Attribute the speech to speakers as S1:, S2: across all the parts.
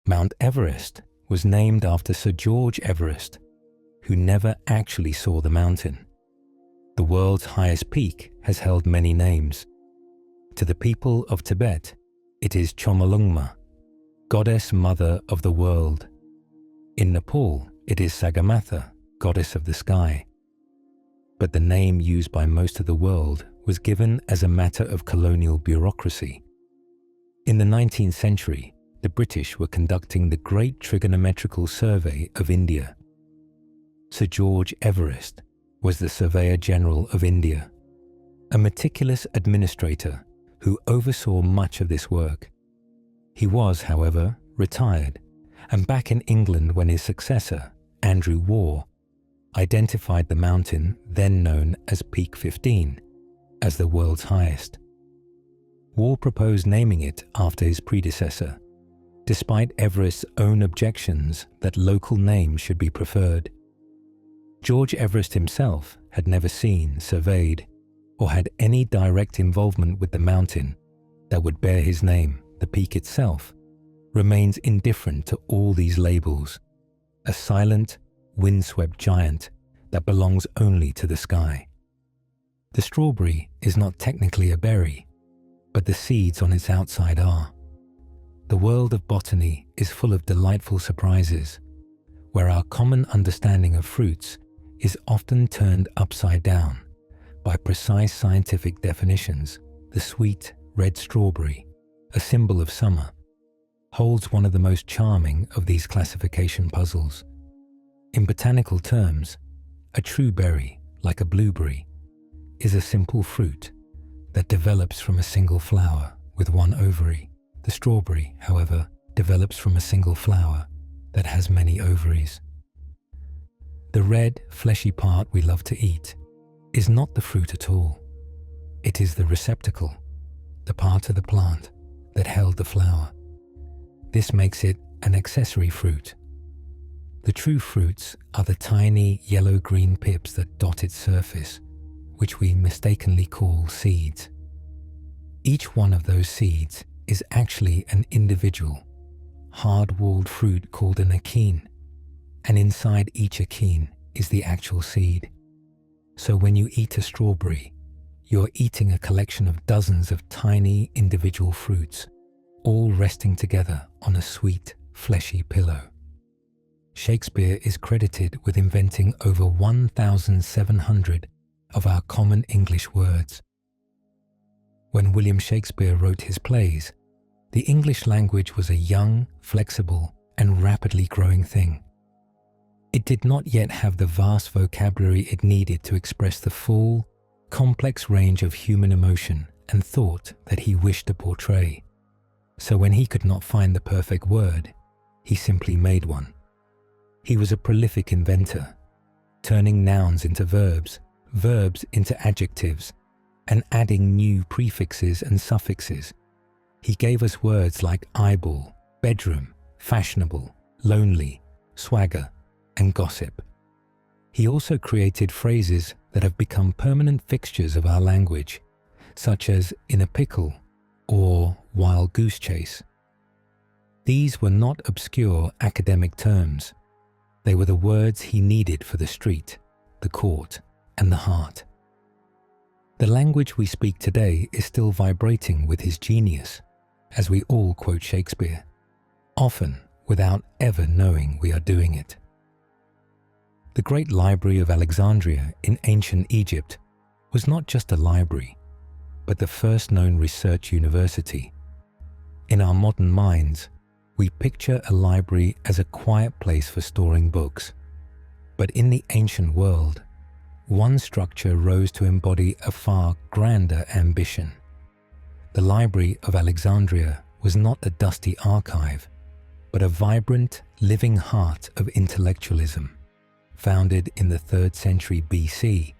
S1: Mount Everest was named after Sir George Everest, who never actually saw the mountain. The world's highest peak has held many names. To the people of Tibet, it is Chomolungma, goddess mother of the world. In Nepal, it is Sagarmatha, goddess of the sky. But the name used by most of the world was given as a matter of colonial bureaucracy. In the 19th century, the British were conducting the Great Trigonometrical Survey of India. Sir George Everest was the Surveyor General of India, a meticulous administrator who oversaw much of this work. He was, however, retired and back in England when his successor, Andrew Waugh, identified the mountain then known as Peak 15 as the world's highest. Waugh proposed naming it after his predecessor, despite Everest's own objections that local names should be preferred. George Everest himself had never seen, surveyed, or had any direct involvement with the mountain that would bear his name. The peak itself remains indifferent to all these labels, a silent, windswept giant that belongs only to the sky. The strawberry is not technically a berry, but the seeds on its outside are. The world of botany is full of delightful surprises, where our common understanding of fruits is often turned upside down by precise scientific definitions. The sweet red strawberry, a symbol of summer, holds one of the most charming of these classification puzzles. In botanical terms, a true berry, like a blueberry, is a simple fruit that develops from a single flower with one ovary. The strawberry, however, develops from a single flower that has many ovaries. The red, fleshy part we love to eat is not the fruit at all. It is the receptacle, the part of the plant that held the flower. This makes it an accessory fruit. The true fruits are the tiny yellow-green pips that dot its surface, which we mistakenly call seeds. Each one of those seeds is actually an individual, hard-walled fruit called an achene, and inside each achene is the actual seed. So when you eat a strawberry, you're eating a collection of dozens of tiny individual fruits, all resting together on a sweet, fleshy pillow. Shakespeare is credited with inventing over 1,700 of our common English words. When William Shakespeare wrote his plays, the English language was a young, flexible, and rapidly growing thing. It did not yet have the vast vocabulary it needed to express the full, complex range of human emotion and thought that he wished to portray. So when he could not find the perfect word, he simply made one. He was a prolific inventor, turning nouns into verbs, verbs into adjectives, and adding new prefixes and suffixes. He gave us words like eyeball, bedroom, fashionable, lonely, swagger, and gossip. He also created phrases that have become permanent fixtures of our language, such as in a pickle or wild goose chase. These were not obscure academic terms. They were the words he needed for the street, the court, and the heart. The language we speak today is still vibrating with his genius, as we all quote Shakespeare, often without ever knowing we are doing it. The Great Library of Alexandria in ancient Egypt was not just a library, but the first known research university. In our modern minds, we picture a library as a quiet place for storing books. But in the ancient world, one structure rose to embody a far grander ambition. The Library of Alexandria was not a dusty archive, but a vibrant, living heart of intellectualism. Founded in the 3rd century BC,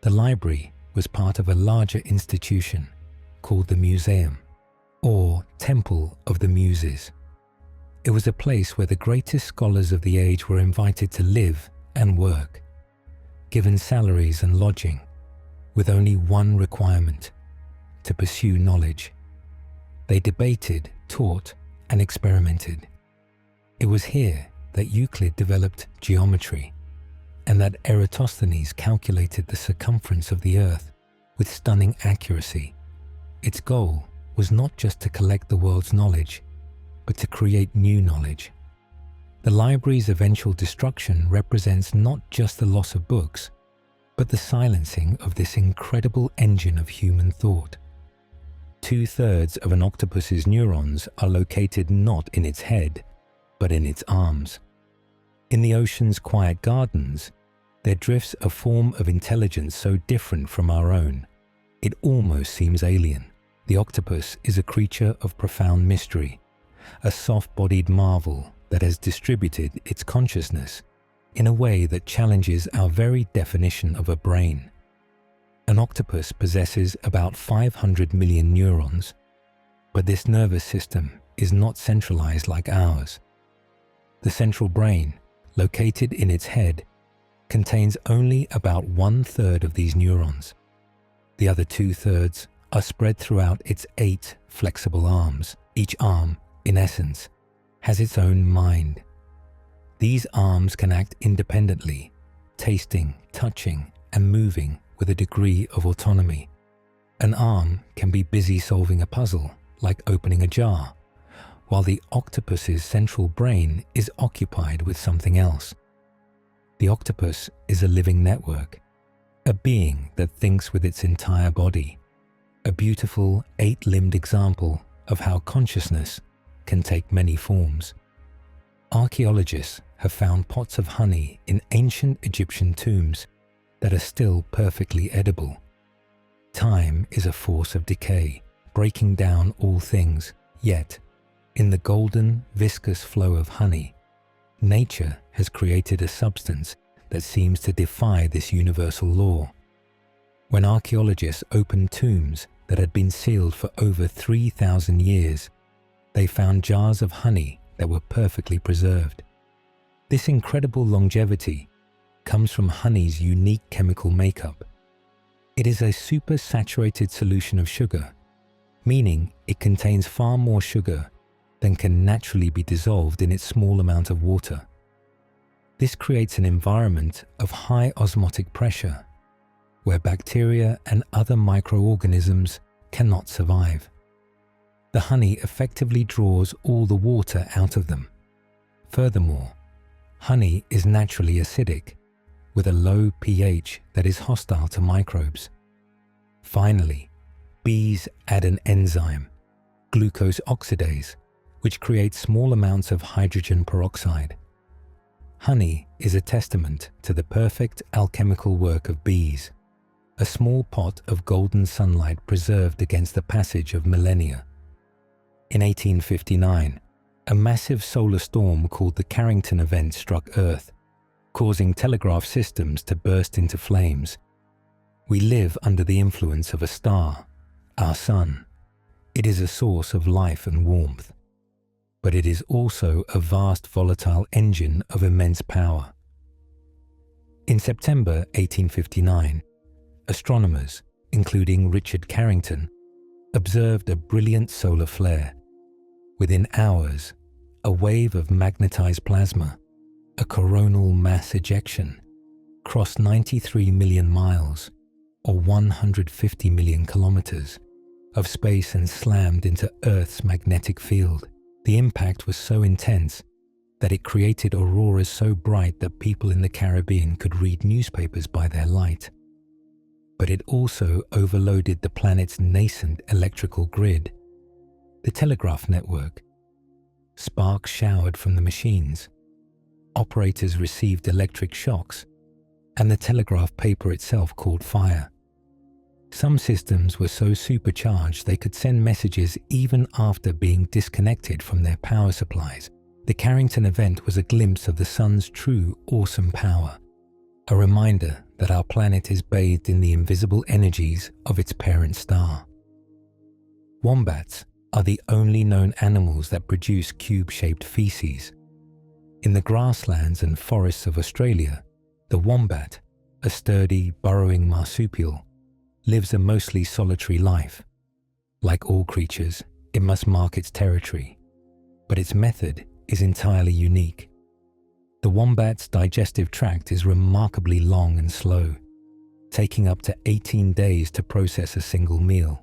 S1: the library was part of a larger institution called the Museum, or Temple of the Muses. It was a place where the greatest scholars of the age were invited to live and work, given salaries and lodging, with only one requirement: to pursue knowledge. They debated, taught, and experimented. It was here that Euclid developed geometry, and that Eratosthenes calculated the circumference of the Earth with stunning accuracy. Its goal was not just to collect the world's knowledge, but to create new knowledge. The library's eventual destruction represents not just the loss of books, but the silencing of this incredible engine of human thought. 2/3 of an octopus's neurons are located not in its head, but in its arms. In the ocean's quiet gardens, there drifts a form of intelligence so different from our own, it almost seems alien. The octopus is a creature of profound mystery, a soft-bodied marvel that has distributed its consciousness in a way that challenges our very definition of a brain. An octopus possesses about 500 million neurons, but this nervous system is not centralized like ours. The central brain, located in its head, contains only about 1/3 of these neurons. The other 2/3 are spread throughout its 8 flexible arms. Each arm, in essence, has its own mind. These arms can act independently, tasting, touching, and moving with a degree of autonomy. An arm can be busy solving a puzzle, like opening a jar, while the octopus's central brain is occupied with something else. The octopus is a living network, a being that thinks with its entire body, a beautiful 8-limbed example of how consciousness can take many forms. Archaeologists have found pots of honey in ancient Egyptian tombs that are still perfectly edible. Time is a force of decay, breaking down all things, yet, in the golden, viscous flow of honey, nature has created a substance that seems to defy this universal law. When archaeologists opened tombs that had been sealed for over 3,000 years, they found jars of honey that were perfectly preserved. This incredible longevity comes from honey's unique chemical makeup. It is a supersaturated solution of sugar, meaning it contains far more sugar than can naturally be dissolved in its small amount of water. This creates an environment of high osmotic pressure, where bacteria and other microorganisms cannot survive. The honey effectively draws all the water out of them. Furthermore, honey is naturally acidic, with a low pH that is hostile to microbes. Finally, bees add an enzyme, glucose oxidase, which creates small amounts of hydrogen peroxide. Honey is a testament to the perfect alchemical work of bees, a small pot of golden sunlight preserved against the passage of millennia. In 1859, a massive solar storm called the Carrington event struck Earth, causing telegraph systems to burst into flames. We live under the influence of a star, our sun. It is a source of life and warmth, but it is also a vast volatile engine of immense power. In September 1859, astronomers, including Richard Carrington, observed a brilliant solar flare. Within hours, a wave of magnetized plasma, a coronal mass ejection, crossed 93 million miles, or 150 million kilometers, of space and slammed into Earth's magnetic field. The impact was so intense that it created auroras so bright that people in the Caribbean could read newspapers by their light. But it also overloaded the planet's nascent electrical grid, the telegraph network. Sparks showered from the machines. Operators received electric shocks, and the telegraph paper itself caught fire. Some systems were so supercharged they could send messages even after being disconnected from their power supplies. The Carrington event was a glimpse of the sun's true, awesome power, a reminder that our planet is bathed in the invisible energies of its parent star. Wombats are the only known animals that produce cube-shaped feces. In the grasslands and forests of Australia, the wombat, a sturdy, burrowing marsupial, lives a mostly solitary life. Like all creatures, it must mark its territory, but its method is entirely unique. The wombat's digestive tract is remarkably long and slow, taking up to 18 days to process a single meal.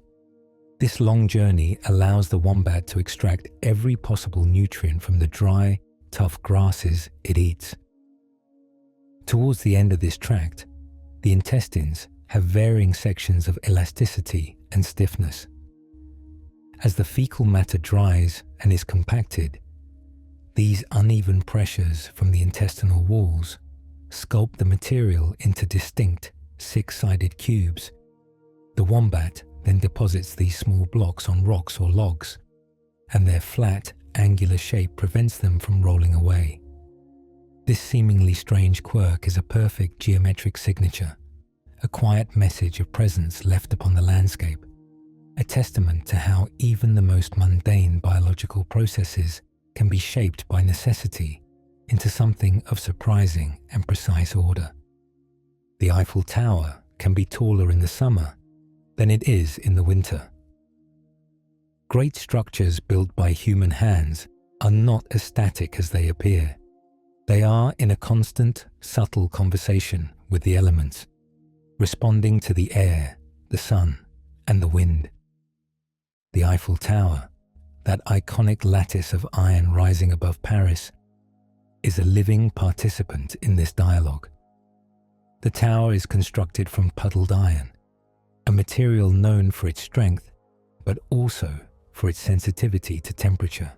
S1: This long journey allows the wombat to extract every possible nutrient from the dry, tough grasses it eats. Towards the end of this tract, the intestines have varying sections of elasticity and stiffness. As the fecal matter dries and is compacted, these uneven pressures from the intestinal walls sculpt the material into distinct six-sided cubes. The wombat then deposits these small blocks on rocks or logs, and their flat, angular shape prevents them from rolling away. This seemingly strange quirk is a perfect geometric signature, a quiet message of presence left upon the landscape, a testament to how even the most mundane biological processes can be shaped by necessity into something of surprising and precise order. The Eiffel Tower can be taller in the summer than it is in the winter. Great structures built by human hands are not as static as they appear. They are in a constant, subtle conversation with the elements, responding to the air, the sun, and the wind. The Eiffel Tower, that iconic lattice of iron rising above Paris, is a living participant in this dialogue. The tower is constructed from puddled iron, a material known for its strength, but also for its sensitivity to temperature.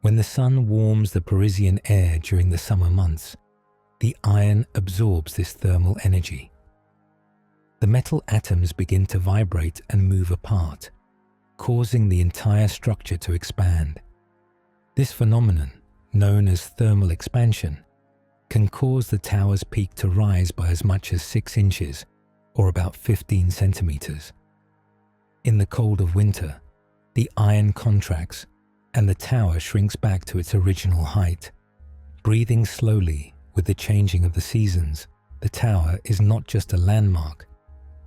S1: When the sun warms the Parisian air during the summer months, the iron absorbs this thermal energy. The metal atoms begin to vibrate and move apart, causing the entire structure to expand. This phenomenon, known as thermal expansion, can cause the tower's peak to rise by as much as 6 inches, or about 15 centimeters. In the cold of winter, the iron contracts and the tower shrinks back to its original height. Breathing slowly with the changing of the seasons, the tower is not just a landmark,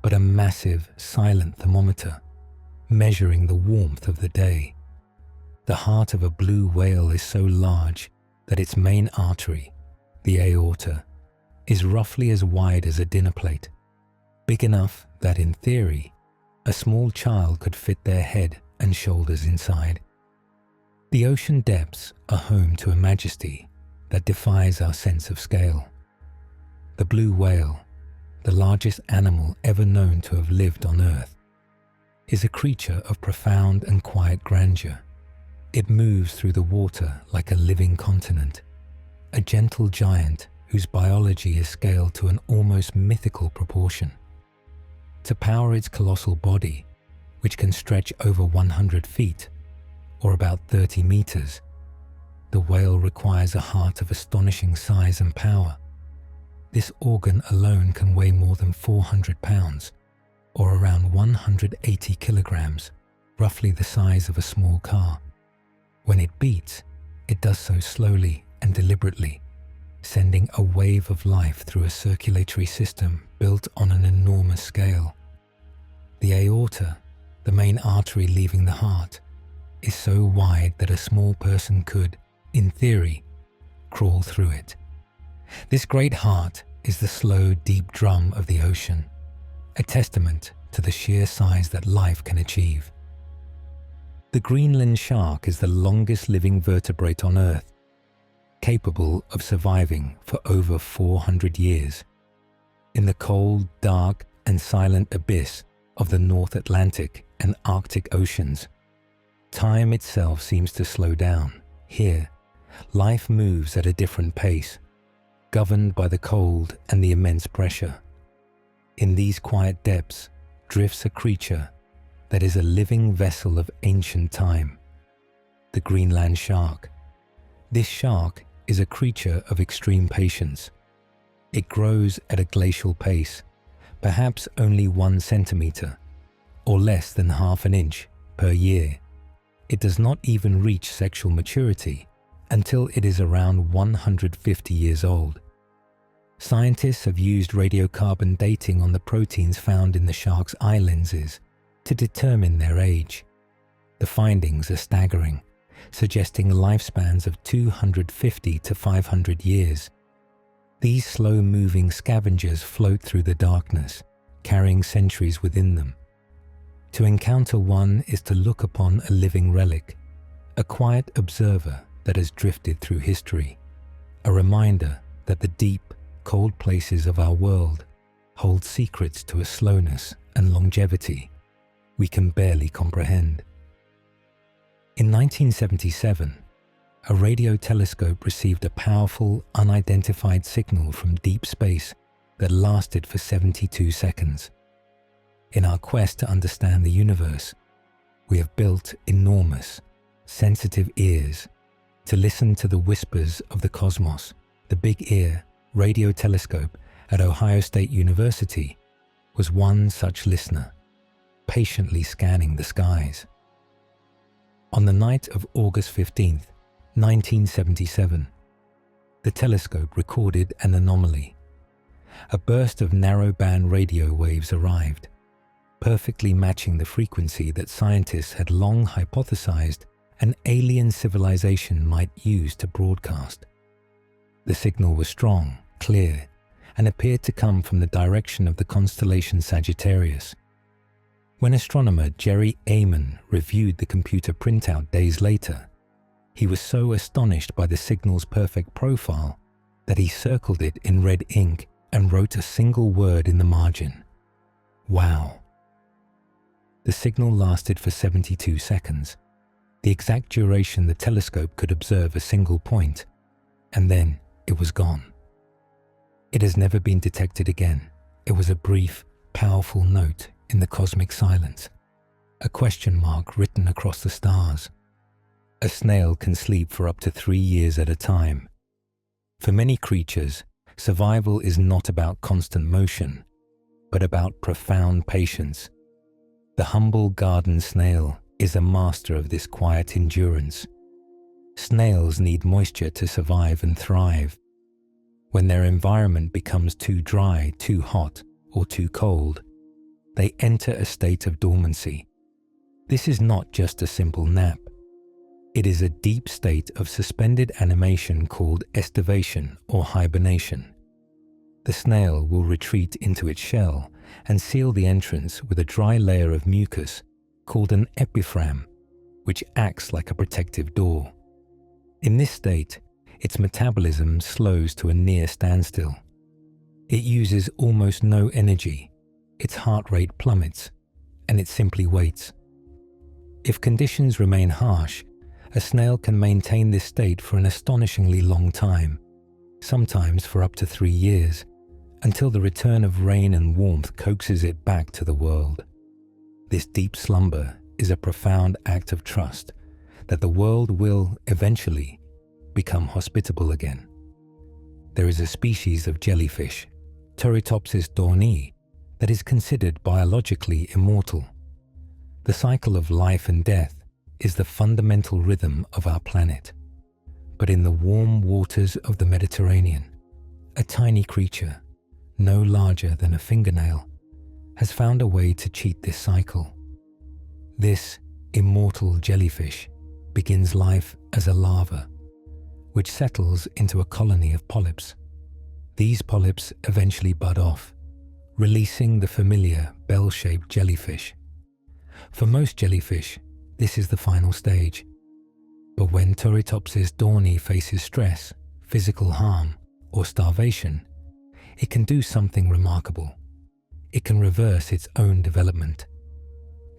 S1: but a massive, silent thermometer, measuring the warmth of the day. The heart of a blue whale is so large that its main artery, the aorta, is roughly as wide as a dinner plate, big enough that, in theory, a small child could fit their head and shoulders inside. The ocean depths are home to a majesty that defies our sense of scale. The blue whale, the largest animal ever known to have lived on Earth, is a creature of profound and quiet grandeur. It moves through the water like a living continent, a gentle giant whose biology is scaled to an almost mythical proportion. To power its colossal body, which can stretch over 100 feet, or about 30 meters, the whale requires a heart of astonishing size and power. This organ alone can weigh more than 400 pounds, or around 180 kilograms, roughly the size of a small car. When it beats, it does so slowly and deliberately, sending a wave of life through a circulatory system built on an enormous scale. The aorta, the main artery leaving the heart, is so wide that a small person could, in theory, crawl through it. This great heart is the slow, deep drum of the ocean, a testament to the sheer size that life can achieve. The Greenland shark is the longest living vertebrate on Earth, capable of surviving for over 400 years. In the cold, dark, and silent abyss of the North Atlantic and Arctic Oceans, time itself seems to slow down. Here, life moves at a different pace, governed by the cold and the immense pressure. In these quiet depths drifts a creature that is a living vessel of ancient time, the Greenland shark. This shark is a creature of extreme patience. It grows at a glacial pace, perhaps only 1 centimeter, or less than half an inch, per year. It does not even reach sexual maturity until it is around 150 years old. Scientists have used radiocarbon dating on the proteins found in the shark's eye lenses to determine their age. The findings are staggering. suggesting lifespans of 250 to 500 years. These slow-moving scavengers float through the darkness, carrying centuries within them. To encounter one is to look upon a living relic, a quiet observer that has drifted through history, a reminder that the deep, cold places of our world hold secrets to a slowness and longevity we can barely comprehend. In 1977, a radio telescope received a powerful, unidentified signal from deep space that lasted for 72 seconds. In our quest to understand the universe, we have built enormous, sensitive ears to listen to the whispers of the cosmos. The Big Ear radio telescope at Ohio State University was one such listener, patiently scanning the skies. On the night of August 15, 1977, the telescope recorded an anomaly. A burst of narrow-band radio waves arrived, perfectly matching the frequency that scientists had long hypothesized an alien civilization might use to broadcast. The signal was strong, clear, and appeared to come from the direction of the constellation Sagittarius. When astronomer Jerry Amon reviewed the computer printout days later, he was so astonished by the signal's perfect profile that he circled it in red ink and wrote a single word in the margin: "Wow." The signal lasted for 72 seconds, the exact duration the telescope could observe a single point, and then it was gone. It has never been detected again. It was a brief, powerful note in the cosmic silence, a question mark written across the stars. A snail can sleep for up to 3 years at a time. For many creatures, survival is not about constant motion, but about profound patience. The humble garden snail is a master of this quiet endurance. Snails need moisture to survive and thrive. When their environment becomes too dry, too hot, or too cold, they enter a state of dormancy. This is not just a simple nap. It is a deep state of suspended animation called estivation or hibernation. The snail will retreat into its shell and seal the entrance with a dry layer of mucus called an epiphragm, which acts like a protective door. In this state, its metabolism slows to a near standstill. It uses almost no energy, its heart rate plummets, and it simply waits. If conditions remain harsh, a snail can maintain this state for an astonishingly long time, sometimes for up to 3 years, until the return of rain and warmth coaxes it back to the world. This deep slumber is a profound act of trust that the world will eventually become hospitable again. There is a species of jellyfish, Turritopsis dohrnii, that is considered biologically immortal. The cycle of life and death is the fundamental rhythm of our planet. But in the warm waters of the Mediterranean, a tiny creature, no larger than a fingernail, has found a way to cheat this cycle. This immortal jellyfish begins life as a larva, which settles into a colony of polyps. These polyps eventually bud off, releasing the familiar bell-shaped jellyfish. For most jellyfish, this is the final stage. But when Turritopsis dohrnii faces stress, physical harm, or starvation, it can do something remarkable. It can reverse its own development.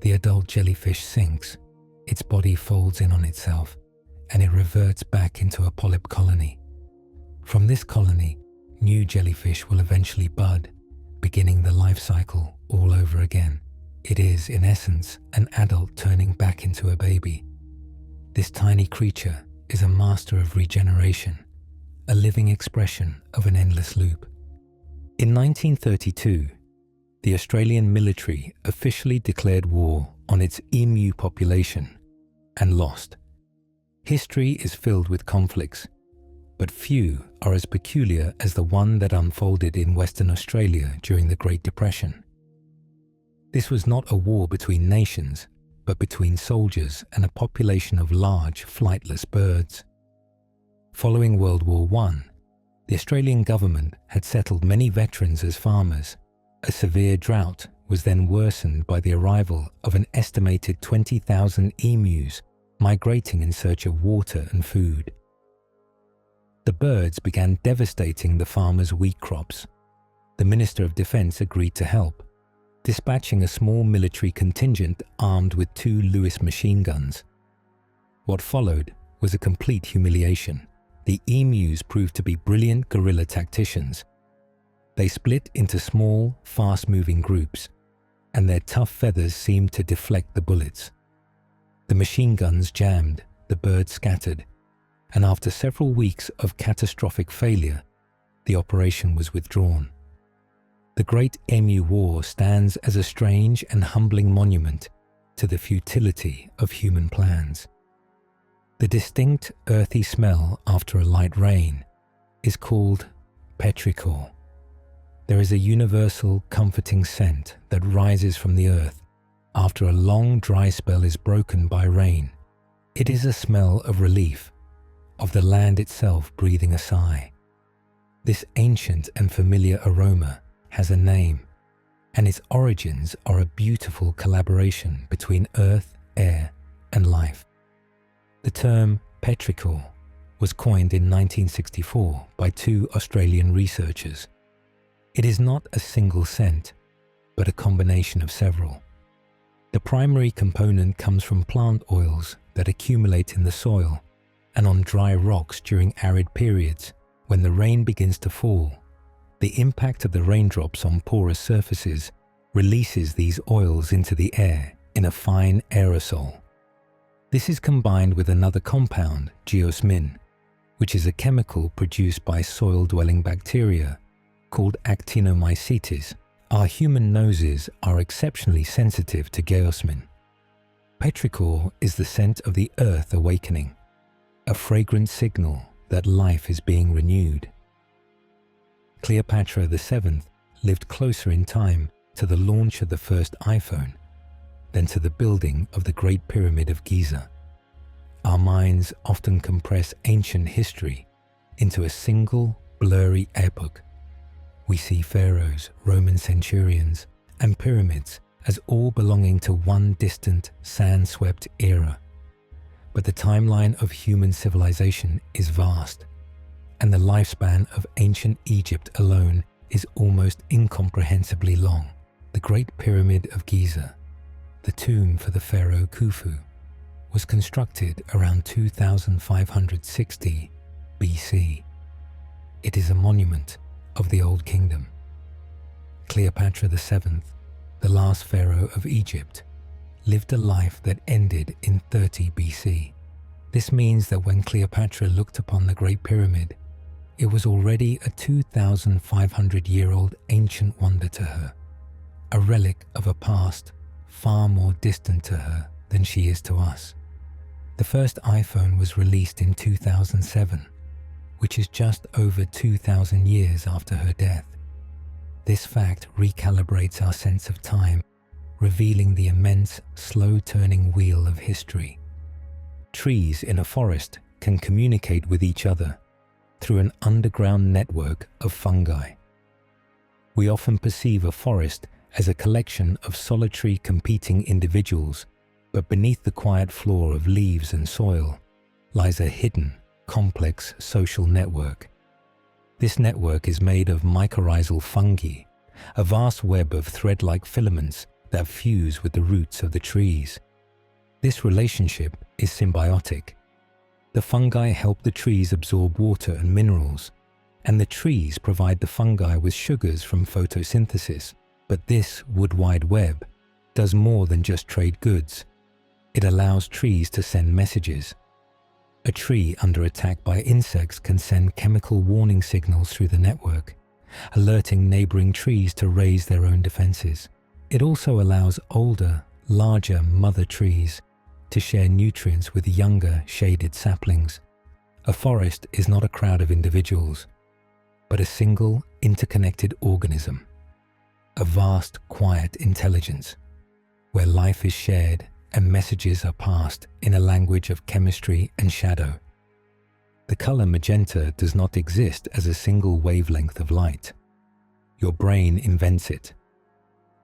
S1: The adult jellyfish sinks, its body folds in on itself, and it reverts back into a polyp colony. From this colony, new jellyfish will eventually bud, beginning the life cycle all over again. It is, in essence, an adult turning back into a baby. This tiny creature is a master of regeneration, a living expression of an endless loop. In 1932, the Australian military officially declared war on its emu population and lost. History is filled with conflicts, but few are as peculiar as the one that unfolded in Western Australia during the Great Depression. This was not a war between nations, but between soldiers and a population of large, flightless birds. Following World War I, the Australian government had settled many veterans as farmers. A severe drought was then worsened by the arrival of an estimated 20,000 emus migrating in search of water and food. The birds began devastating the farmers' wheat crops. The Minister of Defence agreed to help, dispatching a small military contingent armed with 2 Lewis machine guns. What followed was a complete humiliation. The emus proved to be brilliant guerrilla tacticians. They split into small, fast-moving groups, and their tough feathers seemed to deflect the bullets. The machine guns jammed, the birds scattered, and after several weeks of catastrophic failure, the operation was withdrawn. The Great Emu War stands as a strange and humbling monument to the futility of human plans. The distinct earthy smell after a light rain is called petrichor. There is a universal comforting scent that rises from the earth after a long dry spell is broken by rain. It is a smell of relief, of the land itself breathing a sigh. This ancient and familiar aroma has a name, and its origins are a beautiful collaboration between earth, air, and life. The term petrichor was coined in 1964 by 2 Australian researchers. It is not a single scent, but a combination of several. The primary component comes from plant oils that accumulate in the soil and on dry rocks during arid periods when the rain begins to fall. The impact of the raindrops on porous surfaces releases these oils into the air in a fine aerosol. This is combined with another compound, geosmin, which is a chemical produced by soil-dwelling bacteria called actinomycetes. Our human noses are exceptionally sensitive to geosmin. Petrichor is the scent of the earth awakening, a fragrant signal that life is being renewed. Cleopatra VII lived closer in time to the launch of the first iPhone than to the building of the Great Pyramid of Giza. Our minds often compress ancient history into a single, blurry epoch. We see pharaohs, Roman centurions, and pyramids as all belonging to one distant, sand-swept era. But the timeline of human civilization is vast, and the lifespan of ancient Egypt alone is almost incomprehensibly long. The Great Pyramid of Giza, the tomb for the pharaoh Khufu, was constructed around 2560 BC. It is a monument of the Old Kingdom. Cleopatra VII, the last pharaoh of Egypt, lived a life that ended in 30 BC. This means that when Cleopatra looked upon the Great Pyramid, it was already a 2,500-year-old ancient wonder to her, a relic of a past far more distant to her than she is to us. The first iPhone was released in 2007, which is just over 2,000 years after her death. This fact recalibrates our sense of time, revealing the immense, slow-turning wheel of history. Trees in a forest can communicate with each other through an underground network of fungi. We often perceive a forest as a collection of solitary competing individuals, but beneath the quiet floor of leaves and soil lies a hidden, complex social network. This network is made of mycorrhizal fungi, a vast web of thread-like filaments that fuse with the roots of the trees. This relationship is symbiotic. The fungi help the trees absorb water and minerals, and the trees provide the fungi with sugars from photosynthesis. But this wood wide web does more than just trade goods. It allows trees to send messages. A tree under attack by insects can send chemical warning signals through the network, alerting neighboring trees to raise their own defenses. It also allows older, larger mother trees to share nutrients with younger, shaded saplings. A forest is not a crowd of individuals, but a single, interconnected organism. A vast, quiet intelligence, where life is shared and messages are passed in a language of chemistry and shadow. The color magenta does not exist as a single wavelength of light. Your brain invents it.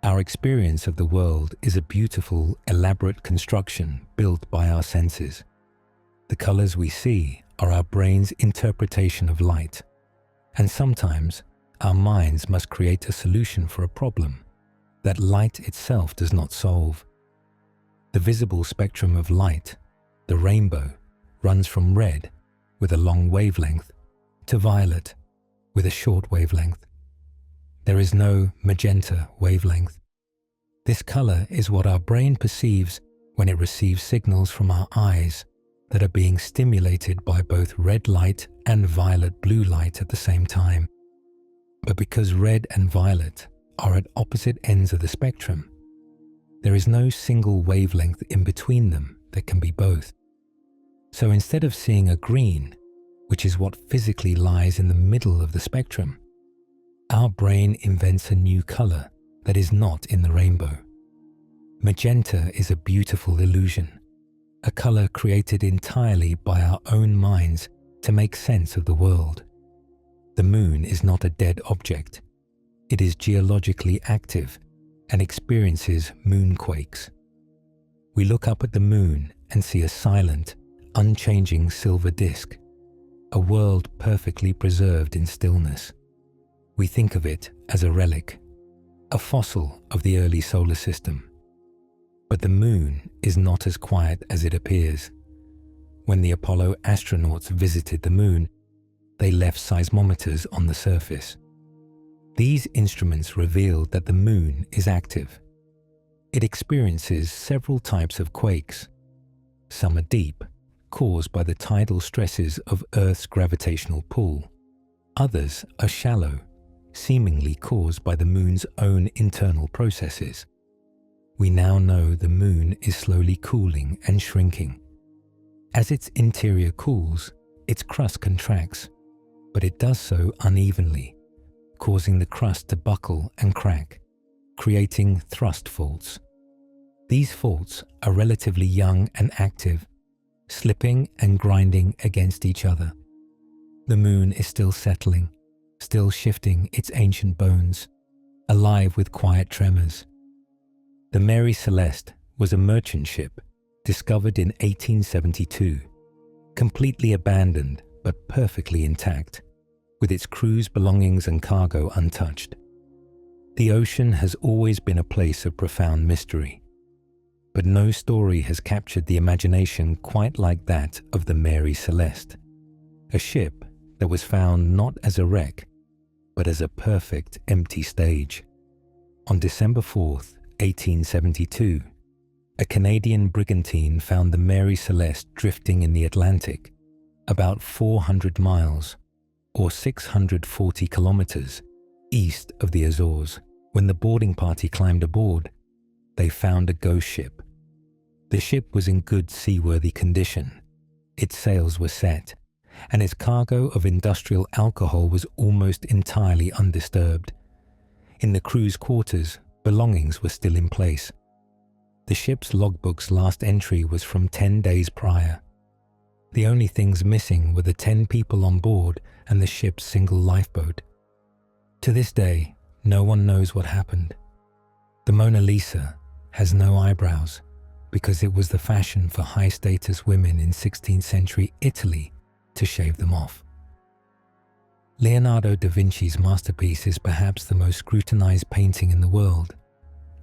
S1: Our experience of the world is a beautiful, elaborate construction built by our senses. The colors we see are our brain's interpretation of light, and sometimes our minds must create a solution for a problem that light itself does not solve. The visible spectrum of light, the rainbow, runs from red, with a long wavelength, to violet, with a short wavelength. There is no magenta wavelength. This color is what our brain perceives when it receives signals from our eyes that are being stimulated by both red light and violet blue light at the same time. But because red and violet are at opposite ends of the spectrum, there is no single wavelength in between them that can be both. So instead of seeing a green, which is what physically lies in the middle of the spectrum, our brain invents a new color that is not in the rainbow. Magenta is a beautiful illusion, a color created entirely by our own minds to make sense of the world. The moon is not a dead object. It is geologically active and experiences moonquakes. We look up at the moon and see a silent, unchanging silver disk, a world perfectly preserved in stillness. We think of it as a relic, a fossil of the early solar system. But the moon is not as quiet as it appears. When the Apollo astronauts visited the moon, they left seismometers on the surface. These instruments revealed that the moon is active. It experiences several types of quakes. Some are deep, caused by the tidal stresses of Earth's gravitational pull. Others are shallow, seemingly caused by the moon's own internal processes. We now know the moon is slowly cooling and shrinking. As its interior cools, its crust contracts, but it does so unevenly, causing the crust to buckle and crack, creating thrust faults. These faults are relatively young and active, slipping and grinding against each other. The moon is still settling, still shifting its ancient bones, alive with quiet tremors. The Mary Celeste was a merchant ship discovered in 1872, completely abandoned but perfectly intact, with its crew's belongings and cargo untouched. The ocean has always been a place of profound mystery, but no story has captured the imagination quite like that of the Mary Celeste, a ship that was found not as a wreck, but as a perfect empty stage. On December 4th, 1872, a Canadian brigantine found the Mary Celeste drifting in the Atlantic, about 400 miles, or 640 kilometers, east of the Azores. When the boarding party climbed aboard, they found a ghost ship. The ship was in good seaworthy condition. Its sails were set, and its cargo of industrial alcohol was almost entirely undisturbed. In the crew's quarters, belongings were still in place. The ship's logbook's last entry was from 10 days prior. The only things missing were the 10 people on board and the ship's single lifeboat. To this day, no one knows what happened. The Mona Lisa has no eyebrows because it was the fashion for high-status women in 16th century Italy to shave them off. Leonardo da Vinci's masterpiece is perhaps the most scrutinized painting in the world,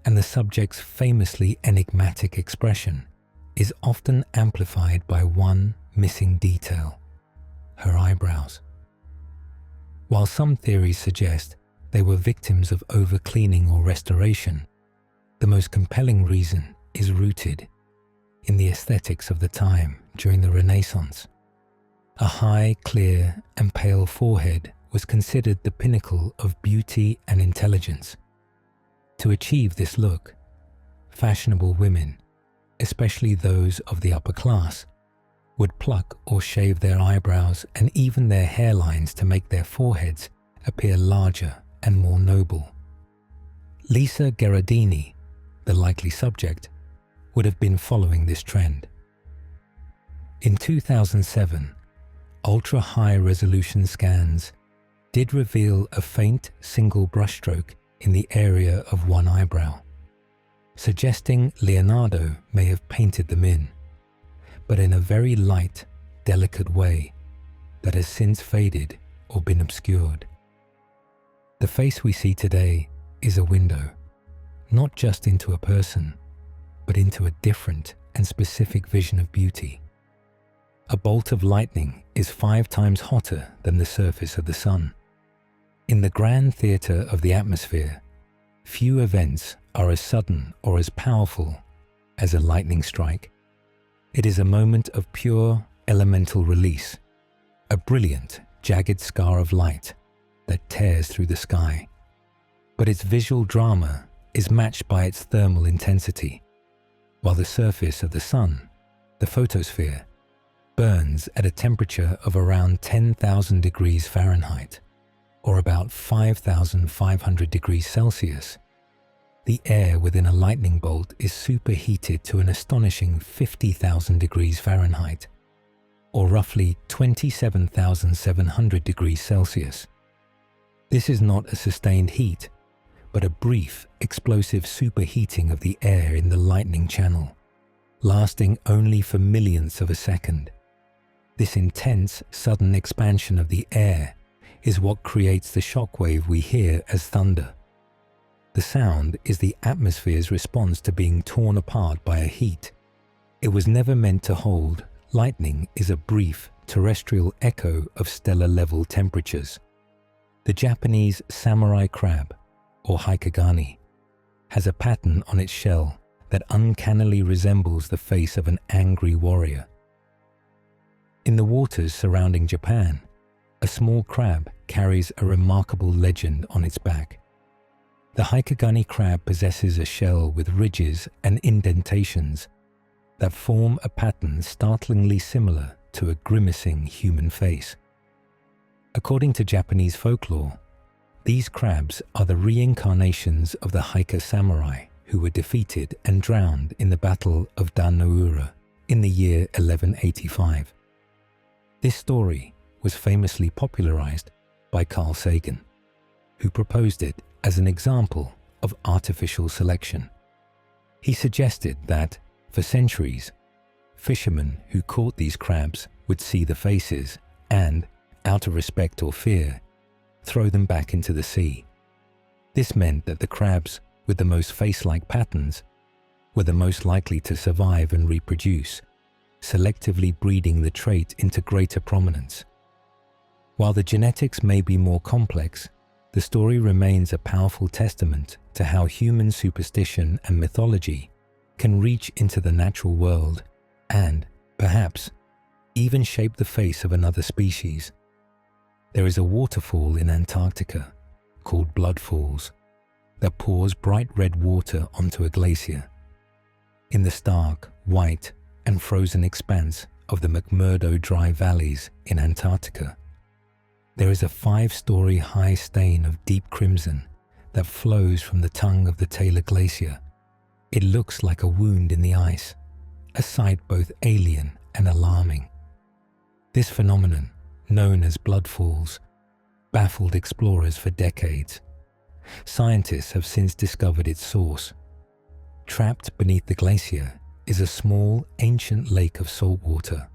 S1: and the subject's famously enigmatic expression is often amplified by one missing detail: her eyebrows. While some theories suggest they were victims of overcleaning or restoration, the most compelling reason is rooted in the aesthetics of the time during the Renaissance. A high, clear, and pale forehead was considered the pinnacle of beauty and intelligence. To achieve this look, fashionable women, especially those of the upper class, would pluck or shave their eyebrows and even their hairlines to make their foreheads appear larger and more noble. Lisa Gherardini, the likely subject, would have been following this trend. In 2007, ultra-high resolution scans did reveal a faint single brushstroke in the area of one eyebrow, suggesting Leonardo may have painted them in, but in a very light, delicate way that has since faded or been obscured. The face we see today is a window, not just into a person, but into a different and specific vision of beauty. A bolt of lightning is 5 times hotter than the surface of the sun. In the grand theatre of the atmosphere, few events are as sudden or as powerful as a lightning strike. It is a moment of pure elemental release, a brilliant, jagged scar of light that tears through the sky. But its visual drama is matched by its thermal intensity, while the surface of the sun, the photosphere, burns at a temperature of around 10,000 degrees Fahrenheit, or about 5,500 degrees Celsius. The air within a lightning bolt is superheated to an astonishing 50,000 degrees Fahrenheit, or roughly 27,700 degrees Celsius. This is not a sustained heat, but a brief, explosive superheating of the air in the lightning channel, lasting only for millionths of a second. This intense, sudden expansion of the air is what creates the shockwave we hear as thunder. The sound is the atmosphere's response to being torn apart by a heat. It was never meant to hold. Lightning is a brief, terrestrial echo of stellar-level temperatures. The Japanese samurai crab, or Haikagani, has a pattern on its shell that uncannily resembles the face of an angry warrior. In the waters surrounding Japan, a small crab carries a remarkable legend on its back. The Haikagani crab possesses a shell with ridges and indentations that form a pattern startlingly similar to a grimacing human face. According to Japanese folklore, these crabs are the reincarnations of the Haika samurai who were defeated and drowned in the Battle of Dan-no-ura in the year 1185. This story was famously popularized by Carl Sagan, who proposed it as an example of artificial selection. He suggested that, for centuries, fishermen who caught these crabs would see the faces and, out of respect or fear, throw them back into the sea. This meant that the crabs with the most face-like patterns were the most likely to survive and reproduce, selectively breeding the trait into greater prominence. While the genetics may be more complex, the story remains a powerful testament to how human superstition and mythology can reach into the natural world and, perhaps, even shape the face of another species. There is a waterfall in Antarctica called Blood Falls that pours bright red water onto a glacier. In the stark, white, and frozen expanse of the McMurdo Dry Valleys in Antarctica, there is a 5-story high stain of deep crimson that flows from the tongue of the Taylor Glacier. It looks like a wound in the ice, a sight both alien and alarming. This phenomenon, known as blood falls, baffled explorers for decades. Scientists have since discovered its source. Trapped beneath the glacier is a small, ancient lake of salt water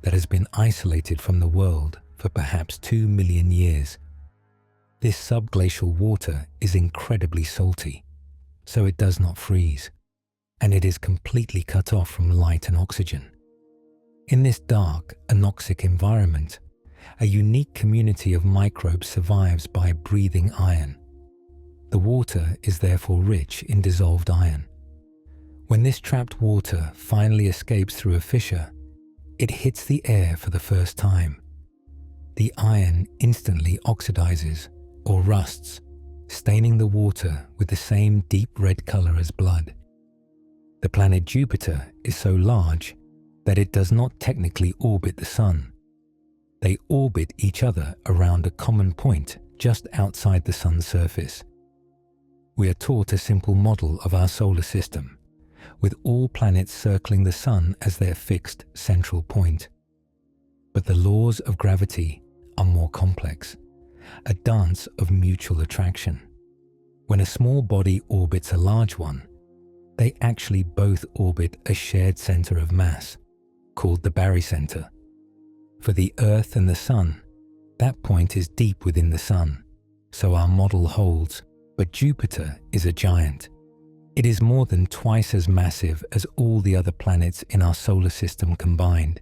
S1: that has been isolated from the world for perhaps 2 million years. This subglacial water is incredibly salty, so it does not freeze, and it is completely cut off from light and oxygen. In this dark, anoxic environment, a unique community of microbes survives by breathing iron. The water is therefore rich in dissolved iron. When this trapped water finally escapes through a fissure, it hits the air for the first time. The iron instantly oxidizes or rusts, staining the water with the same deep red color as blood. The planet Jupiter is so large that it does not technically orbit the Sun. They orbit each other around a common point just outside the Sun's surface. We are taught a simple model of our solar system, with all planets circling the Sun as their fixed central point. But the laws of gravity are more complex, a dance of mutual attraction. When a small body orbits a large one, they actually both orbit a shared center of mass, called the barycenter. For the Earth and the Sun, that point is deep within the Sun, so our model holds, but Jupiter is a giant. It is more than twice as massive as all the other planets in our solar system combined.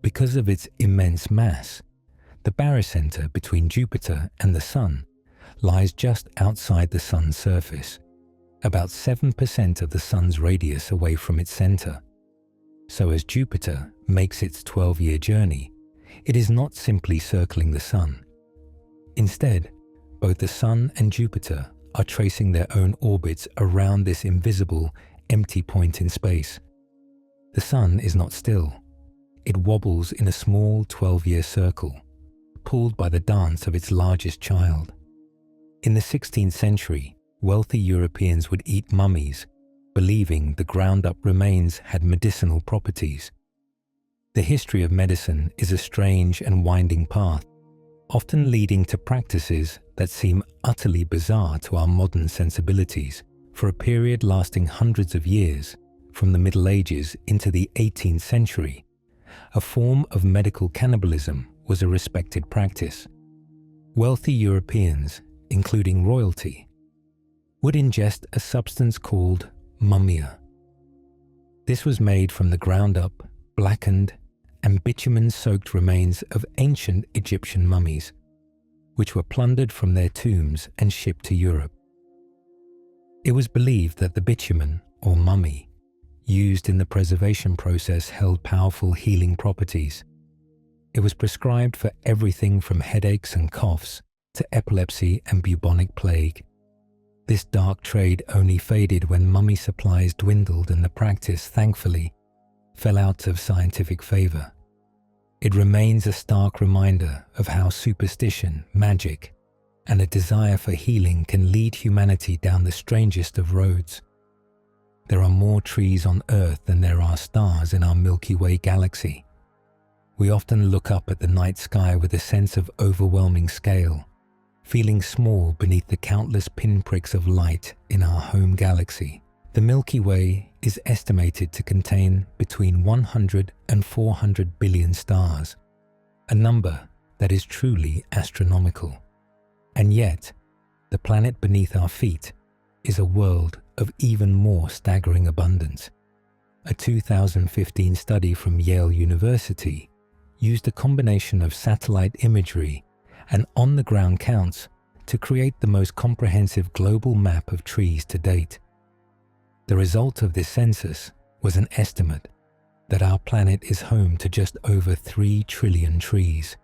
S1: Because of its immense mass, the barycenter between Jupiter and the Sun lies just outside the Sun's surface, about 7% of the Sun's radius away from its center. So as Jupiter makes its 12-year journey, it is not simply circling the Sun. Instead, both the Sun and Jupiter are tracing their own orbits around this invisible, empty point in space. The Sun is not still. It wobbles in a small 12-year circle, pulled by the dance of its largest child. In the 16th century, wealthy Europeans would eat mummies, believing the ground-up remains had medicinal properties. The history of medicine is a strange and winding path, often leading to practices that seem utterly bizarre to our modern sensibilities, for a period lasting hundreds of years, from the Middle Ages into the 18th century. A form of medical cannibalism was a respected practice. Wealthy Europeans, including royalty, would ingest a substance called mummia. This was made from the ground-up, blackened, and bitumen-soaked remains of ancient Egyptian mummies, which were plundered from their tombs and shipped to Europe. It was believed that the bitumen, or mummy, used in the preservation process held powerful healing properties. It was prescribed for everything from headaches and coughs to epilepsy and bubonic plague. This dark trade only faded when mummy supplies dwindled and the practice, thankfully, fell out of scientific favor. It remains a stark reminder of how superstition, magic, and a desire for healing can lead humanity down the strangest of roads. There are more trees on Earth than there are stars in our Milky Way galaxy. We often look up at the night sky with a sense of overwhelming scale, feeling small beneath the countless pinpricks of light in our home galaxy. The Milky Way is estimated to contain between 100 and 400 billion stars, a number that is truly astronomical. And yet, the planet beneath our feet is a world of even more staggering abundance. A 2015 study from Yale University used a combination of satellite imagery and on-the-ground counts to create the most comprehensive global map of trees to date. The result of this census was an estimate that our planet is home to just over 3 trillion trees.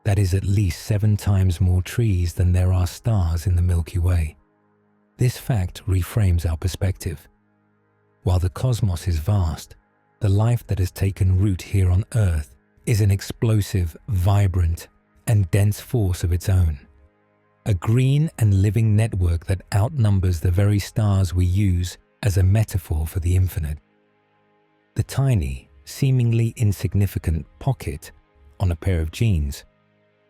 S1: That is at least 7 times more trees than there are stars in the Milky Way. This fact reframes our perspective. While the cosmos is vast, the life that has taken root here on Earth is an explosive, vibrant, and dense force of its own. A green and living network that outnumbers the very stars we use as a metaphor for the infinite. The tiny, seemingly insignificant pocket on a pair of jeans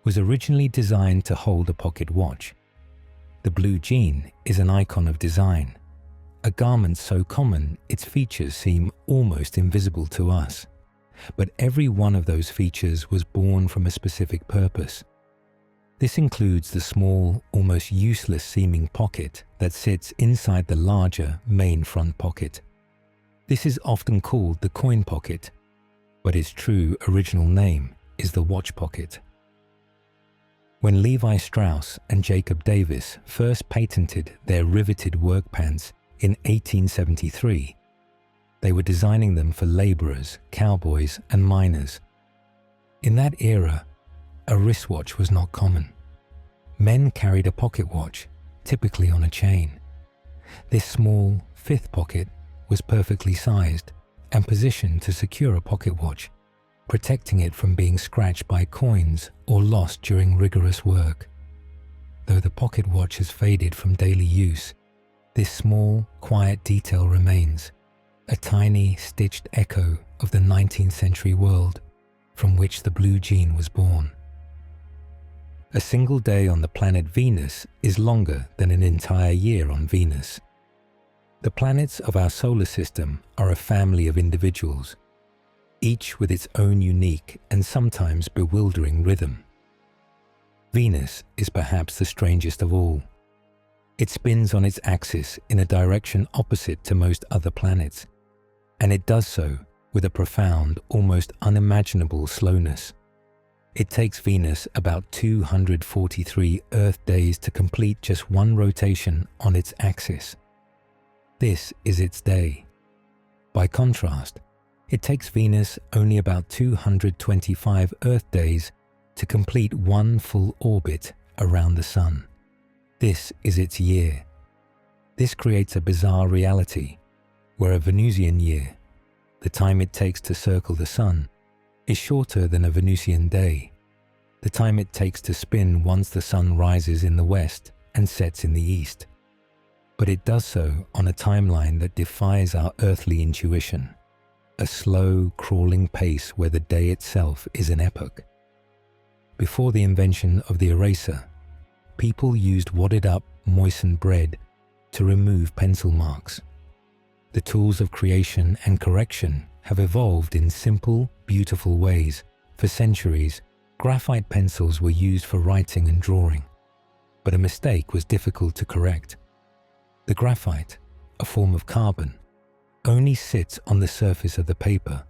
S1: was originally designed to hold a pocket watch. The blue jean is an icon of design, a garment so common its features seem almost invisible to us. But every one of those features was born from a specific purpose. This includes the small, almost useless-seeming pocket that sits inside the larger main front pocket. This is often called the coin pocket, but its true original name is the watch pocket. When Levi Strauss and Jacob Davis first patented their riveted work pants in 1873, they were designing them for laborers, cowboys, and miners. In that era, a wristwatch was not common. Men carried a pocket watch, typically on a chain. This small, fifth pocket was perfectly sized and positioned to secure a pocket watch, protecting it from being scratched by coins or lost during rigorous work. Though the pocket watch has faded from daily use, This small, quiet detail remains, a tiny, stitched echo of the 19th century world from which the blue gene was born. A single day on the planet Venus is longer than an entire year on Venus. The planets of our solar system are a family of individuals, each with its own unique and sometimes bewildering rhythm. Venus is perhaps the strangest of all. It spins on its axis in a direction opposite to most other planets, and it does so with a profound, almost unimaginable slowness. It takes Venus about 243 Earth days to complete just one rotation on its axis. This is its day. By contrast, it takes Venus only about 225 Earth days to complete one full orbit around the Sun. This is its year. This creates a bizarre reality, where a Venusian year, the time it takes to circle the Sun, is shorter than a Venusian day, the time it takes to spin once the Sun rises in the west and sets in the east. But it does so on a timeline that defies our earthly intuition, a slow, crawling pace where the day itself is an epoch. Before the invention of the eraser, people used wadded-up, moistened bread to remove pencil marks. The tools of creation and correction have evolved in simple, beautiful ways. For centuries, graphite pencils were used for writing and drawing, but a mistake was difficult to correct. The graphite, a form of carbon, only sits on the surface of the paper,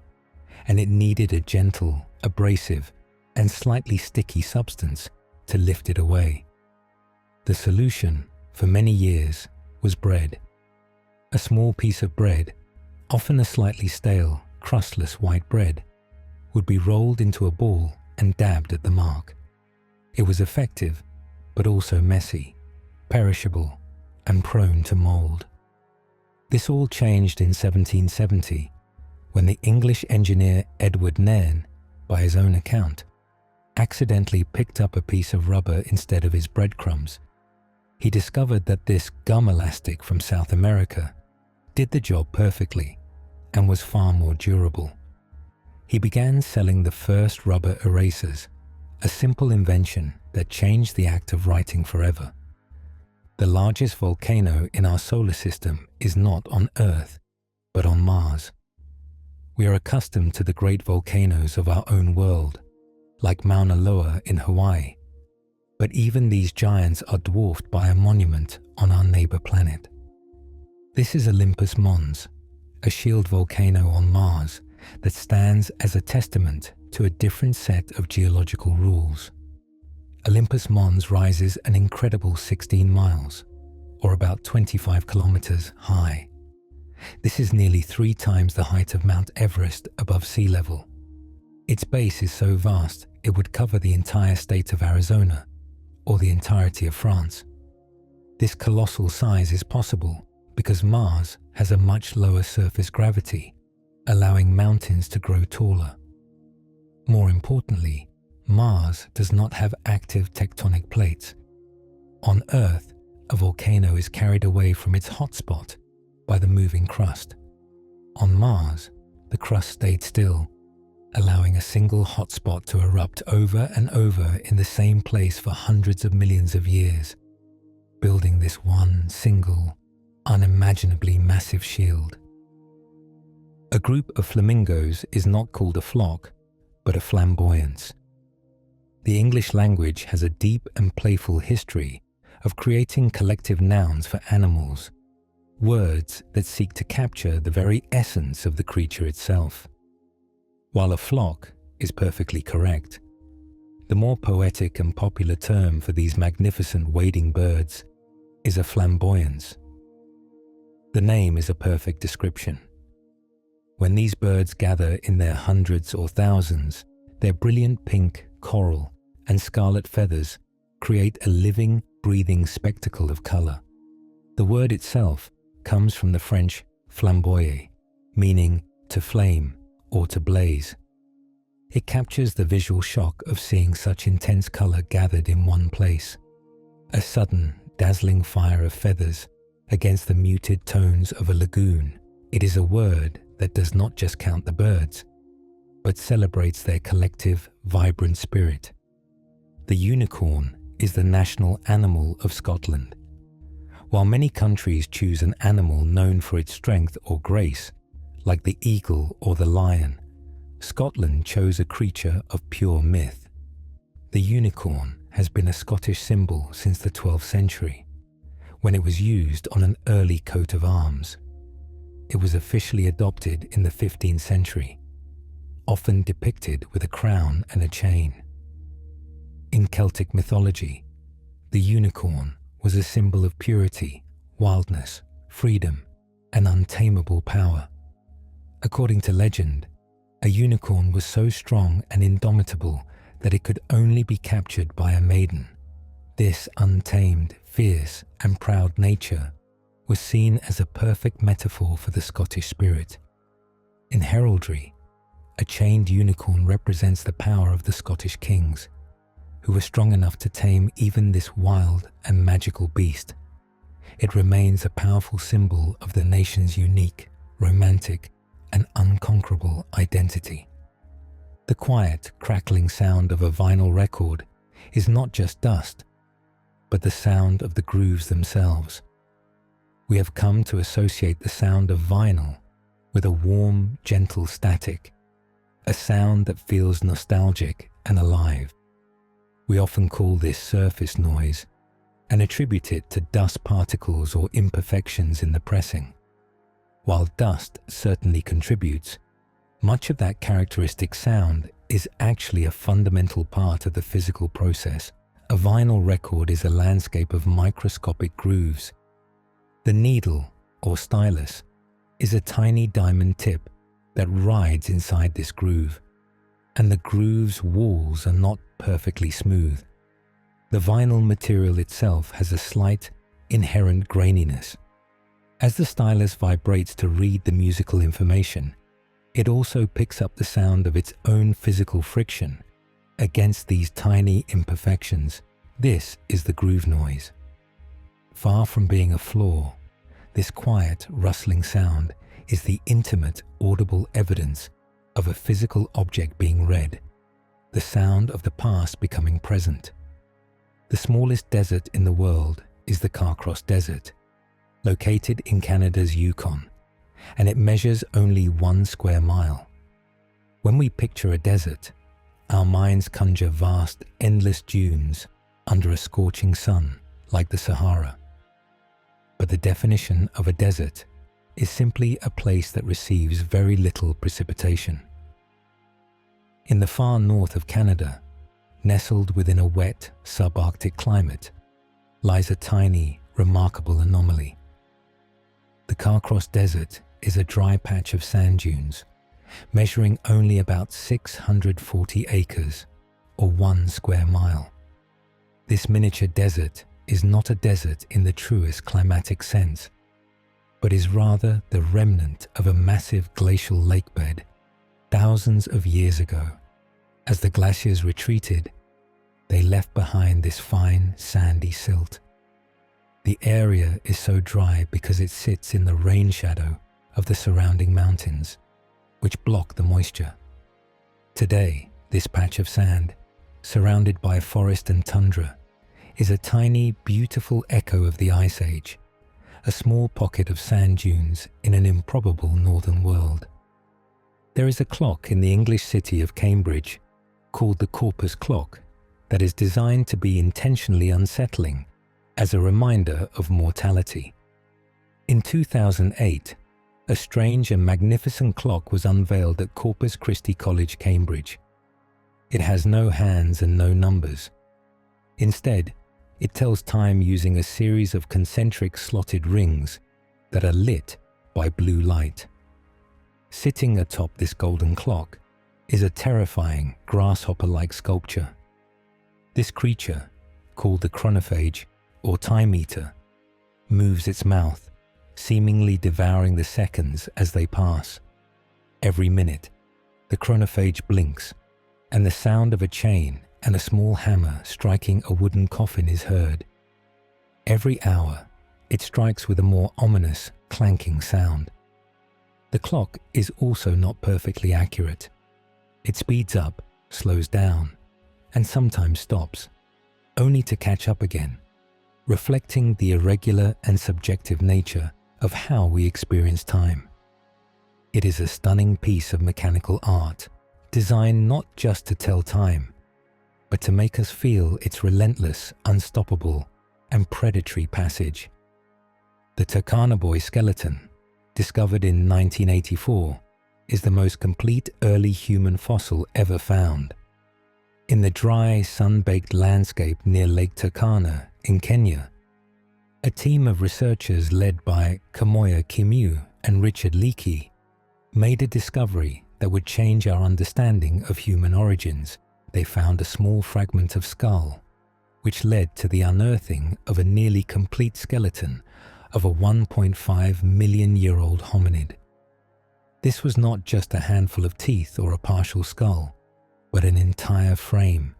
S1: and it needed a gentle, abrasive, and slightly sticky substance to lift it away. The solution, for many years, was bread. A small piece of bread, often a slightly stale, crustless white bread, would be rolled into a ball and dabbed at the mark. It was effective, but also messy, perishable, and prone to mold. This all changed in 1770, when the English engineer Edward Nairn, by his own account, accidentally picked up a piece of rubber instead of his breadcrumbs. He discovered that this gum elastic from South America did the job perfectly and was far more durable. He began selling the first rubber erasers, a simple invention that changed the act of writing forever. The largest volcano in our solar system is not on Earth, but on Mars. We are accustomed to the great volcanoes of our own world, like Mauna Loa in Hawaii, but even these giants are dwarfed by a monument on our neighbor planet. This is Olympus Mons, a shield volcano on Mars that stands as a testament to a different set of geological rules. Olympus Mons rises an incredible 16 miles, or about 25 kilometers high. This is nearly 3 times the height of Mount Everest above sea level. Its base is so vast it would cover the entire state of Arizona, or the entirety of France. This colossal size is possible because Mars has a much lower surface gravity, allowing mountains to grow taller. More importantly, Mars does not have active tectonic plates. On Earth, a volcano is carried away from its hotspot by the moving crust. On Mars, the crust stayed still, allowing a single hotspot to erupt over and over in the same place for hundreds of millions of years, building this one single, unimaginably massive shield. A group of flamingos is not called a flock, but a flamboyance. The English language has a deep and playful history of creating collective nouns for animals, words that seek to capture the very essence of the creature itself. While a flock is perfectly correct, the more poetic and popular term for these magnificent wading birds is a flamboyance. The name is a perfect description. When these birds gather in their hundreds or thousands, their brilliant pink, coral, and scarlet feathers create a living, breathing spectacle of color. The word itself comes from the French flamboyer, meaning to flame or to blaze. It captures the visual shock of seeing such intense color gathered in one place. A sudden, dazzling fire of feathers against the muted tones of a lagoon. It is a word that does not just count the birds, but celebrates their collective, vibrant spirit. The unicorn is the national animal of Scotland. While many countries choose an animal known for its strength or grace, like the eagle or the lion, Scotland chose a creature of pure myth. The unicorn has been a Scottish symbol since the 12th century, when it was used on an early coat of arms. It was officially adopted in the 15th century, often depicted with a crown and a chain. In Celtic mythology, the unicorn was a symbol of purity, wildness, freedom, and untamable power. According to legend, a unicorn was so strong and indomitable that it could only be captured by a maiden. This untamed, fierce, and proud nature was seen as a perfect metaphor for the Scottish spirit. In heraldry, a chained unicorn represents the power of the Scottish kings, who were strong enough to tame even this wild and magical beast. It remains a powerful symbol of the nation's unique, romantic, and unconquerable identity. The quiet, crackling sound of a vinyl record is not just dust, but the sound of the grooves themselves. We have come to associate the sound of vinyl with a warm, gentle static, a sound that feels nostalgic and alive. We often call this surface noise and attribute it to dust particles or imperfections in the pressing. While dust certainly contributes, much of that characteristic sound is actually a fundamental part of the physical process. A vinyl record is a landscape of microscopic grooves. The needle, or stylus, is a tiny diamond tip that rides inside this groove, and the groove's walls are not perfectly smooth. The vinyl material itself has a slight, inherent graininess. As the stylus vibrates to read the musical information, it also picks up the sound of its own physical friction against these tiny imperfections. This is the groove noise. Far from being a flaw, this quiet, rustling sound is the intimate, audible evidence of a physical object being read, the sound of the past becoming present. The smallest desert in the world is the Carcross Desert, located in Canada's Yukon, and it measures only 1 square mile. When we picture a desert, our minds conjure vast, endless dunes under a scorching sun like the Sahara. But the definition of a desert is simply a place that receives very little precipitation. In the far north of Canada, nestled within a wet, subarctic climate, lies a tiny, remarkable anomaly. The Carcross Desert is a dry patch of sand dunes, measuring only about 640 acres, or 1 square mile. This miniature desert is not a desert in the truest climatic sense, but is rather the remnant of a massive glacial lakebed thousands of years ago. As the glaciers retreated, they left behind this fine, sandy silt. The area is so dry because it sits in the rain shadow of the surrounding mountains, which block the moisture. Today, this patch of sand, surrounded by forest and tundra, is a tiny, beautiful echo of the Ice Age, a small pocket of sand dunes in an improbable northern world. There is a clock in the English city of Cambridge called the Corpus Clock that is designed to be intentionally unsettling as a reminder of mortality. In 2008, a strange and magnificent clock was unveiled at Corpus Christi College, Cambridge. It has no hands and no numbers. Instead, it tells time using a series of concentric slotted rings that are lit by blue light. Sitting atop this golden clock is a terrifying grasshopper-like sculpture. This creature, called the chronophage or time eater, moves its mouth, seemingly devouring the seconds as they pass. Every minute, the chronophage blinks, and the sound of a chain and a small hammer striking a wooden coffin is heard. Every hour, it strikes with a more ominous, clanking sound. The clock is also not perfectly accurate. It speeds up, slows down, and sometimes stops, only to catch up again, reflecting the irregular and subjective nature of how we experience time. It is a stunning piece of mechanical art, designed not just to tell time, but to make us feel its relentless, unstoppable, and predatory passage. The Turkana Boy skeleton, discovered in 1984, is the most complete early human fossil ever found. In the dry, sun-baked landscape near Lake Turkana in Kenya, a team of researchers led by Kamoya Kimu and Richard Leakey made a discovery that would change our understanding of human origins. They found a small fragment of skull, which led to the unearthing of a nearly complete skeleton of a 1.5 million-year-old hominid. This was not just a handful of teeth or a partial skull, but an entire frame,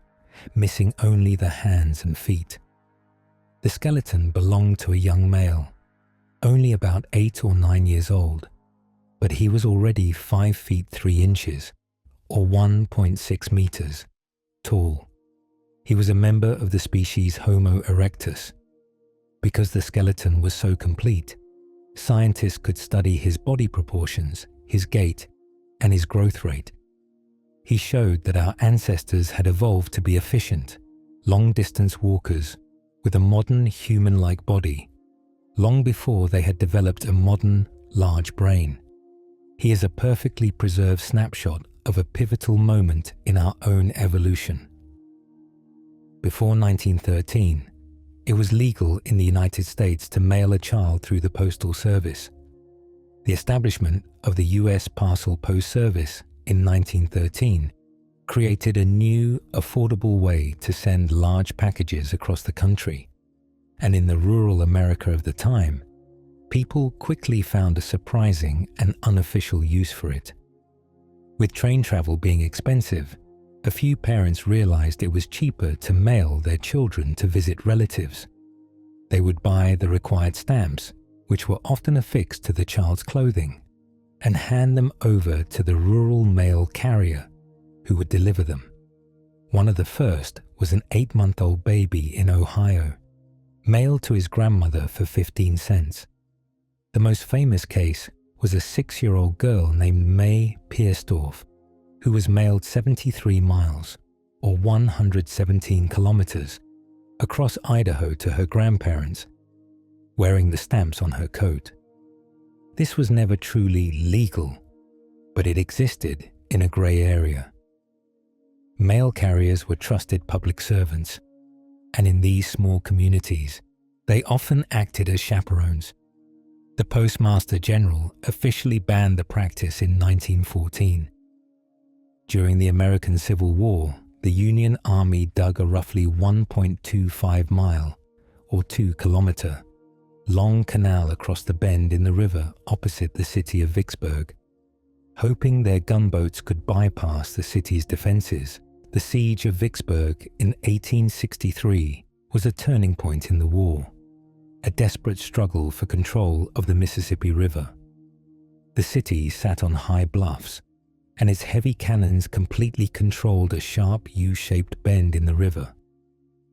S1: missing only the hands and feet. The skeleton belonged to a young male, only about 8 or 9 years old, but he was already 5 feet 3 inches, or 1.6 meters, tall. He was a member of the species Homo erectus. Because the skeleton was so complete, scientists could study his body proportions, his gait, and his growth rate. He showed that our ancestors had evolved to be efficient, long-distance walkers with a modern human-like body, long before they had developed a modern, large brain. He is a perfectly preserved snapshot of a pivotal moment in our own evolution. Before 1913, it was legal in the United States to mail a child through the Postal Service. The establishment of the U.S. Parcel Post Service in 1913 created a new, affordable way to send large packages across the country. And in the rural America of the time, people quickly found a surprising and unofficial use for it. With train travel being expensive, a few parents realized it was cheaper to mail their children to visit relatives. They would buy the required stamps, which were often affixed to the child's clothing, and hand them over to the rural mail carrier, who would deliver them. One of the first was an 8-month-old baby in Ohio, mailed to his grandmother for 15 cents. The most famous case was a 6-year-old girl named May Piersdorf, who was mailed 73 miles, or 117 kilometers, across Idaho to her grandparents, wearing the stamps on her coat. This was never truly legal, but it existed in a grey area. Mail carriers were trusted public servants, and in these small communities, they often acted as chaperones. The Postmaster General officially banned the practice in 1914. During the American Civil War, the Union Army dug a roughly 1.25 mile, or 2-kilometer, long canal across the bend in the river opposite the city of Vicksburg. Hoping their gunboats could bypass the city's defenses, the siege of Vicksburg in 1863 was a turning point in the war, a desperate struggle for control of the Mississippi River. The city sat on high bluffs, and its heavy cannons completely controlled a sharp U-shaped bend in the river.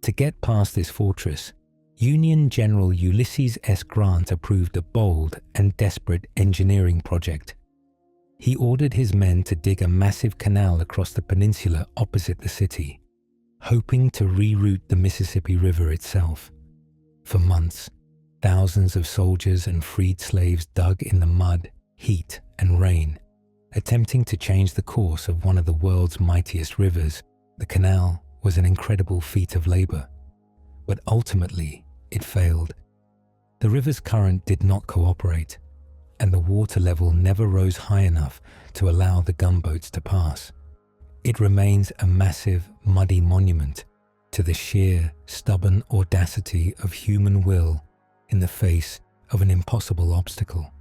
S1: To get past this fortress, Union General Ulysses S. Grant approved a bold and desperate engineering project. He ordered his men to dig a massive canal across the peninsula opposite the city, hoping to reroute the Mississippi River itself. For months, thousands of soldiers and freed slaves dug in the mud, heat, and rain, attempting to change the course of one of the world's mightiest rivers. The canal was an incredible feat of labor, but ultimately it failed. The river's current did not cooperate, and the water level never rose high enough to allow the gunboats to pass. It remains a massive, muddy monument to the sheer, stubborn audacity of human will in the face of an impossible obstacle.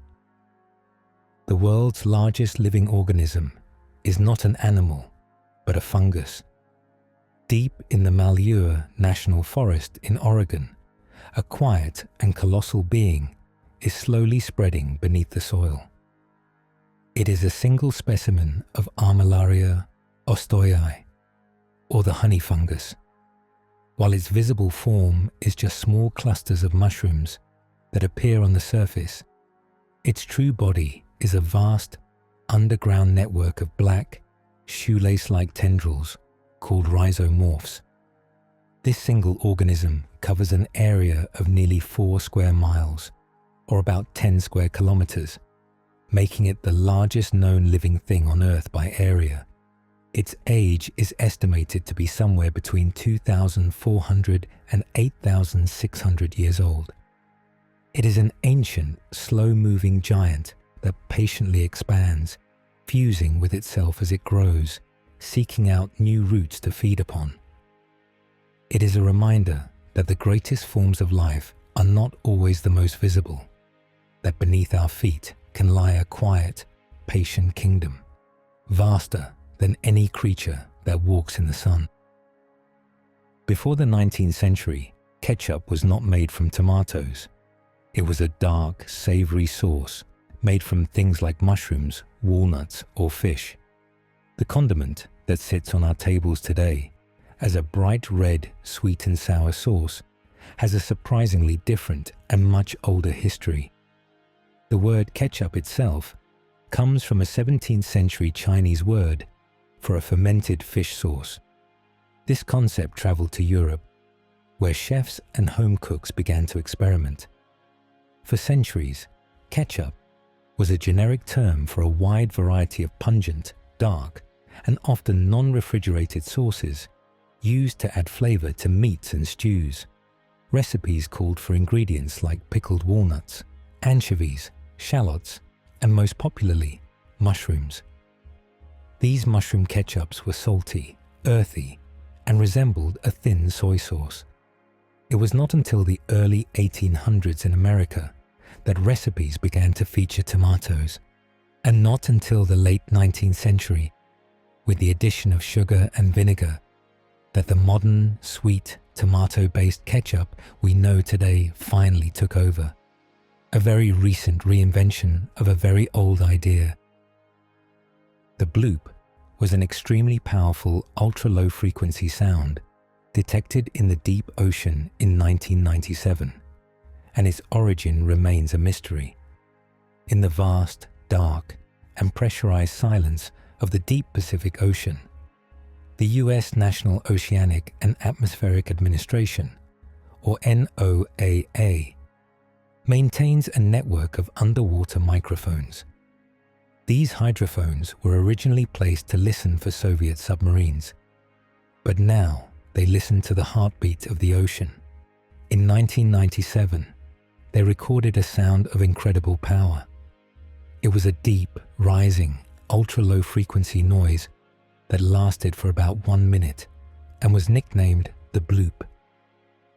S1: The world's largest living organism is not an animal, but a fungus. Deep in the Malheur National Forest in Oregon, a quiet and colossal being, is slowly spreading beneath the soil. It is a single specimen of Armillaria ostoii, or the honey fungus, while its visible form is just small clusters of mushrooms that appear on the surface. Its true body is a vast, underground network of black, shoelace-like tendrils called rhizomorphs. This single organism covers an area of nearly 4 square miles, or about 10 square kilometers, making it the largest known living thing on Earth by area. Its age is estimated to be somewhere between 2,400 and 8,600 years old. It is an ancient, slow-moving giant that patiently expands, fusing with itself as it grows, seeking out new roots to feed upon. It is a reminder that the greatest forms of life are not always the most visible, that beneath our feet can lie a quiet, patient kingdom, vaster than any creature that walks in the sun. Before the 19th century, ketchup was not made from tomatoes. It was a dark, savory sauce made from things like mushrooms, walnuts, or fish. The condiment that sits on our tables today as a bright red, sweet and sour sauce has a surprisingly different and much older history. The word ketchup itself comes from a 17th century Chinese word for a fermented fish sauce. This concept traveled to Europe, where chefs and home cooks began to experiment. For centuries, ketchup was a generic term for a wide variety of pungent, dark, and often non-refrigerated sauces used to add flavor to meats and stews. Recipes called for ingredients like pickled walnuts, anchovies, shallots, and most popularly, mushrooms. These mushroom ketchups were salty, earthy, and resembled a thin soy sauce. It was not until the early 1800s in America that recipes began to feature tomatoes, and not until the late 19th century, with the addition of sugar and vinegar, that the modern, sweet, tomato-based ketchup we know today finally took over. A very recent reinvention of a very old idea. The bloop was an extremely powerful ultra-low frequency sound detected in the deep ocean in 1997, and its origin remains a mystery. In the vast, dark, and pressurized silence of the deep Pacific Ocean, the U.S. National Oceanic and Atmospheric Administration, or NOAA, maintains a network of underwater microphones. These hydrophones were originally placed to listen for Soviet submarines, but now they listen to the heartbeat of the ocean. In 1997, they recorded a sound of incredible power. It was a deep, rising, ultra-low frequency noise that lasted for about 1 minute and was nicknamed the bloop.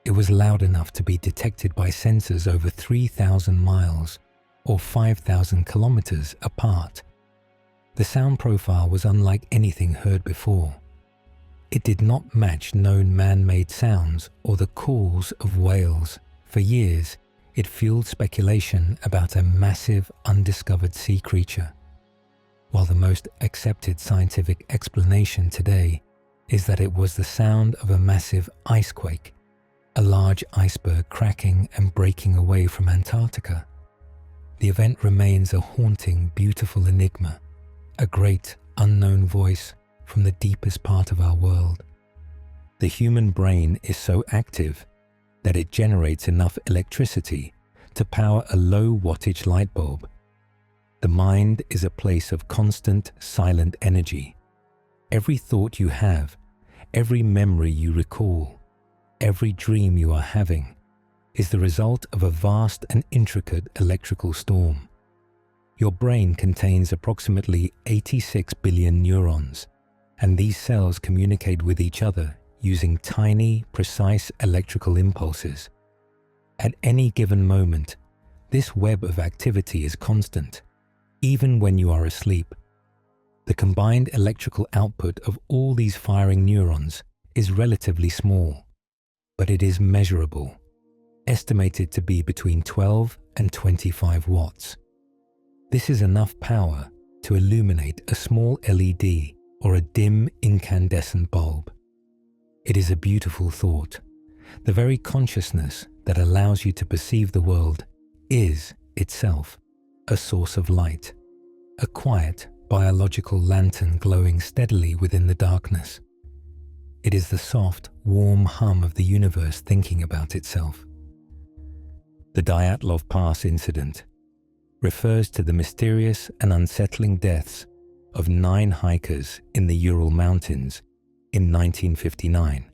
S1: It was loud enough to be detected by sensors over 3,000 miles or 5,000 kilometers apart. The sound profile was unlike anything heard before. It did not match known man-made sounds or the calls of whales. For years, it fueled speculation about a massive, undiscovered sea creature, while the most accepted scientific explanation today is that it was the sound of a massive ice quake, a large iceberg cracking and breaking away from Antarctica. The event remains a haunting, beautiful enigma, a great, unknown voice from the deepest part of our world. The human brain is so active that it generates enough electricity to power a low-wattage light bulb. The mind is a place of constant, silent energy. Every thought you have, every memory you recall, every dream you are having is the result of a vast and intricate electrical storm. Your brain contains approximately 86 billion neurons, and these cells communicate with each other using tiny, precise electrical impulses. At any given moment, this web of activity is constant, even when you are asleep. The combined electrical output of all these firing neurons is relatively small, but it is measurable. estimated to be between 12 and 25 watts. This is enough power to illuminate a small LED or a dim incandescent bulb. It is a beautiful thought. The very consciousness that allows you to perceive the world is itself a source of light, a quiet biological lantern glowing steadily within the darkness. It is the soft, warm hum of the universe thinking about itself. The Dyatlov Pass incident refers to the mysterious and unsettling deaths of 9 hikers in the Ural Mountains in 1959.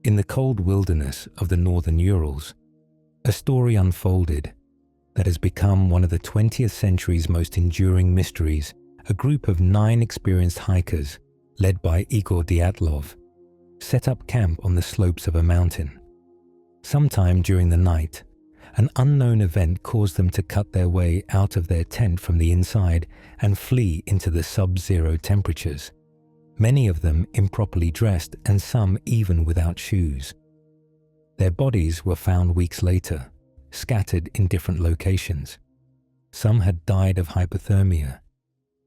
S1: In the cold wilderness of the northern Urals, a story unfolded that has become one of the 20th century's most enduring mysteries. A group of 9 experienced hikers, led by Igor Dyatlov, set up camp on the slopes of a mountain. Sometime during the night, an unknown event caused them to cut their way out of their tent from the inside and flee into the sub-zero temperatures, many of them improperly dressed and some even without shoes. Their bodies were found weeks later, scattered in different locations. Some had died of hypothermia,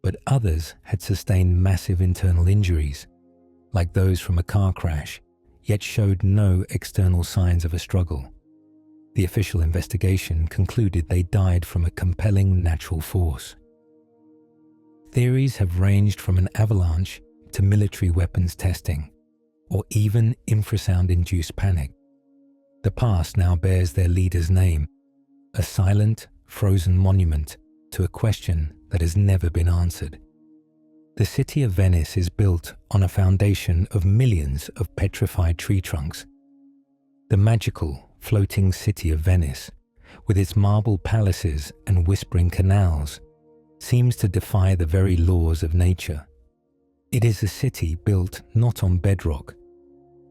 S1: but others had sustained massive internal injuries, like those from a car crash, yet showed no external signs of a struggle. The official investigation concluded they died from a compelling natural force. Theories have ranged from an avalanche to military weapons testing, or even infrasound-induced panic. The pass now bears their leader's name, a silent, frozen monument to a question that has never been answered. The city of Venice is built on a foundation of millions of petrified tree trunks. The magical, floating city of Venice, with its marble palaces and whispering canals, seems to defy the very laws of nature. It is a city built not on bedrock,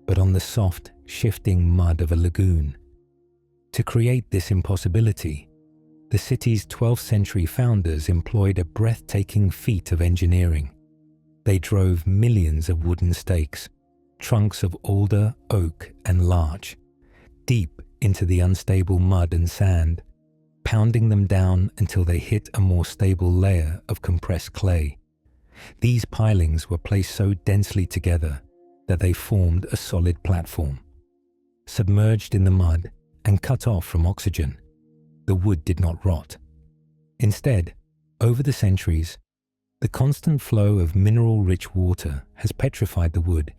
S1: but on the soft, shifting mud of a lagoon. To create this impossibility, the city's 12th century founders employed a breathtaking feat of engineering. They drove millions of wooden stakes, trunks of alder, oak, and larch, deep into the unstable mud and sand, pounding them down until they hit a more stable layer of compressed clay. These pilings were placed so densely together that they formed a solid platform. Submerged in the mud and cut off from oxygen, the wood did not rot. Instead, over the centuries, the constant flow of mineral-rich water has petrified the wood,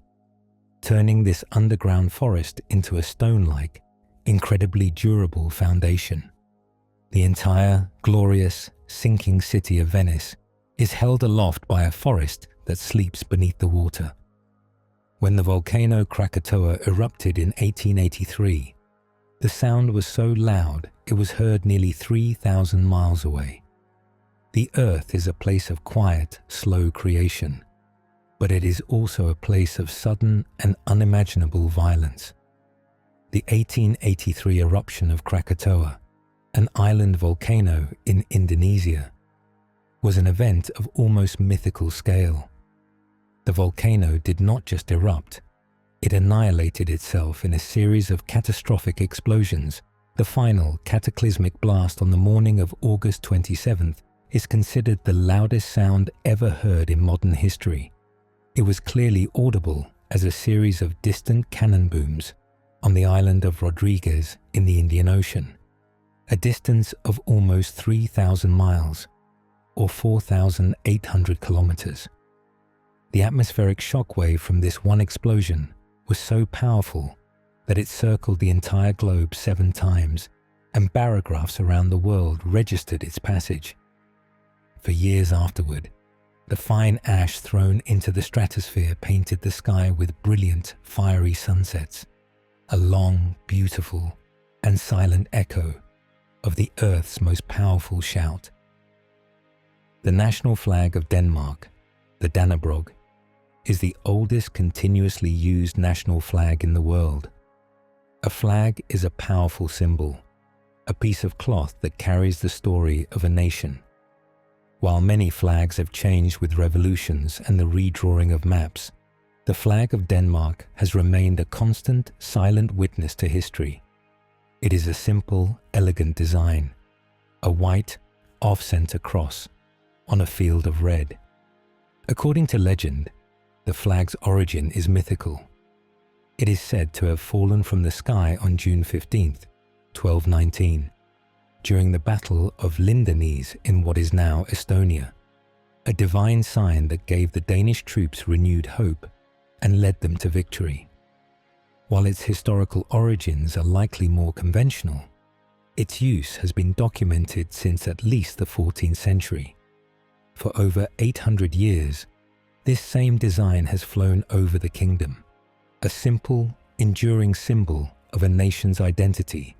S1: turning this underground forest into a stone-like, incredibly durable foundation. The entire, glorious, sinking city of Venice is held aloft by a forest that sleeps beneath the water. When the volcano Krakatoa erupted in 1883, the sound was so loud it was heard nearly 3,000 miles away. The earth is a place of quiet, slow creation, but it is also a place of sudden and unimaginable violence. The 1883 eruption of Krakatoa, an island volcano in Indonesia, was an event of almost mythical scale. The volcano did not just erupt, it annihilated itself in a series of catastrophic explosions. The final cataclysmic blast on the morning of August 27th is considered the loudest sound ever heard in modern history. It was clearly audible as a series of distant cannon booms on the island of Rodriguez in the Indian Ocean, a distance of almost 3,000 miles, or 4,800 kilometers. The atmospheric shockwave from this one explosion was so powerful that it circled the entire globe 7 times, and barographs around the world registered its passage. For years afterward, the fine ash thrown into the stratosphere painted the sky with brilliant, fiery sunsets, a long, beautiful, and silent echo of the Earth's most powerful shout. The national flag of Denmark, the Dannebrog, is the oldest continuously used national flag in the world. A flag is a powerful symbol, a piece of cloth that carries the story of a nation. While many flags have changed with revolutions and the redrawing of maps, the flag of Denmark has remained a constant, silent witness to history. It is a simple, elegant design, a white, off-center cross on a field of red. According to legend, the flag's origin is mythical. It is said to have fallen from the sky on June 15, 1219, during the Battle of Lindenese in what is now Estonia, a divine sign that gave the Danish troops renewed hope and led them to victory. While its historical origins are likely more conventional, its use has been documented since at least the 14th century. For over 800 years, this same design has flown over the kingdom, a simple, enduring symbol of a nation's identity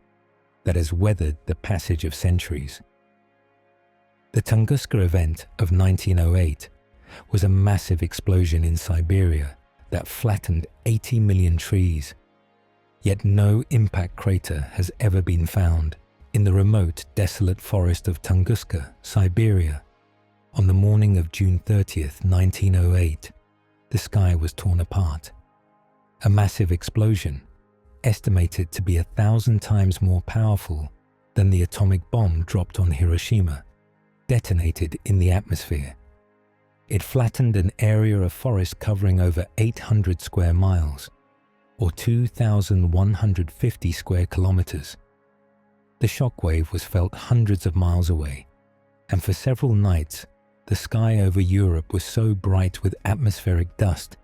S1: that has weathered the passage of centuries. The Tunguska event of 1908 was a massive explosion in Siberia that flattened 80 million trees, yet no impact crater has ever been found in the remote, desolate forest of Tunguska, Siberia. On the morning of June 30th, 1908, the sky was torn apart. A massive explosion, estimated to be 1,000 times more powerful than the atomic bomb dropped on Hiroshima, detonated in the atmosphere. It flattened an area of forest covering over 800 square miles, or 2,150 square kilometers. The shockwave was felt hundreds of miles away, and for several nights, the sky over Europe was so bright with atmospheric dust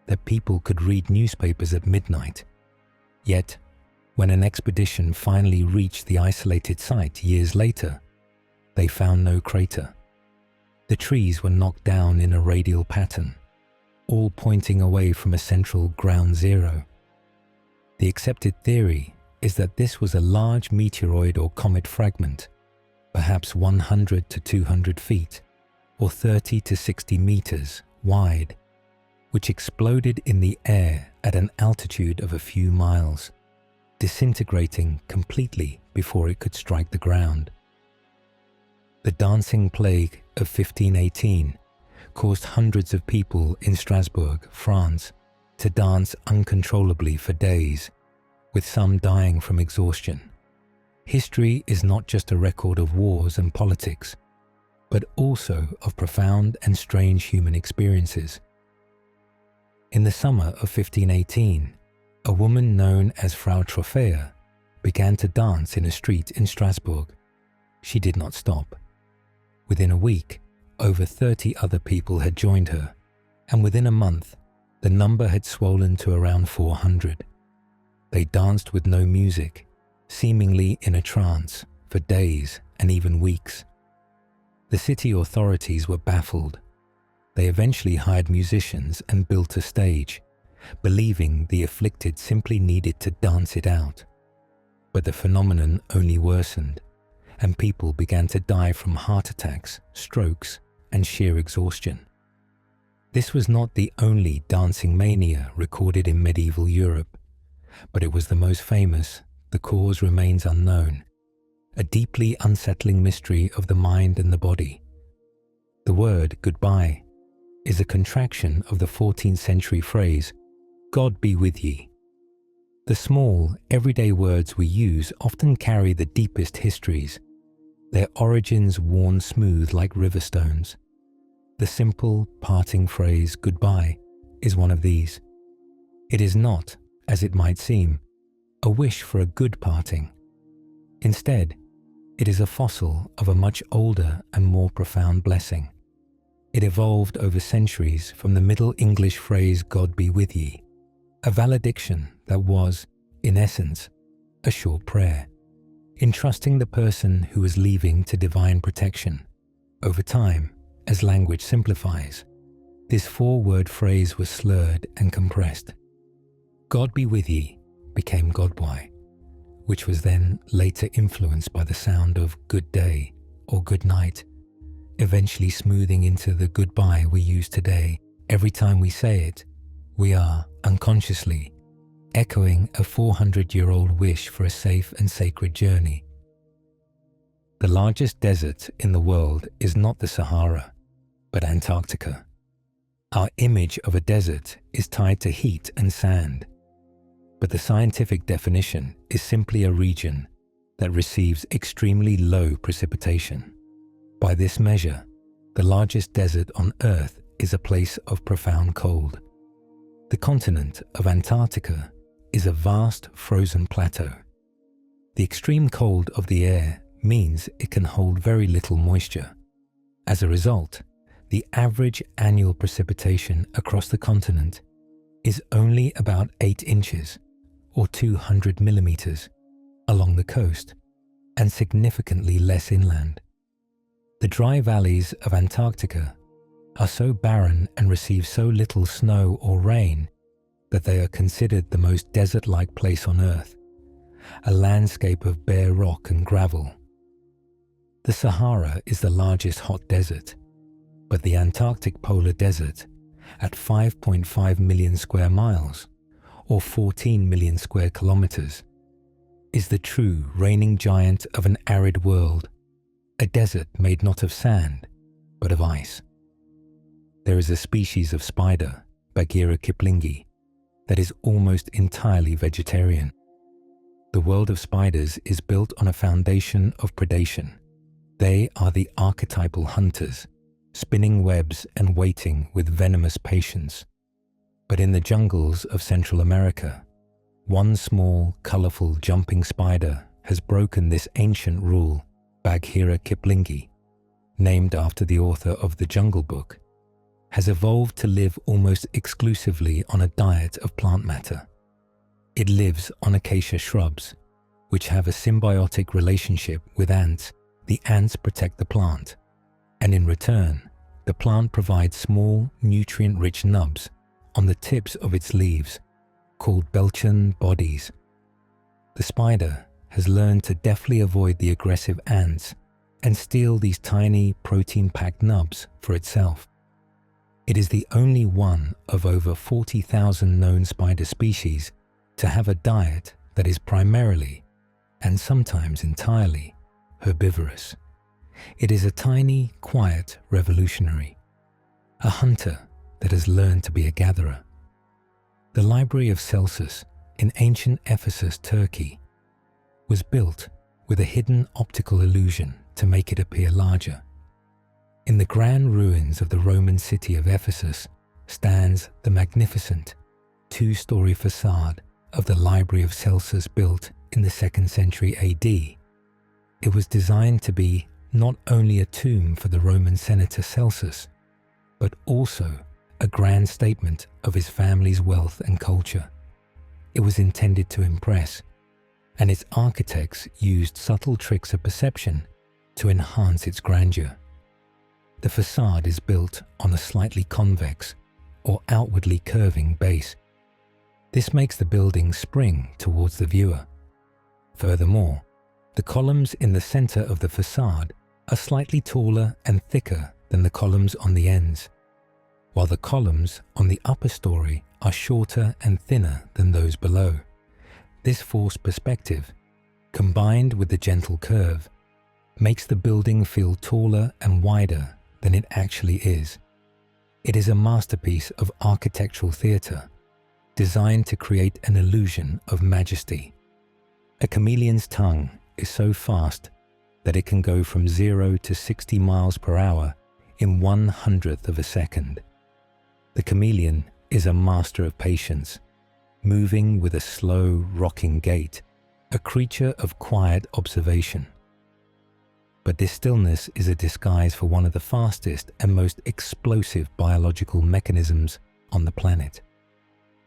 S1: that people could read newspapers at midnight. Yet, when an expedition finally reached the isolated site years later, they found no crater. The trees were knocked down in a radial pattern, all pointing away from a central ground zero. The accepted theory is that this was a large meteoroid or comet fragment, perhaps 100 to 200 feet, or 30 to 60 meters wide, which exploded in the air at an altitude of a few miles, disintegrating completely before it could strike the ground. The dancing plague of 1518 caused hundreds of people in Strasbourg, France, to dance uncontrollably for days, with some dying from exhaustion. History is not just a record of wars and politics, but also of profound and strange human experiences. In the summer of 1518, a woman known as Frau Trophea began to dance in a street in Strasbourg. She did not stop. Within a week, over 30 other people had joined her, and within a month, the number had swollen to around 400. They danced with no music, seemingly in a trance, for days and even weeks. The city authorities were baffled. They eventually hired musicians and built a stage, believing the afflicted simply needed to dance it out. But the phenomenon only worsened, and people began to die from heart attacks, strokes, and sheer exhaustion. This was not the only dancing mania recorded in medieval Europe, but it was the most famous. The cause remains unknown, a deeply unsettling mystery of the mind and the body. The word goodbye is a contraction of the 14th century phrase, God be with ye. The small, everyday words we use often carry the deepest histories, their origins worn smooth like river stones. The simple, parting phrase goodbye is one of these. It is not, as it might seem, a wish for a good parting. Instead, it is a fossil of a much older and more profound blessing. It evolved over centuries from the Middle English phrase God be with ye, a valediction that was, in essence, a short prayer, entrusting the person who was leaving to divine protection. Over time, as language simplifies, this four-word phrase was slurred and compressed. God be with ye became Godby, which was then later influenced by the sound of good day or good night, eventually smoothing into the goodbye we use today. Every time we say it, we are, unconsciously, echoing a 400-year-old wish for a safe and sacred journey. The largest desert in the world is not the Sahara, but Antarctica. Our image of a desert is tied to heat and sand. but the scientific definition is simply a region that receives extremely low precipitation. By this measure, the largest desert on Earth is a place of profound cold. The continent of Antarctica is a vast frozen plateau. The extreme cold of the air means it can hold very little moisture. As a result, the average annual precipitation across the continent is only about 8 inches or 200 millimeters along the coast and significantly less inland. The dry valleys of Antarctica are so barren and receive so little snow or rain that they are considered the most desert-like place on Earth, a landscape of bare rock and gravel. The Sahara is the largest hot desert, but the Antarctic Polar Desert, at 5.5 million square miles, or 14 million square kilometers, is the true reigning giant of an arid world, a desert made not of sand, but of ice. There is a species of spider, Bagheera kiplingi, that is almost entirely vegetarian. The world of spiders is built on a foundation of predation. They are the archetypal hunters, spinning webs and waiting with venomous patience. But in the jungles of Central America, one small, colorful jumping spider has broken this ancient rule, Bagheera kiplingi, named after the author of The Jungle Book, has evolved to live almost exclusively on a diet of plant matter. It lives on acacia shrubs, which have a symbiotic relationship with ants. The ants protect the plant, and in return, the plant provides small, nutrient-rich nubs on the tips of its leaves, called Belchan bodies. The spider has learned to deftly avoid the aggressive ants and steal these tiny, protein-packed nubs for itself. It is the only one of over 40,000 known spider species to have a diet that is primarily, and sometimes entirely, herbivorous. It is a tiny, quiet revolutionary, a hunter that has learned to be a gatherer. The Library of Celsus in ancient Ephesus, Turkey, was built with a hidden optical illusion to make it appear larger. In the grand ruins of the Roman city of Ephesus stands the magnificent two-story facade of the Library of Celsus, built in the 2nd century AD. It was designed to be not only a tomb for the Roman senator Celsus, but also a grand statement of his family's wealth and culture. It was intended to impress, and its architects used subtle tricks of perception to enhance its grandeur. The facade is built on a slightly convex or outwardly curving base. This makes the building spring towards the viewer. Furthermore, the columns in the center of the facade are slightly taller and thicker than the columns on the ends, while the columns on the upper story are shorter and thinner than those below. This forced perspective, combined with the gentle curve, makes the building feel taller and wider than it actually is. It is a masterpiece of architectural theater, designed to create an illusion of majesty. A chameleon's tongue is so fast that it can go from 0 to 60 miles per hour in 1/100th of a second. The chameleon is a master of patience, moving with a slow, rocking gait, a creature of quiet observation. But this stillness is a disguise for one of the fastest and most explosive biological mechanisms on the planet.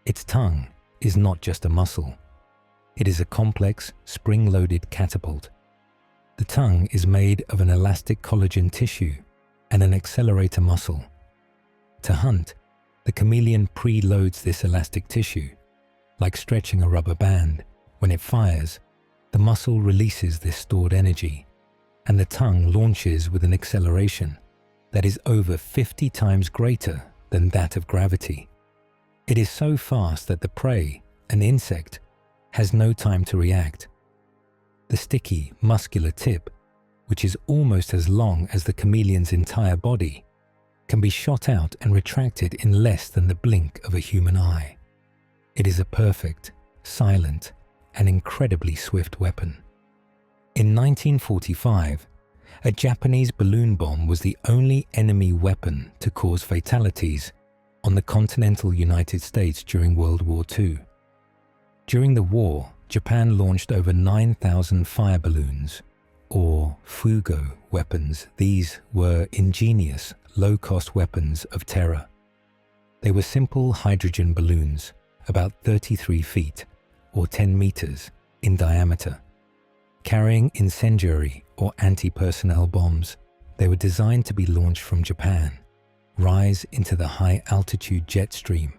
S1: Its tongue is not just a muscle. It is a complex, spring-loaded catapult. The tongue is made of an elastic collagen tissue and an accelerator muscle. To hunt, the chameleon preloads this elastic tissue. Like stretching a rubber band, when it fires, the muscle releases this stored energy, and the tongue launches with an acceleration that is over 50 times greater than that of gravity. It is so fast that the prey, an insect, has no time to react. The sticky, muscular tip, which is almost as long as the chameleon's entire body, can be shot out and retracted in less than the blink of a human eye. It is a perfect, silent, and incredibly swift weapon. In 1945, a Japanese balloon bomb was the only enemy weapon to cause fatalities on the continental United States during World War II. During the war, Japan launched over 9,000 fire balloons, or fugo weapons. These were ingenious, low-cost weapons of terror. They were simple hydrogen balloons, about 33 feet, or 10 meters, in diameter. Carrying incendiary or anti-personnel bombs, they were designed to be launched from Japan, rise into the high-altitude jet stream,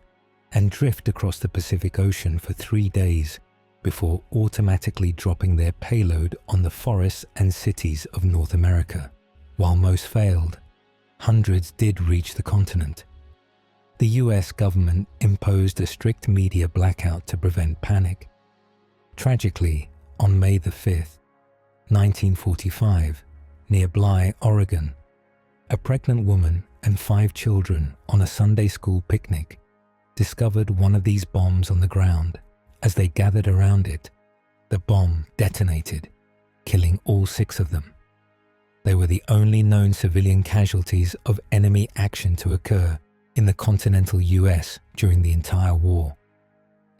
S1: and drift across the Pacific Ocean for 3 days before automatically dropping their payload on the forests and cities of North America. While most failed, hundreds did reach the continent. The US government imposed a strict media blackout to prevent panic. Tragically, on May the 5th, 1945, near Bly, Oregon, a pregnant woman and 5 children on a Sunday school picnic discovered one of these bombs on the ground. As they gathered around it, the bomb detonated, killing all 6 of them. They were the only known civilian casualties of enemy action to occur in the continental US during the entire war.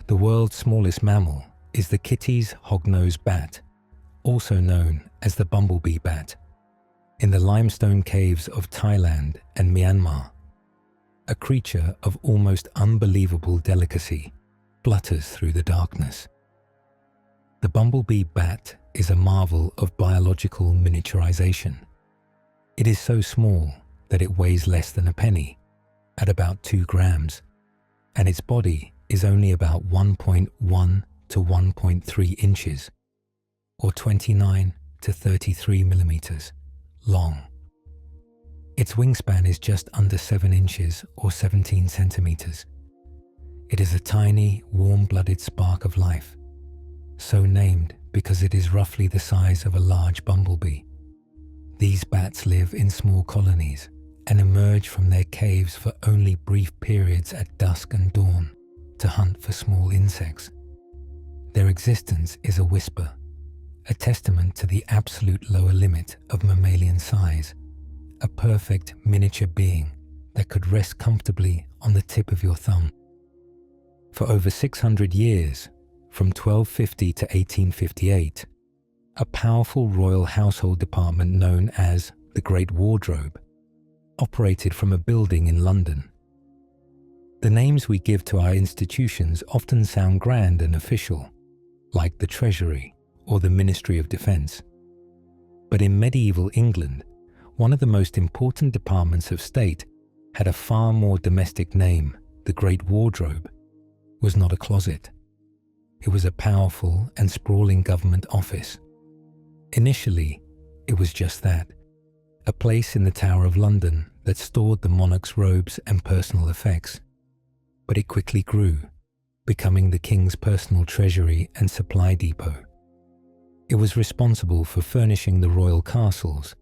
S1: The world's smallest mammal is the Kitti's hognose bat, also known as the bumblebee bat. In the limestone caves of Thailand and Myanmar, a creature of almost unbelievable delicacy flutters through the darkness. The bumblebee bat is a marvel of biological miniaturization. It is so small that it weighs less than a penny, at about 2 grams, and its body is only about 1.1 to 1.3 inches, or 29 to 33 millimeters, long. Its wingspan is just under 7 inches or 17 centimeters. It is a tiny, warm-blooded spark of life, so named because it is roughly the size of a large bumblebee. These bats live in small colonies and emerge from their caves for only brief periods at dusk and dawn to hunt for small insects. Their existence is a whisper, a testament to the absolute lower limit of mammalian size, a perfect miniature being that could rest comfortably on the tip of your thumb. For over 600 years, from 1250 to 1858, a powerful royal household department known as the Great Wardrobe operated from a building in London. The names we give to our institutions often sound grand and official, like the Treasury or the Ministry of Defence. But in medieval England, one of the most important departments of state had a far more domestic name. The Great Wardrobe was not a closet. It was a powerful and sprawling government office. Initially, it was just that, a place in the Tower of London that stored the monarch's robes and personal effects. But it quickly grew, becoming the king's personal treasury and supply depot. It was responsible for furnishing the royal castles,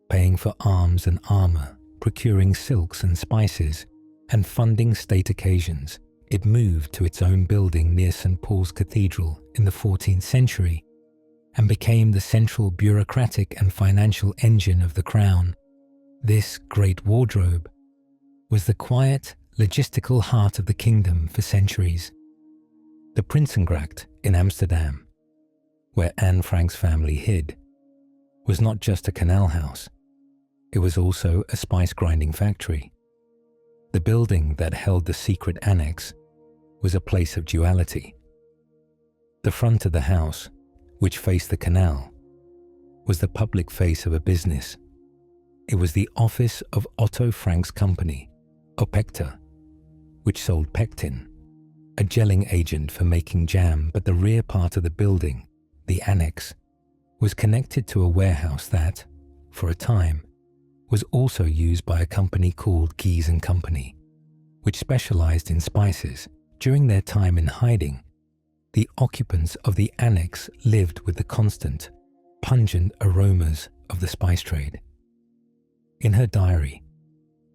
S1: paying for arms and armor, procuring silks and spices, and funding state occasions. It moved to its own building near St. Paul's Cathedral in the 14th century and became the central bureaucratic and financial engine of the crown. This Great Wardrobe was the quiet, logistical heart of the kingdom for centuries. The Prinsengracht in Amsterdam, where Anne Frank's family hid, was not just a canal house. It was also a spice grinding factory. The building that held the secret annex was a place of duality. The front of the house, which faced the canal, was the public face of a business. It was the office of Otto Frank's company, Opekta, which sold pectin, a gelling agent for making jam, but the rear part of the building, the annex, was connected to a warehouse that, for a time, was also used by a company called Keys & Company, which specialized in spices. During their time in hiding, the occupants of the annex lived with the constant, pungent aromas of the spice trade. In her diary,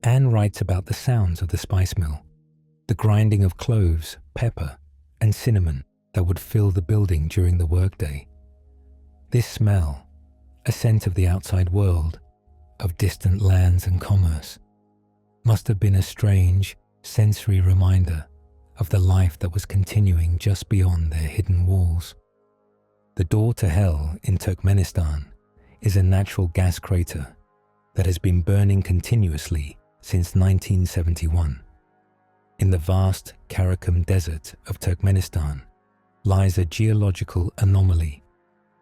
S1: Anne writes about the sounds of the spice mill, the grinding of cloves, pepper, and cinnamon that would fill the building during the workday. This smell, a scent of the outside world, of distant lands and commerce, must have been a strange, sensory reminder of the life that was continuing just beyond their hidden walls. The door to hell in Turkmenistan is a natural gas crater that has been burning continuously since 1971. In the vast Karakum Desert of Turkmenistan lies a geological anomaly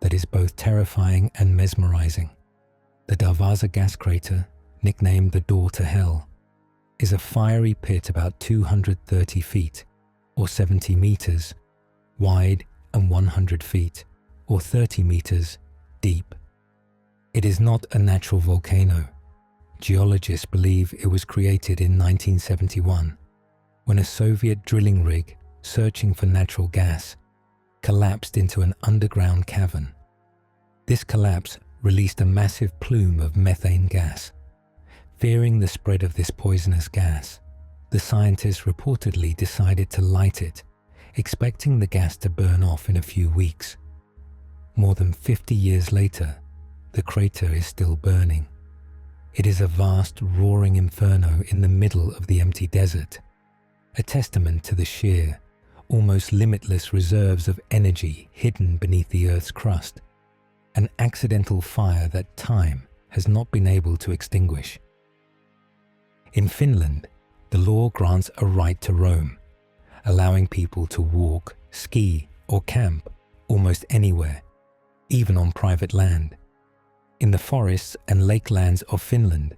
S1: that is both terrifying and mesmerizing. The Darvaza gas crater, nicknamed the Door to Hell, is a fiery pit about 230 feet, or 70 meters, wide and 100 feet, or 30 meters, deep. It is not a natural volcano. Geologists believe it was created in 1971, when a Soviet drilling rig searching for natural gas collapsed into an underground cavern. This collapse released a massive plume of methane gas. Fearing the spread of this poisonous gas, the scientists reportedly decided to light it, expecting the gas to burn off in a few weeks. More than 50 years later, the crater is still burning. It is a vast, roaring inferno in the middle of the empty desert, a testament to the sheer, almost limitless reserves of energy hidden beneath the Earth's crust, an accidental fire that time has not been able to extinguish. In Finland, the law grants a right to roam, allowing people to walk, ski, or camp almost anywhere, even on private land. In the forests and lakelands of Finland,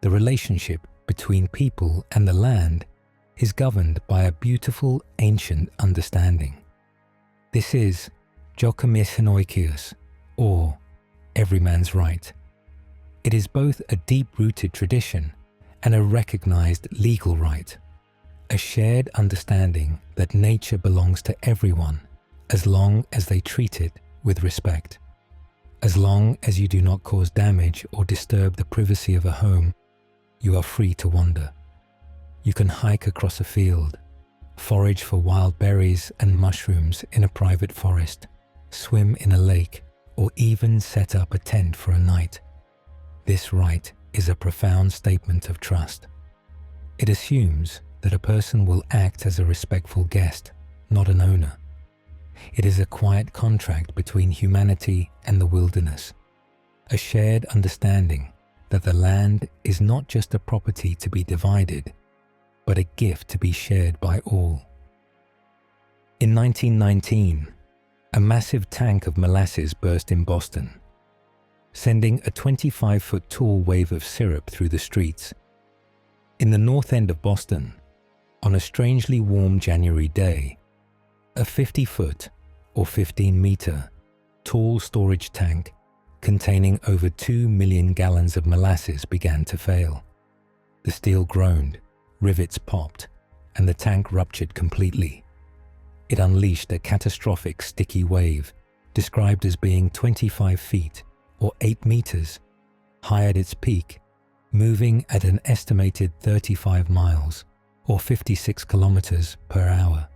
S1: the relationship between people and the land is governed by a beautiful ancient understanding. This is jokaisen oikeus, or every man's right. It is both a deep-rooted tradition and a recognized legal right, a shared understanding that nature belongs to everyone as long as they treat it with respect. As long as you do not cause damage or disturb the privacy of a home, you are free to wander. You can hike across a field, forage for wild berries and mushrooms in a private forest, swim in a lake, or even set up a tent for a night. This right is a profound statement of trust. It assumes that a person will act as a respectful guest, not an owner. It is a quiet contract between humanity and the wilderness, a shared understanding that the land is not just a property to be divided, but a gift to be shared by all. In 1919, a massive tank of molasses burst in Boston, sending a 25-foot tall wave of syrup through the streets. In the north end of Boston, on a strangely warm January day, a 50-foot or 15-meter tall storage tank containing over 2 million gallons of molasses began to fail. The steel groaned, rivets popped, and the tank ruptured completely. It unleashed a catastrophic sticky wave, described as being 25 feet or 8 meters, high at its peak, moving at an estimated 35 miles or 56 kilometers per hour.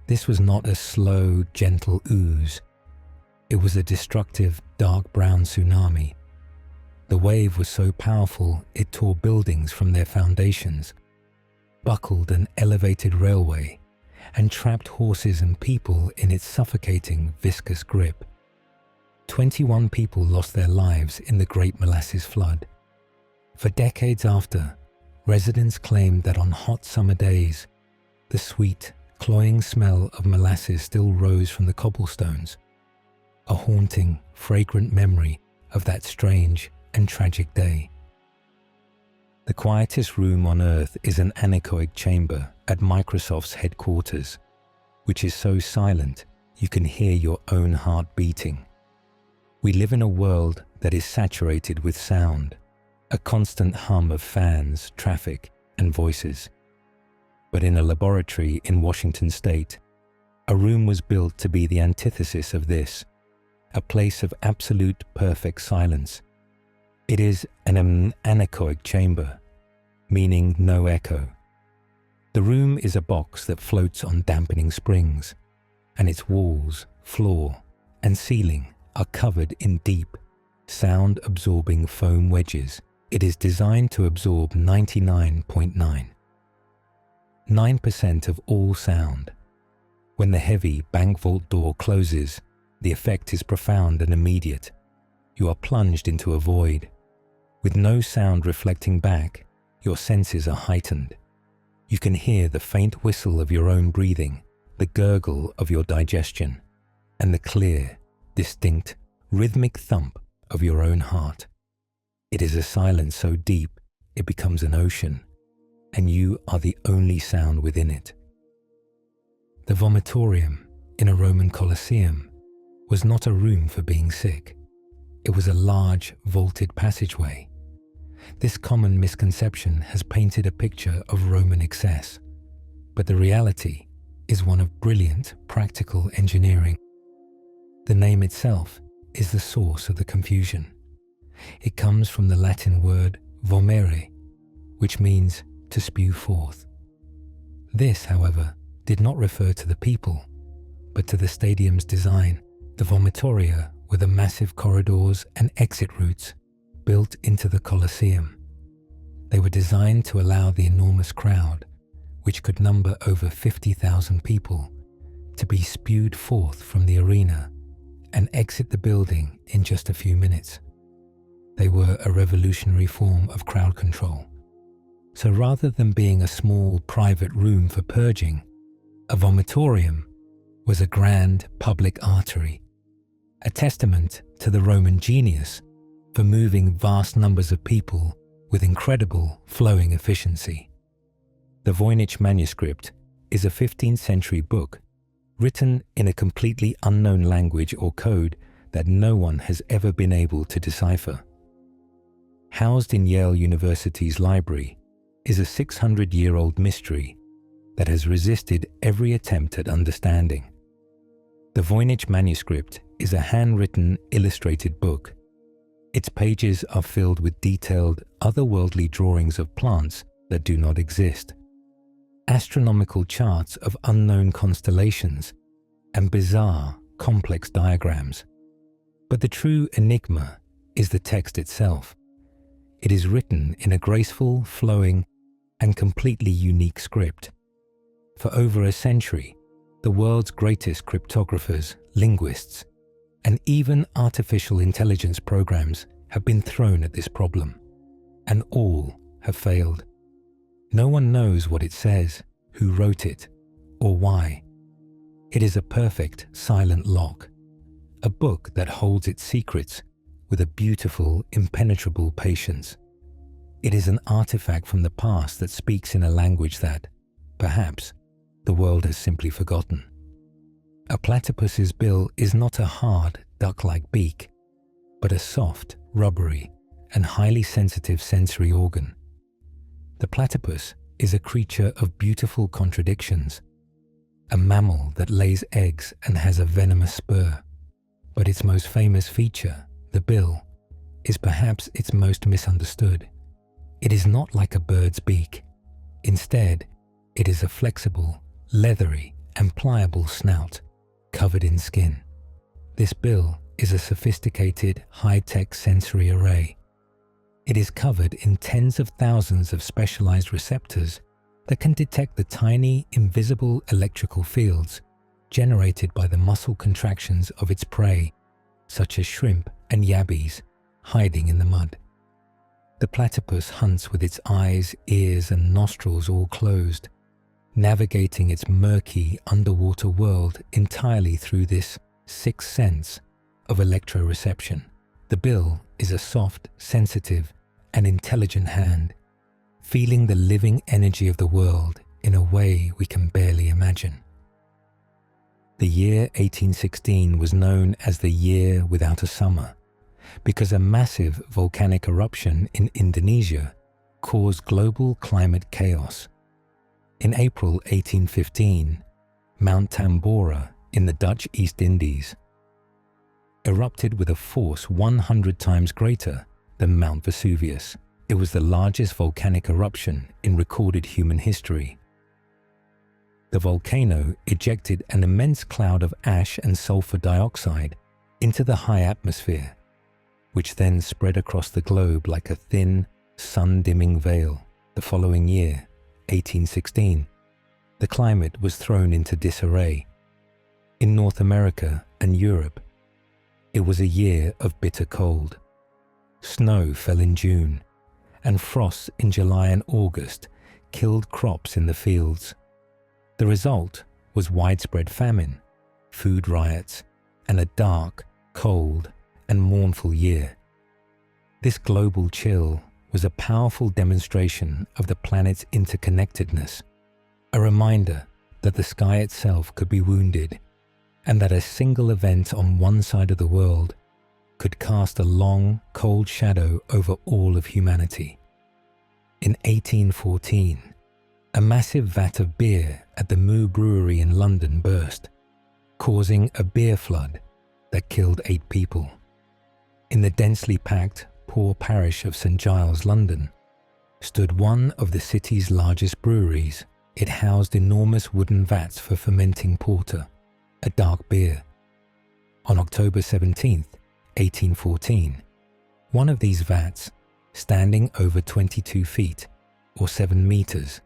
S1: This was not a slow, gentle ooze. It was a destructive, dark brown tsunami. The wave was so powerful it tore buildings from their foundations, buckled an elevated railway, and trapped horses and people in its suffocating, viscous grip. 21 people lost their lives in the Great Molasses Flood. For decades after, residents claimed that on hot summer days, the sweet, cloying smell of molasses still rose from the cobblestones, a haunting, fragrant memory of that strange and tragic day. The quietest room on Earth is an anechoic chamber at Microsoft's headquarters, which is so silent you can hear your own heart beating. We live in a world that is saturated with sound, a constant hum of fans, traffic, and voices. But in a laboratory in Washington State, a room was built to be the antithesis of this, a place of absolute perfect silence. It is an anechoic chamber, meaning no echo. The room is a box that floats on dampening springs, and its walls, floor, and ceiling are covered in deep, sound-absorbing foam wedges. It is designed to absorb 99.9% of all sound. When the heavy bank vault door closes, the effect is profound and immediate. You are plunged into a void. With no sound reflecting back, your senses are heightened. You can hear the faint whistle of your own breathing, the gurgle of your digestion, and the clear, distinct, rhythmic thump of your own heart. It is a silence so deep it becomes an ocean, and you are the only sound within it. The vomitorium in a Roman Colosseum was not a room for being sick. It was a large, vaulted passageway. This common misconception has painted a picture of Roman excess, but the reality is one of brilliant, practical engineering. The name itself is the source of the confusion. It comes from the Latin word vomere, which means to spew forth. This, however, did not refer to the people, but to the stadium's design. The vomitoria were the massive corridors and exit routes built into the Colosseum. They were designed to allow the enormous crowd, which could number over 50,000 people, to be spewed forth from the arena and exit the building in just a few minutes. They were a revolutionary form of crowd control. So rather than being a small private room for purging, a vomitorium was a grand public artery, a testament to the Roman genius for moving vast numbers of people with incredible flowing efficiency. The Voynich manuscript is a 15th century book written in a completely unknown language or code that no one has ever been able to decipher. Housed in Yale University's library is a 600-year-old mystery that has resisted every attempt at understanding. The Voynich manuscript is a handwritten, illustrated book. Its pages are filled with detailed, otherworldly drawings of plants that do not exist, astronomical charts of unknown constellations, and bizarre, complex diagrams. But the true enigma is the text itself. It is written in a graceful, flowing, and completely unique script. For over a century, the world's greatest cryptographers, linguists, and even artificial intelligence programs have been thrown at this problem, and all have failed. No one knows what it says, who wrote it, or why. It is a perfect silent lock, a book that holds its secrets with a beautiful, impenetrable patience. It is an artifact from the past that speaks in a language that, perhaps, the world has simply forgotten. A platypus's bill is not a hard, duck-like beak, but a soft, rubbery, and highly sensitive sensory organ. The platypus is a creature of beautiful contradictions, a mammal that lays eggs and has a venomous spur. But its most famous feature, the bill, is perhaps its most misunderstood. It is not like a bird's beak. Instead, it is a flexible, leathery, and pliable snout covered in skin. This bill is a sophisticated, high-tech sensory array. It is covered in tens of thousands of specialized receptors that can detect the tiny, invisible electrical fields generated by the muscle contractions of its prey, such as shrimp and yabbies hiding in the mud. The platypus hunts with its eyes, ears, and nostrils all closed, navigating its murky underwater world entirely through this sixth sense of electroreception. The bill is a soft, sensitive, and intelligent hand, feeling the living energy of the world in a way we can barely imagine. The year 1816 was known as the year without a summer because a massive volcanic eruption in Indonesia caused global climate chaos. In April 1815, Mount Tambora in the Dutch East Indies erupted with a force 100 times greater than Mount Vesuvius. It was the largest volcanic eruption in recorded human history. The volcano ejected an immense cloud of ash and sulfur dioxide into the high atmosphere, which then spread across the globe like a thin, sun-dimming veil. The following year, 1816, the climate was thrown into disarray. In North America and Europe, it was a year of bitter cold. Snow fell in June, and frosts in July and August killed crops in the fields. The result was widespread famine, food riots, and a dark, cold, and mournful year. This global chill was a powerful demonstration of the planet's interconnectedness, a reminder that the sky itself could be wounded, and that a single event on one side of the world could cast a long, cold shadow over all of humanity. In 1814, a massive vat of beer at the Moo Brewery in London burst, causing a beer flood that killed 8 people. In the densely packed, poor parish of St. Giles, London, stood one of the city's largest breweries. It housed enormous wooden vats for fermenting porter, a dark beer. On October 17, 1814, one of these vats, standing over 22 feet, or 7 meters,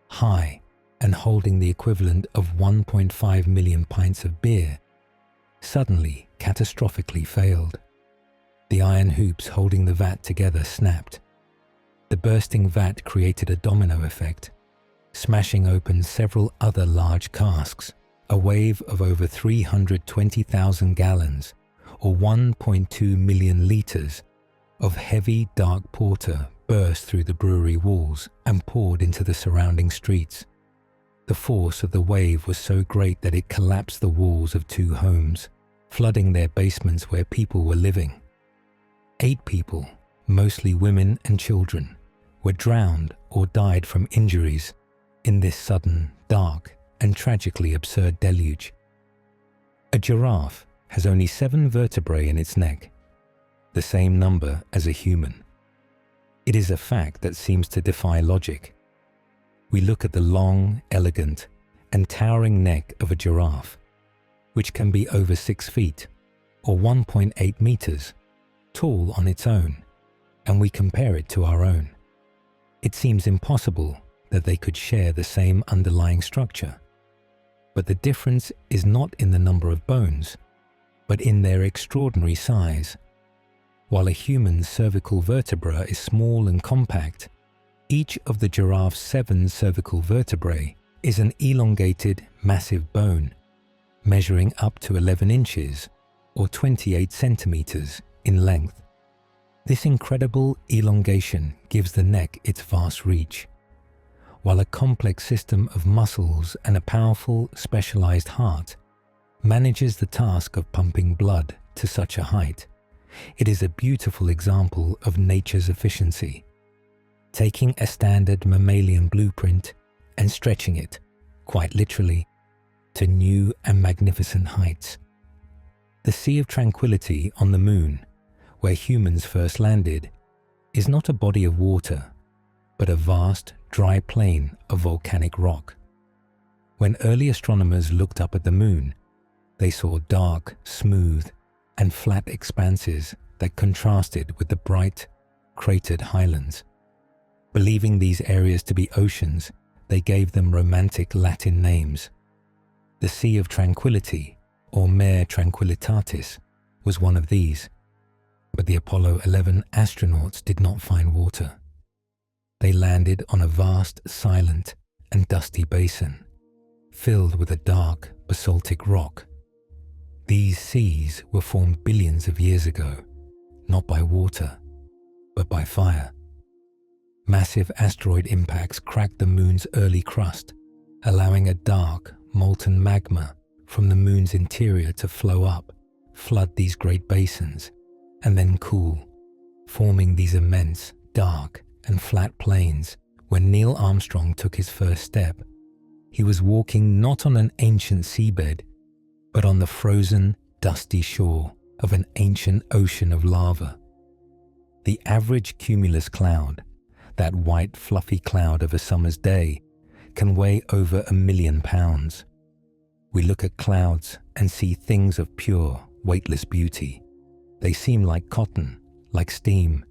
S1: high and holding the equivalent of 1.5 million pints of beer, suddenly catastrophically failed. The iron hoops holding the vat together snapped. The bursting vat created a domino effect, smashing open several other large casks. A wave of over 320,000 gallons, or 1.2 million liters, of heavy dark porter burst through the brewery walls and poured into the surrounding streets. The force of the wave was so great that it collapsed the walls of 2 homes, flooding their basements where people were living. 8 people, mostly women and children, were drowned or died from injuries in this sudden, dark, and tragically absurd deluge. A giraffe has only 7 vertebrae in its neck, the same number as a human. It is a fact that seems to defy logic. We look at the long, elegant, and towering neck of a giraffe, which can be over 6 feet, or 1.8 meters, tall on its own, and we compare it to our own. It seems impossible that they could share the same underlying structure. But the difference is not in the number of bones, but in their extraordinary size. While a human's cervical vertebra is small and compact, each of the giraffe's 7 cervical vertebrae is an elongated, massive bone, measuring up to 11 inches or 28 centimeters in length. This incredible elongation gives the neck its vast reach, while a complex system of muscles and a powerful, specialized heart manages the task of pumping blood to such a height. It is a beautiful example of nature's efficiency, taking a standard mammalian blueprint and stretching it, quite literally, to new and magnificent heights. The Sea of Tranquility on the Moon, where humans first landed, is not a body of water, but a vast, dry plain of volcanic rock. When early astronomers looked up at the moon, they saw dark, smooth, and flat expanses that contrasted with the bright, cratered highlands. Believing these areas to be oceans, they gave them romantic Latin names. The Sea of Tranquility, or Mare Tranquillitatis, was one of these, but the Apollo 11 astronauts did not find water. They landed on a vast, silent, and dusty basin, filled with a dark, basaltic rock. These seas were formed billions of years ago, not by water, but by fire. Massive asteroid impacts cracked the moon's early crust, allowing a dark, molten magma from the moon's interior to flow up, flood these great basins, and then cool, forming these immense, dark, and flat plains. When Neil Armstrong took his first step, he was walking not on an ancient seabed, but on the frozen, dusty shore of an ancient ocean of lava. The average cumulus cloud, that white, fluffy cloud of a summer's day, can weigh over 1 million pounds. We look at clouds and see things of pure, weightless beauty. They seem like cotton, like steam,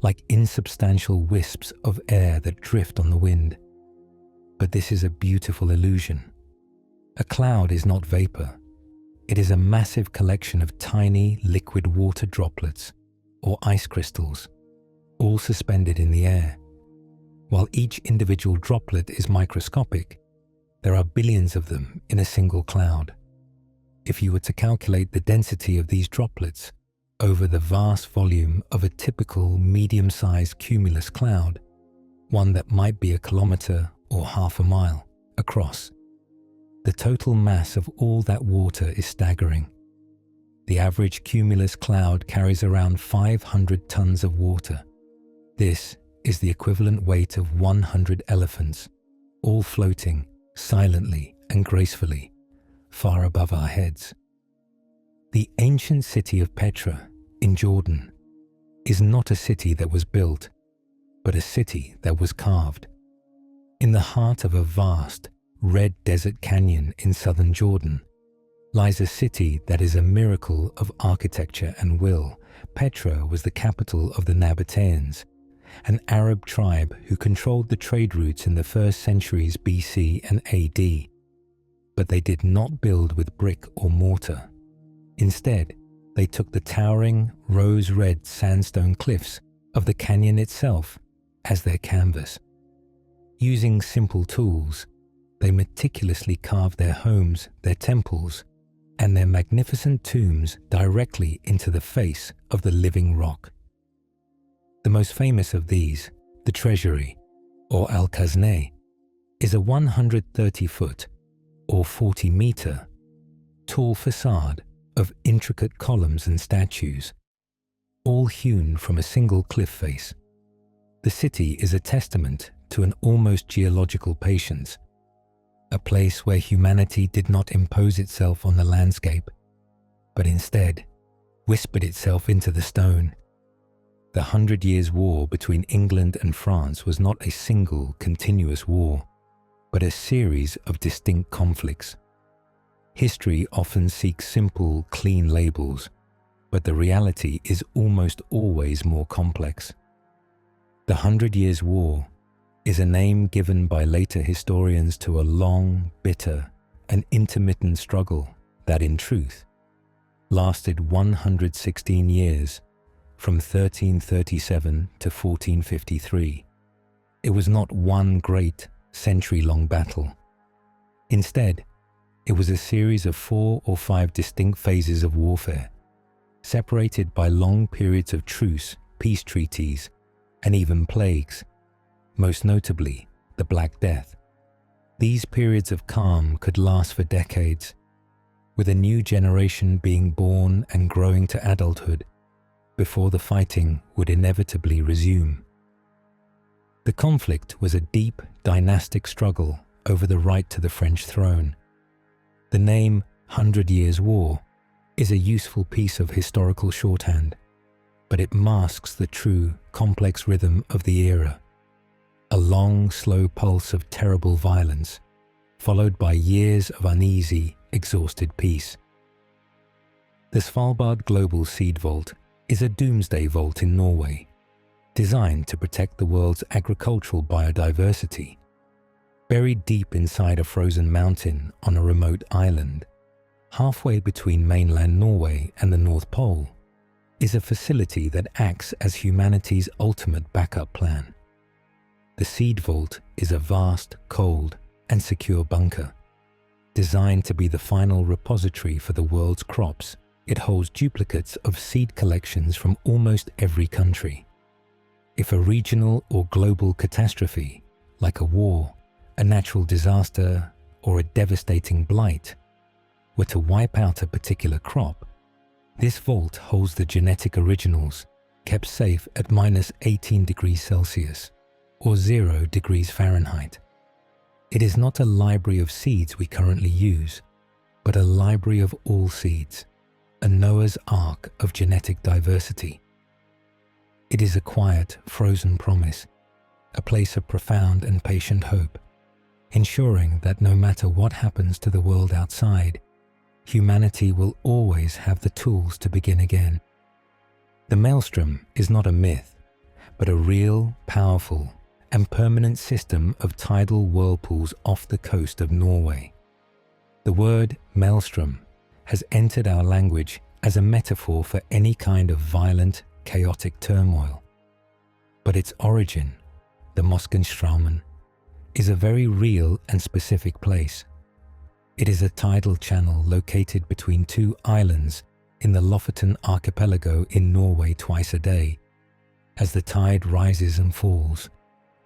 S1: like insubstantial wisps of air that drift on the wind. But this is a beautiful illusion. A cloud is not vapor. It is a massive collection of tiny liquid water droplets or ice crystals, all suspended in the air. While each individual droplet is microscopic, there are billions of them in a single cloud. If you were to calculate the density of these droplets over the vast volume of a typical medium-sized cumulus cloud, one that might be 1 kilometer or half a mile across, the total mass of all that water is staggering. The average cumulus cloud carries around 500 tons of water. This is the equivalent weight of 100 elephants, all floating silently and gracefully, far above our heads. The ancient city of Petra in Jordan is not a city that was built, but a city that was carved. In the heart of a vast, red desert canyon in southern Jordan lies a city that is a miracle of architecture and will. Petra was the capital of the Nabateans, an Arab tribe who controlled the trade routes in the first centuries BC and AD. But they did not build with brick or mortar. Instead, they took the towering, rose-red sandstone cliffs of the canyon itself as their canvas. Using simple tools, they meticulously carved their homes, their temples, and their magnificent tombs directly into the face of the living rock. The most famous of these, the Treasury, or Al-Khazneh, is a 130-foot, or 40-meter, tall facade of intricate columns and statues, all hewn from a single cliff face. The city is a testament to an almost geological patience, a place where humanity did not impose itself on the landscape, but instead whispered itself into the stone. The 100 Years' War between England and France was not a single continuous war, but a series of distinct conflicts. History often seeks simple, clean labels, but the reality is almost always more complex. The 100 Years' War is a name given by later historians to a long, bitter, and intermittent struggle that, in truth, lasted 116 years, from 1337 to 1453. It was not one great, century-long battle. Instead, it was a series of 4 or 5 distinct phases of warfare, separated by long periods of truce, peace treaties, and even plagues, most notably the Black Death. These periods of calm could last for decades, with a new generation being born and growing to adulthood before the fighting would inevitably resume. The conflict was a deep dynastic struggle over the right to the French throne. The name 100 Years' War is a useful piece of historical shorthand, but it masks the true, complex rhythm of the era. A long, slow pulse of terrible violence, followed by years of uneasy, exhausted peace. The Svalbard Global Seed Vault is a doomsday vault in Norway, designed to protect the world's agricultural biodiversity. Buried deep inside a frozen mountain on a remote island, halfway between mainland Norway and the North Pole, is a facility that acts as humanity's ultimate backup plan. The Seed Vault is a vast, cold, and secure bunker. Designed to be the final repository for the world's crops, it holds duplicates of seed collections from almost every country. If a regional or global catastrophe, like a war, a natural disaster, or a devastating blight, were to wipe out a particular crop, this vault holds the genetic originals kept safe at -18 degrees Celsius or 0 degrees Fahrenheit. It is not a library of seeds we currently use, but a library of all seeds, a Noah's Ark of genetic diversity. It is a quiet, frozen promise, a place of profound and patient hope, ensuring that no matter what happens to the world outside, humanity will always have the tools to begin again. The maelstrom is not a myth, but a real, powerful, and permanent system of tidal whirlpools off the coast of Norway. The word maelstrom has entered our language as a metaphor for any kind of violent, chaotic turmoil. But its origin, the Moskenstraumen, is a very real and specific place. It is a tidal channel located between two islands in the Lofoten archipelago in Norway twice a day. As the tide rises and falls,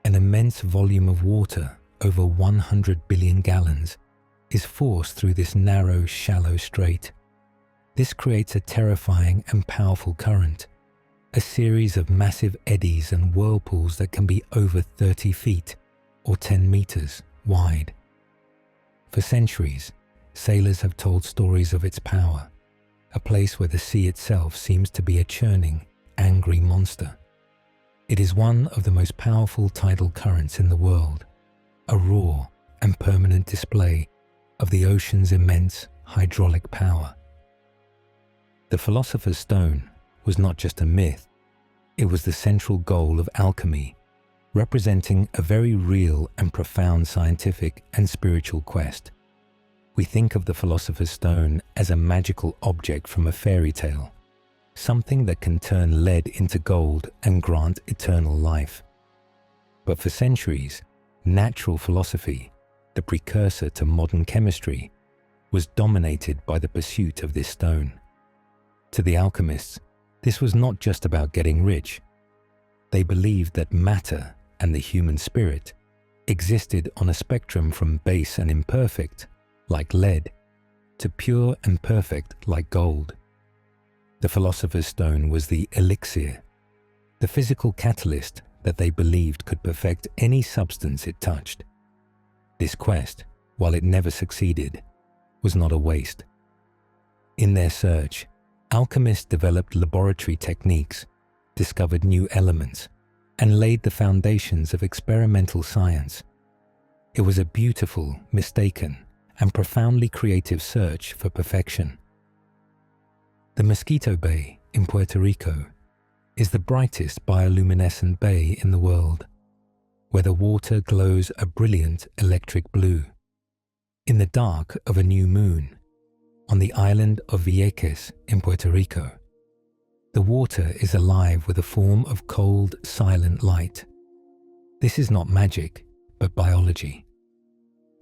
S1: an immense volume of water, over 100 billion gallons, is forced through this narrow, shallow strait. This creates a terrifying and powerful current, a series of massive eddies and whirlpools that can be over 30 feet or 10 meters wide. For centuries, sailors have told stories of its power, a place where the sea itself seems to be a churning, angry monster. It is one of the most powerful tidal currents in the world, a raw and permanent display of the ocean's immense hydraulic power. The Philosopher's Stone was not just a myth, it was the central goal of alchemy, representing a very real and profound scientific and spiritual quest. We think of the Philosopher's Stone as a magical object from a fairy tale, something that can turn lead into gold and grant eternal life. But for centuries, natural philosophy, the precursor to modern chemistry, was dominated by the pursuit of this stone. To the alchemists, this was not just about getting rich. They believed that matter and the human spirit existed on a spectrum from base and imperfect, like lead, to pure and perfect, like gold. The Philosopher's Stone was the elixir, the physical catalyst that they believed could perfect any substance it touched. This quest, while it never succeeded, was not a waste. In their search, alchemists developed laboratory techniques, discovered new elements, and laid the foundations of experimental science. It was a beautiful, mistaken, and profoundly creative search for perfection. The Mosquito Bay in Puerto Rico is the brightest bioluminescent bay in the world, where the water glows a brilliant electric blue. In the dark of a new moon, on the island of Vieques in Puerto Rico, the water is alive with a form of cold, silent light. This is not magic, but biology.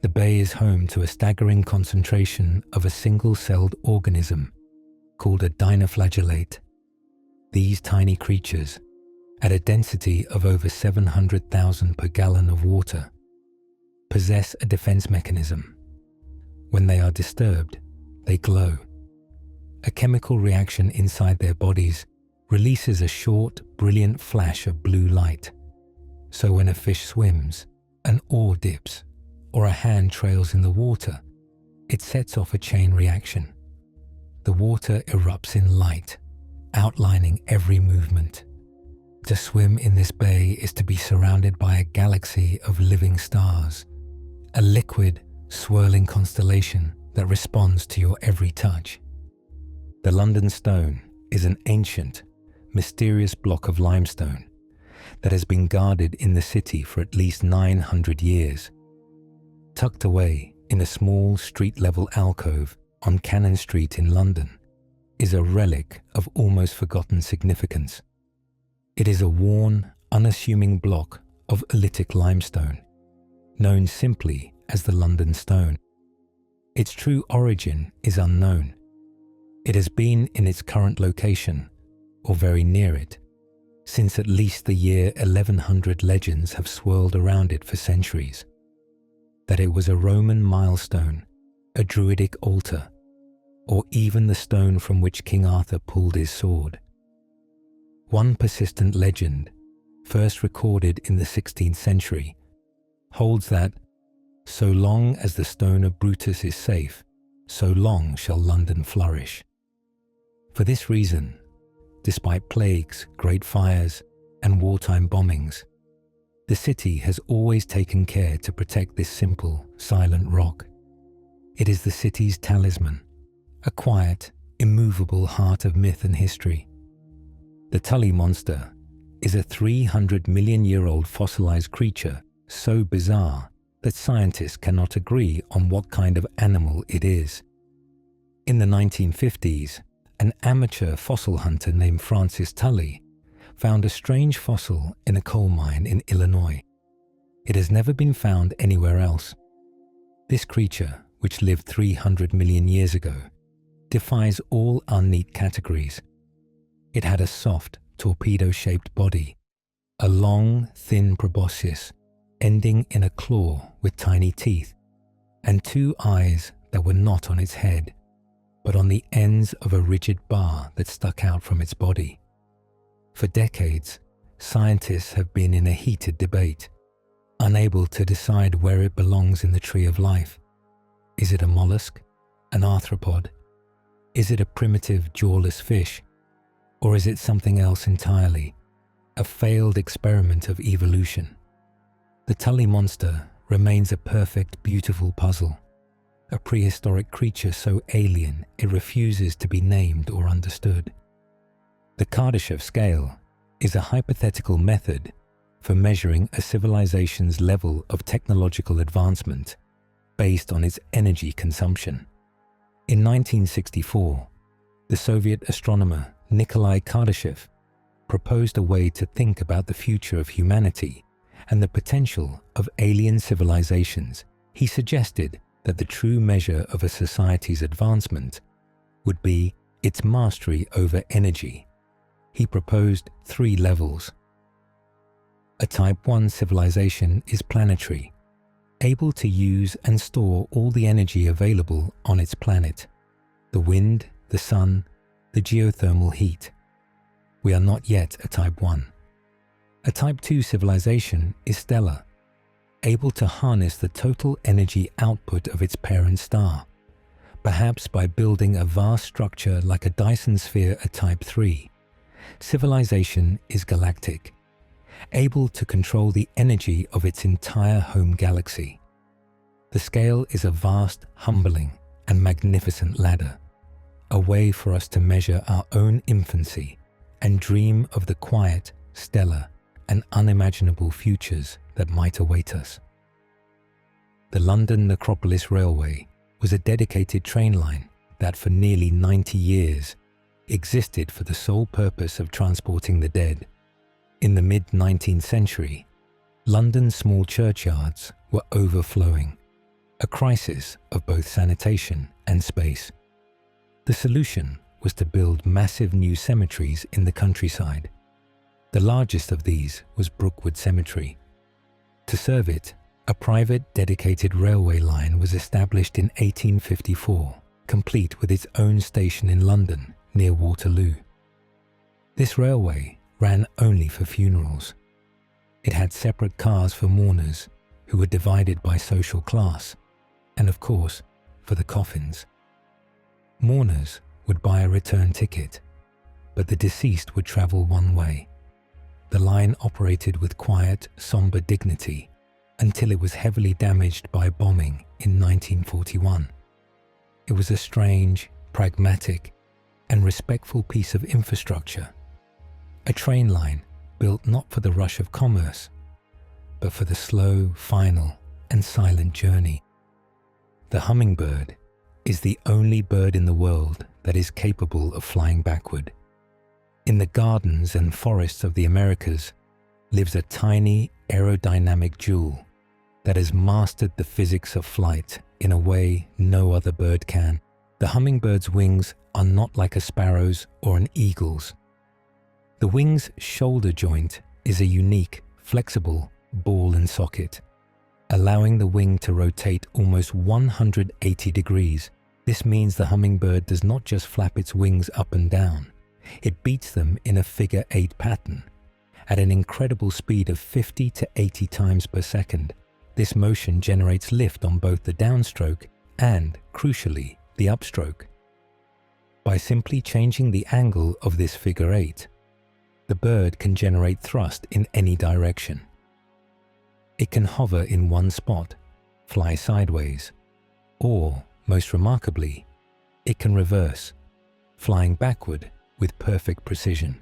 S1: The bay is home to a staggering concentration of a single-celled organism called a dinoflagellate. These tiny creatures, at a density of over 700,000 per gallon of water, possess a defense mechanism. When they are disturbed, they glow. A chemical reaction inside their bodies releases a short, brilliant flash of blue light. So when a fish swims, an oar dips, or a hand trails in the water, it sets off a chain reaction. The water erupts in light, outlining every movement. To swim in this bay is to be surrounded by a galaxy of living stars, a liquid, swirling constellation that responds to your every touch. The London Stone is an ancient, mysterious block of limestone that has been guarded in the city for at least 900 years. Tucked away in a small street-level alcove on Cannon Street in London is a relic of almost forgotten significance. It is a worn, unassuming block of oolitic limestone, known simply as the London Stone. Its true origin is unknown. It has been in its current location, or very near it, since at least the year 1100. Legends have swirled around it for centuries. That it was a Roman milestone, a druidic altar, or even the stone from which King Arthur pulled his sword. One persistent legend, first recorded in the 16th century, holds that, so long as the stone of Brutus is safe, so long shall London flourish. For this reason, despite plagues, great fires, and wartime bombings, The city has always taken care to protect this simple, silent rock. It is the city's talisman, a quiet, immovable heart of myth and history. The Tully monster is a 300-million-year-old fossilized creature so bizarre that scientists cannot agree on what kind of animal it is. In the 1950s, an amateur fossil hunter named Francis Tully found a strange fossil in a coal mine in Illinois. It has never been found anywhere else. This creature, which lived 300 million years ago, defies all our neat categories. It had a soft, torpedo-shaped body, a long, thin proboscis ending in a claw with tiny teeth, and 2 eyes that were not on its head, but on the ends of a rigid bar that stuck out from its body. For decades, scientists have been in a heated debate, unable to decide where it belongs in the tree of life. Is it a mollusk, an arthropod? Is it a primitive jawless fish? Or is it something else entirely, a failed experiment of evolution? The Tully monster remains a perfect, beautiful puzzle, a prehistoric creature so alien it refuses to be named or understood. The Kardashev scale is a hypothetical method for measuring a civilization's level of technological advancement based on its energy consumption. In 1964, the Soviet astronomer Nikolai Kardashev proposed a way to think about the future of humanity and the potential of alien civilizations. He suggested that the true measure of a society's advancement would be its mastery over energy. He proposed 3 levels. A Type 1 civilization is planetary, able to use and store all the energy available on its planet: the wind, the sun, the geothermal heat. We are not yet a Type 1. A Type 2 civilization is stellar, able to harness the total energy output of its parent star, perhaps by building a vast structure like a Dyson sphere. A Type 3 civilization is galactic, able to control the energy of its entire home galaxy. The scale is a vast, humbling, and magnificent ladder, a way for us to measure our own infancy and dream of the quiet, stellar, and unimaginable futures that might await us. The London Necropolis Railway was a dedicated train line that for nearly 90 years existed for the sole purpose of transporting the dead. In the mid-19th century, London's small churchyards were overflowing, a crisis of both sanitation and space. The solution was to build massive new cemeteries in the countryside. The largest of these was Brookwood Cemetery. To serve it, a private dedicated railway line was established in 1854, complete with its own station in London near Waterloo. This railway ran only for funerals. It had separate cars for mourners who were divided by social class, and of course, for the coffins. Mourners would buy a return ticket, but the deceased would travel one way. The line operated with quiet, somber dignity until it was heavily damaged by bombing in 1941. It was a strange, pragmatic, and respectful piece of infrastructure. A train line built not for the rush of commerce, but for the slow, final, and silent journey. The hummingbird is the only bird in the world that is capable of flying backward. In the gardens and forests of the Americas lives a tiny aerodynamic jewel that has mastered the physics of flight in a way no other bird can. The hummingbird's wings are not like a sparrow's or an eagle's. The wing's shoulder joint is a unique, flexible ball and socket, allowing the wing to rotate almost 180 degrees. This means the hummingbird does not just flap its wings up and down, it beats them in a figure 8 pattern at an incredible speed of 50 to 80 times per second. This motion generates lift on both the downstroke and, crucially, the upstroke. By simply changing the angle of this figure 8, the bird can generate thrust in any direction. It can hover in one spot, fly sideways, or, most remarkably, it can reverse, flying backward with perfect precision.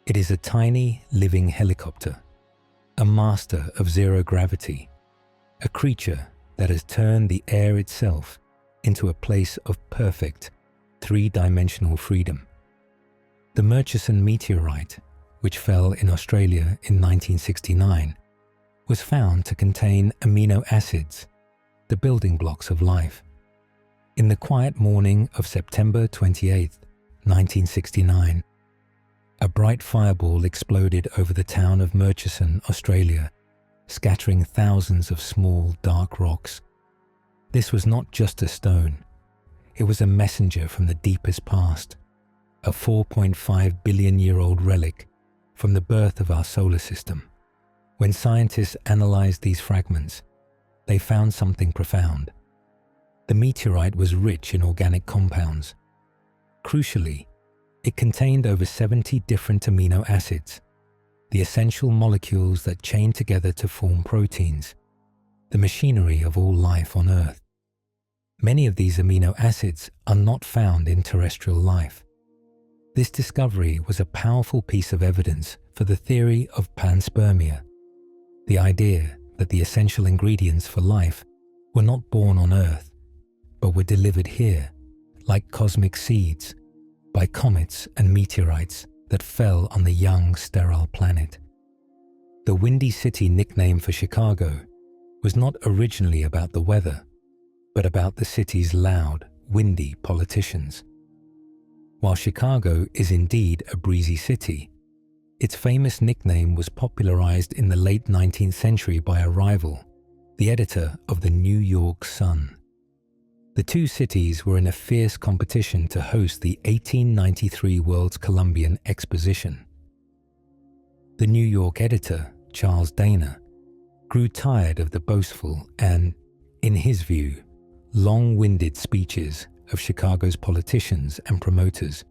S1: It is a tiny, living helicopter, a master of zero gravity, a creature that has turned the air itself into a place of perfect, three-dimensional freedom. The Murchison meteorite, which fell in Australia in 1969, was found to contain amino acids, the building blocks of life. In the quiet morning of September 28, 1969, a bright fireball exploded over the town of Murchison, Australia, scattering thousands of small, dark rocks. This was not just a stone. It was a messenger from the deepest past, a 4.5 billion-year-old relic from the birth of our solar system. When scientists analyzed these fragments, they found something profound. The meteorite was rich in organic compounds. Crucially, it contained over 70 different amino acids, the essential molecules that chain together to form proteins, the machinery of all life on Earth. Many of these amino acids are not found in terrestrial life. This discovery was a powerful piece of evidence for the theory of panspermia, the idea that the essential ingredients for life were not born on Earth, but were delivered here, like cosmic seeds, by comets and meteorites that fell on the young, sterile planet. The Windy City nickname for Chicago was not originally about the weather, but about the city's loud, windy politicians. While Chicago is indeed a breezy city, its famous nickname was popularized in the late 19th century by a rival, the editor of the New York Sun. The two cities were in a fierce competition to host the 1893 World's Columbian Exposition. The New York editor, Charles Dana, grew tired of the boastful and, in his view, long-winded speeches of Chicago's politicians and promoters.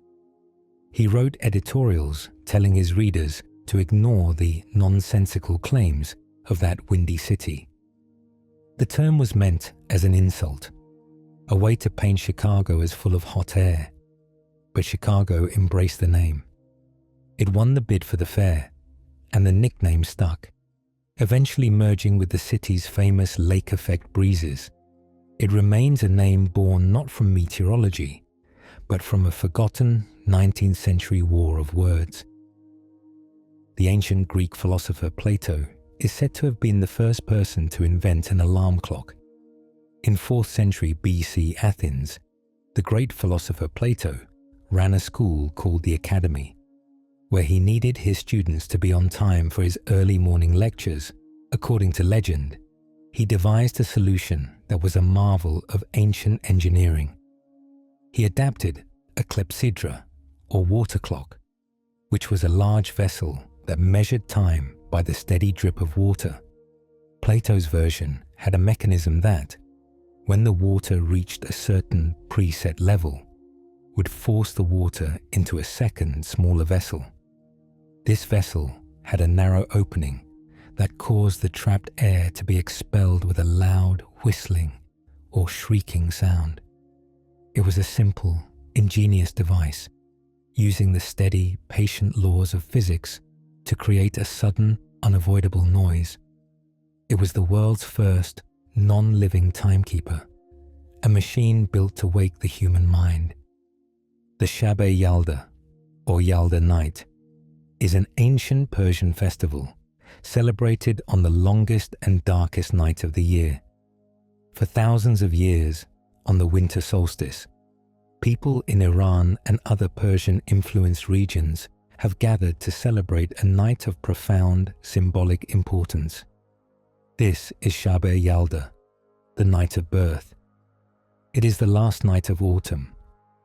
S1: He wrote editorials telling his readers to ignore the nonsensical claims of that windy city. The term was meant as an insult, a way to paint Chicago as full of hot air, but Chicago embraced the name. It won the bid for the fair, and the nickname stuck, eventually merging with the city's famous lake effect breezes. It remains a name born not from meteorology, but from a forgotten 19th century war of words. The ancient Greek philosopher Plato is said to have been the first person to invent an alarm clock. In 4th century BC Athens, the great philosopher Plato ran a school called the Academy, where he needed his students to be on time for his early morning lectures. According to legend, he devised a solution that was a marvel of ancient engineering. He adapted a clepsydra, or water clock, which was a large vessel that measured time by the steady drip of water. Plato's version had a mechanism that, when the water reached a certain preset level, would force the water into a second, smaller vessel. This vessel had a narrow opening that caused the trapped air to be expelled with a loud whistling or shrieking sound. It was a simple, ingenious device, using the steady, patient laws of physics to create a sudden, unavoidable noise. It was the world's first non-living timekeeper, a machine built to wake the human mind. The Shab-e Yalda, or Yalda Night, is an ancient Persian festival celebrated on the longest and darkest night of the year. For thousands of years, on the winter solstice, people in Iran and other Persian-influenced regions have gathered to celebrate a night of profound symbolic importance. This is Shab-e Yalda, the night of birth. It is the last night of autumn,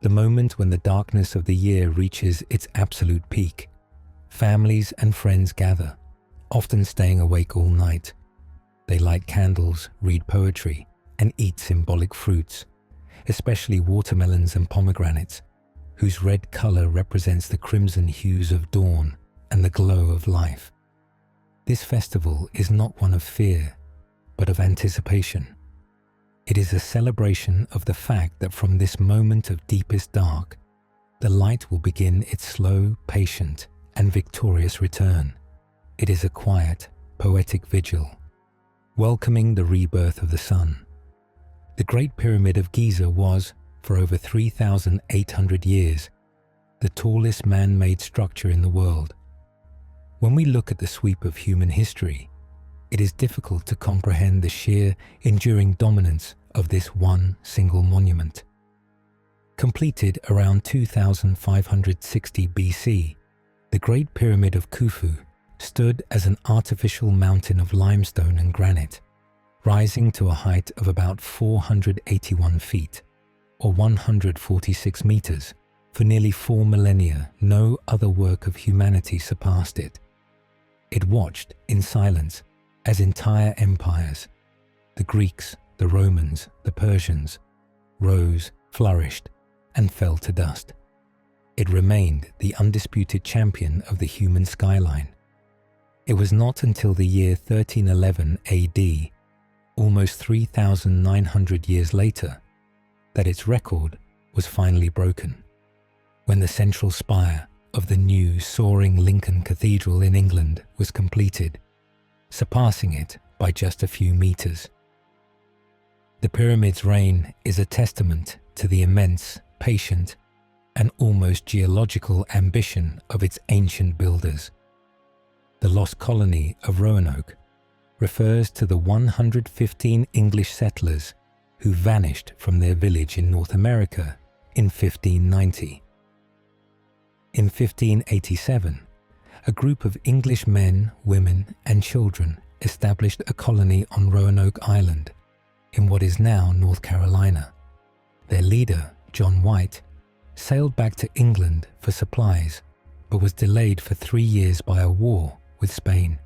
S1: the moment when the darkness of the year reaches its absolute peak. Families and friends gather, often staying awake all night. They light candles, read poetry, and eat symbolic fruits, especially watermelons and pomegranates, whose red color represents the crimson hues of dawn and the glow of life. This festival is not one of fear, but of anticipation. It is a celebration of the fact that from this moment of deepest dark, the light will begin its slow, patient, and victorious return. It is a quiet, poetic vigil, welcoming the rebirth of the sun. The Great Pyramid of Giza was, for over 3,800 years, the tallest man-made structure in the world. When we look at the sweep of human history, it is difficult to comprehend the sheer, enduring dominance of this one single monument. Completed around 2560 BC, the Great Pyramid of Khufu stood as an artificial mountain of limestone and granite, rising to a height of about 481 feet, or 146 meters. For nearly 4 millennia, no other work of humanity surpassed it. It watched in silence as entire empires, the Greeks, the Romans, the Persians, rose, flourished, and fell to dust. It remained the undisputed champion of the human skyline. It was not until the year 1311 AD, almost 3,900 years later, that its record was finally broken, when the central spire of the new soaring Lincoln Cathedral in England was completed, surpassing it by just a few meters. The pyramid's reign is a testament to the immense, patient, and almost geological ambition of its ancient builders. The lost colony of Roanoke refers to the 115 English settlers who vanished from their village in North America in 1590. In 1587, a group of English men, women, and children established a colony on Roanoke Island, in what is now North Carolina. Their leader, John White, sailed back to England for supplies, but was delayed for 3 years by a war with Spain.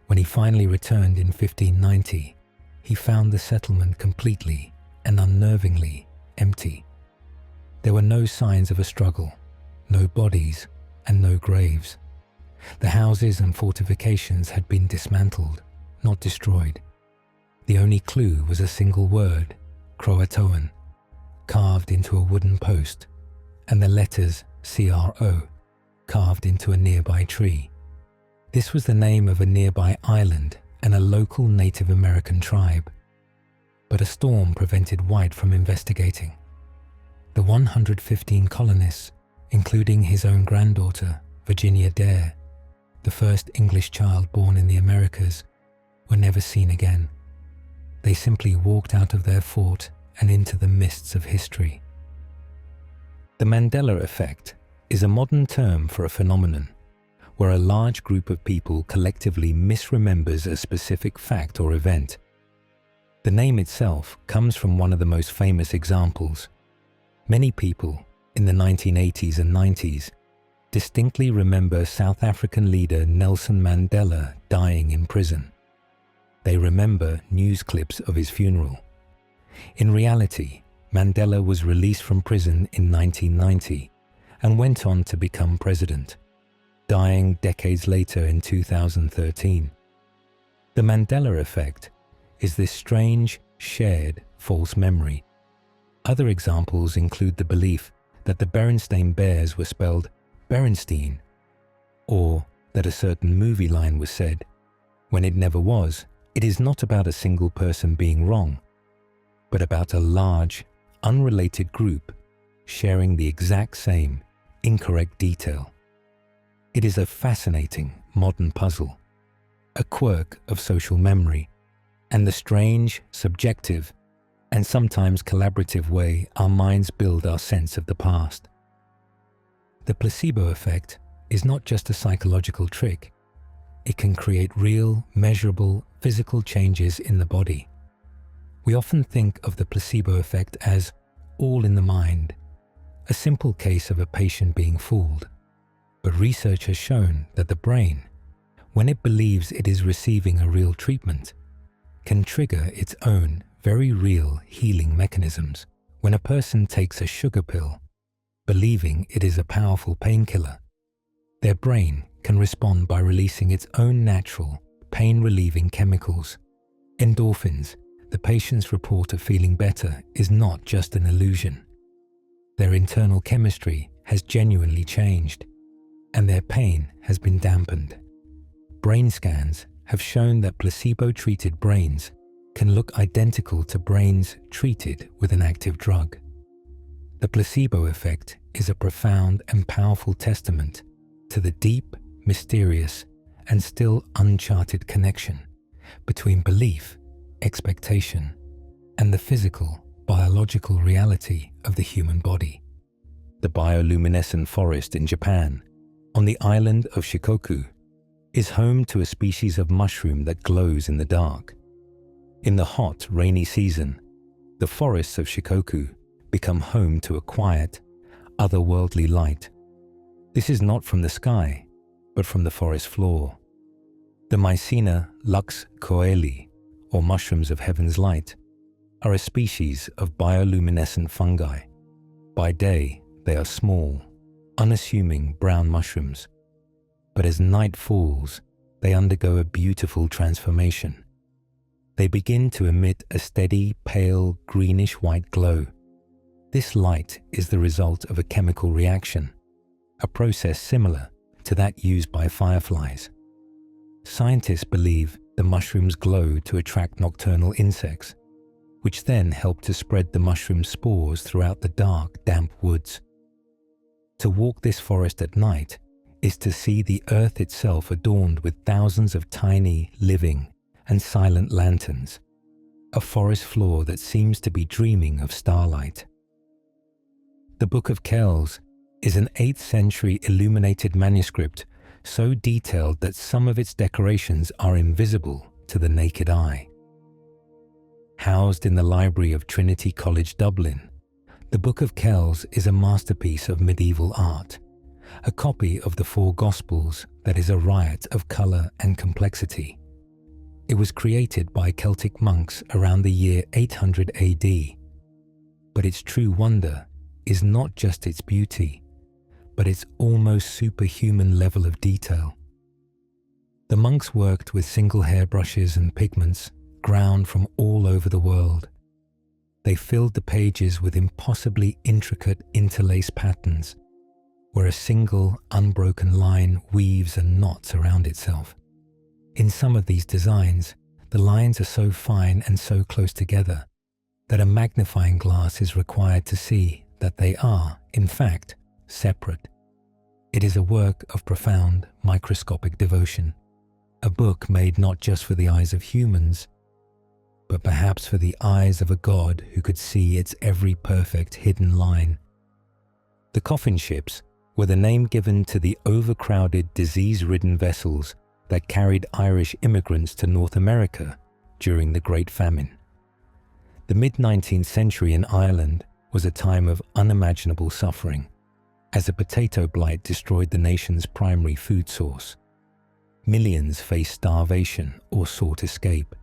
S1: When he finally returned in 1590, he found the settlement completely and unnervingly empty. There were no signs of a struggle, no bodies, and no graves. The houses and fortifications had been dismantled, not destroyed. The only clue was a single word, Croatoan, carved into a wooden post, and the letters CRO carved into a nearby tree. This was the name of a nearby island and a local Native American tribe. But a storm prevented White from investigating. The 115 colonists, including his own granddaughter, Virginia Dare, the first English child born in the Americas, were never seen again. They simply walked out of their fort and into the mists of history. The Mandela effect is a modern term for a phenomenon where a large group of people collectively misremembers a specific fact or event. The name itself comes from one of the most famous examples. Many people in the 1980s and 90s distinctly remember South African leader Nelson Mandela dying in prison. They remember news clips of his funeral. In reality, Mandela was released from prison in 1990 and went on to become president, dying decades later in 2013. The Mandela effect is this strange, shared, false memory. Other examples include the belief that the Berenstain Bears were spelled Berenstein, or that a certain movie line was said, when it never was. It is not about a single person being wrong, but about a large, unrelated group sharing the exact same incorrect detail. It is a fascinating modern puzzle, a quirk of social memory, and the strange, subjective, and sometimes collaborative way our minds build our sense of the past. The placebo effect is not just a psychological trick. It can create real, measurable, physical changes in the body. We often think of the placebo effect as all in the mind, a simple case of a patient being fooled. But research has shown that the brain, when it believes it is receiving a real treatment, can trigger its own very real healing mechanisms. When a person takes a sugar pill, believing it is a powerful painkiller, their brain can respond by releasing its own natural, pain-relieving chemicals. Endorphins, the patient's report of feeling better, is not just an illusion. Their internal chemistry has genuinely changed, and their pain has been dampened. Brain scans have shown that placebo-treated brains can look identical to brains treated with an active drug. The placebo effect is a profound and powerful testament to the deep, mysterious, and still uncharted connection between belief, expectation, and the physical, biological reality of the human body. The bioluminescent forest in Japan, on the island of Shikoku, is home to a species of mushroom that glows in the dark. In the hot, rainy season, the forests of Shikoku become home to a quiet, otherworldly light. This is not from the sky, but from the forest floor. The Mycena lux coeli, or mushrooms of heaven's light, are a species of bioluminescent fungi. By day, they are small, unassuming brown mushrooms, but as night falls, they undergo a beautiful transformation. They begin to emit a steady, pale, greenish-white glow. This light is the result of a chemical reaction, a process similar to that used by fireflies. Scientists believe the mushrooms glow to attract nocturnal insects, which then help to spread the mushroom spores throughout the dark, damp woods. To walk this forest at night is to see the earth itself adorned with thousands of tiny, living, and silent lanterns, a forest floor that seems to be dreaming of starlight. The Book of Kells is an 8th century illuminated manuscript so detailed that some of its decorations are invisible to the naked eye. Housed in the library of Trinity College Dublin, the Book of Kells is a masterpiece of medieval art, a copy of the 4 Gospels that is a riot of colour and complexity. It was created by Celtic monks around the year 800 AD, but its true wonder is not just its beauty, but its almost superhuman level of detail. The monks worked with single hairbrushes and pigments ground from all over the world. They filled the pages with impossibly intricate interlaced patterns, where a single unbroken line weaves and knots around itself. In some of these designs, the lines are so fine and so close together that a magnifying glass is required to see that they are, in fact, separate. It is a work of profound, microscopic devotion, a book made not just for the eyes of humans, but perhaps for the eyes of a God who could see its every perfect hidden line. The coffin ships were the name given to the overcrowded, disease-ridden vessels that carried Irish immigrants to North America during the Great Famine. The mid-19th century in Ireland was a time of unimaginable suffering, as a potato blight destroyed the nation's primary food source. Millions faced starvation or sought escape.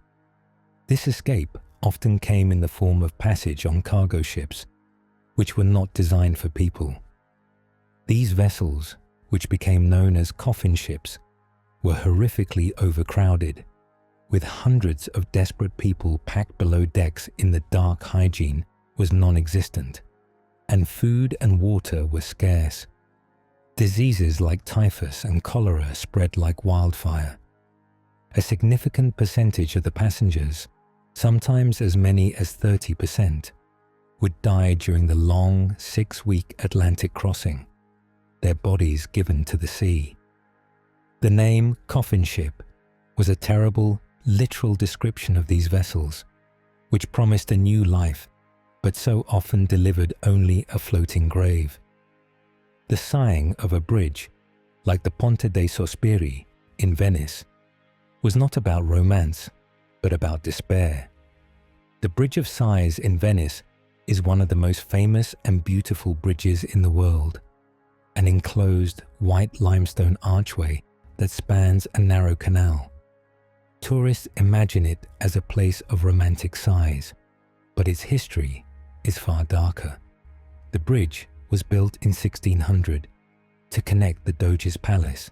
S1: This escape often came in the form of passage on cargo ships, which were not designed for people. These vessels, which became known as coffin ships, were horrifically overcrowded, with hundreds of desperate people packed below decks in the dark. Hygiene was non-existent, and food and water were scarce. Diseases like typhus and cholera spread like wildfire. A significant percentage of the passengers, sometimes as many as 30%, would die during the long 6-week Atlantic crossing, their bodies given to the sea. The name coffin ship was a terrible, literal description of these vessels, which promised a new life, but so often delivered only a floating grave. The sighing of a bridge, like the Ponte dei Sospiri in Venice, was not about romance, but about despair. The Bridge of Sighs in Venice is one of the most famous and beautiful bridges in the world, an enclosed white limestone archway that spans a narrow canal. Tourists imagine it as a place of romantic sighs, but its history is far darker. The bridge was built in 1600 to connect the Doge's palace,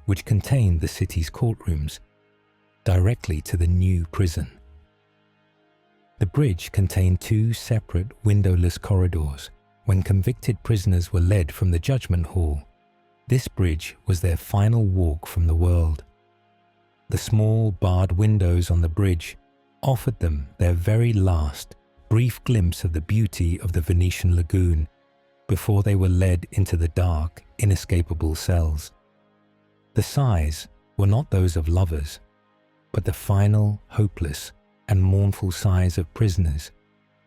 S1: which contained the city's courtrooms, directly to the new prison. The bridge contained 2 separate windowless corridors. When convicted prisoners were led from the judgment hall, this bridge was their final walk from the world. The small barred windows on the bridge offered them their very last brief glimpse of the beauty of the Venetian lagoon before they were led into the dark, inescapable cells. The sighs were not those of lovers, but the final, hopeless, and mournful sighs of prisoners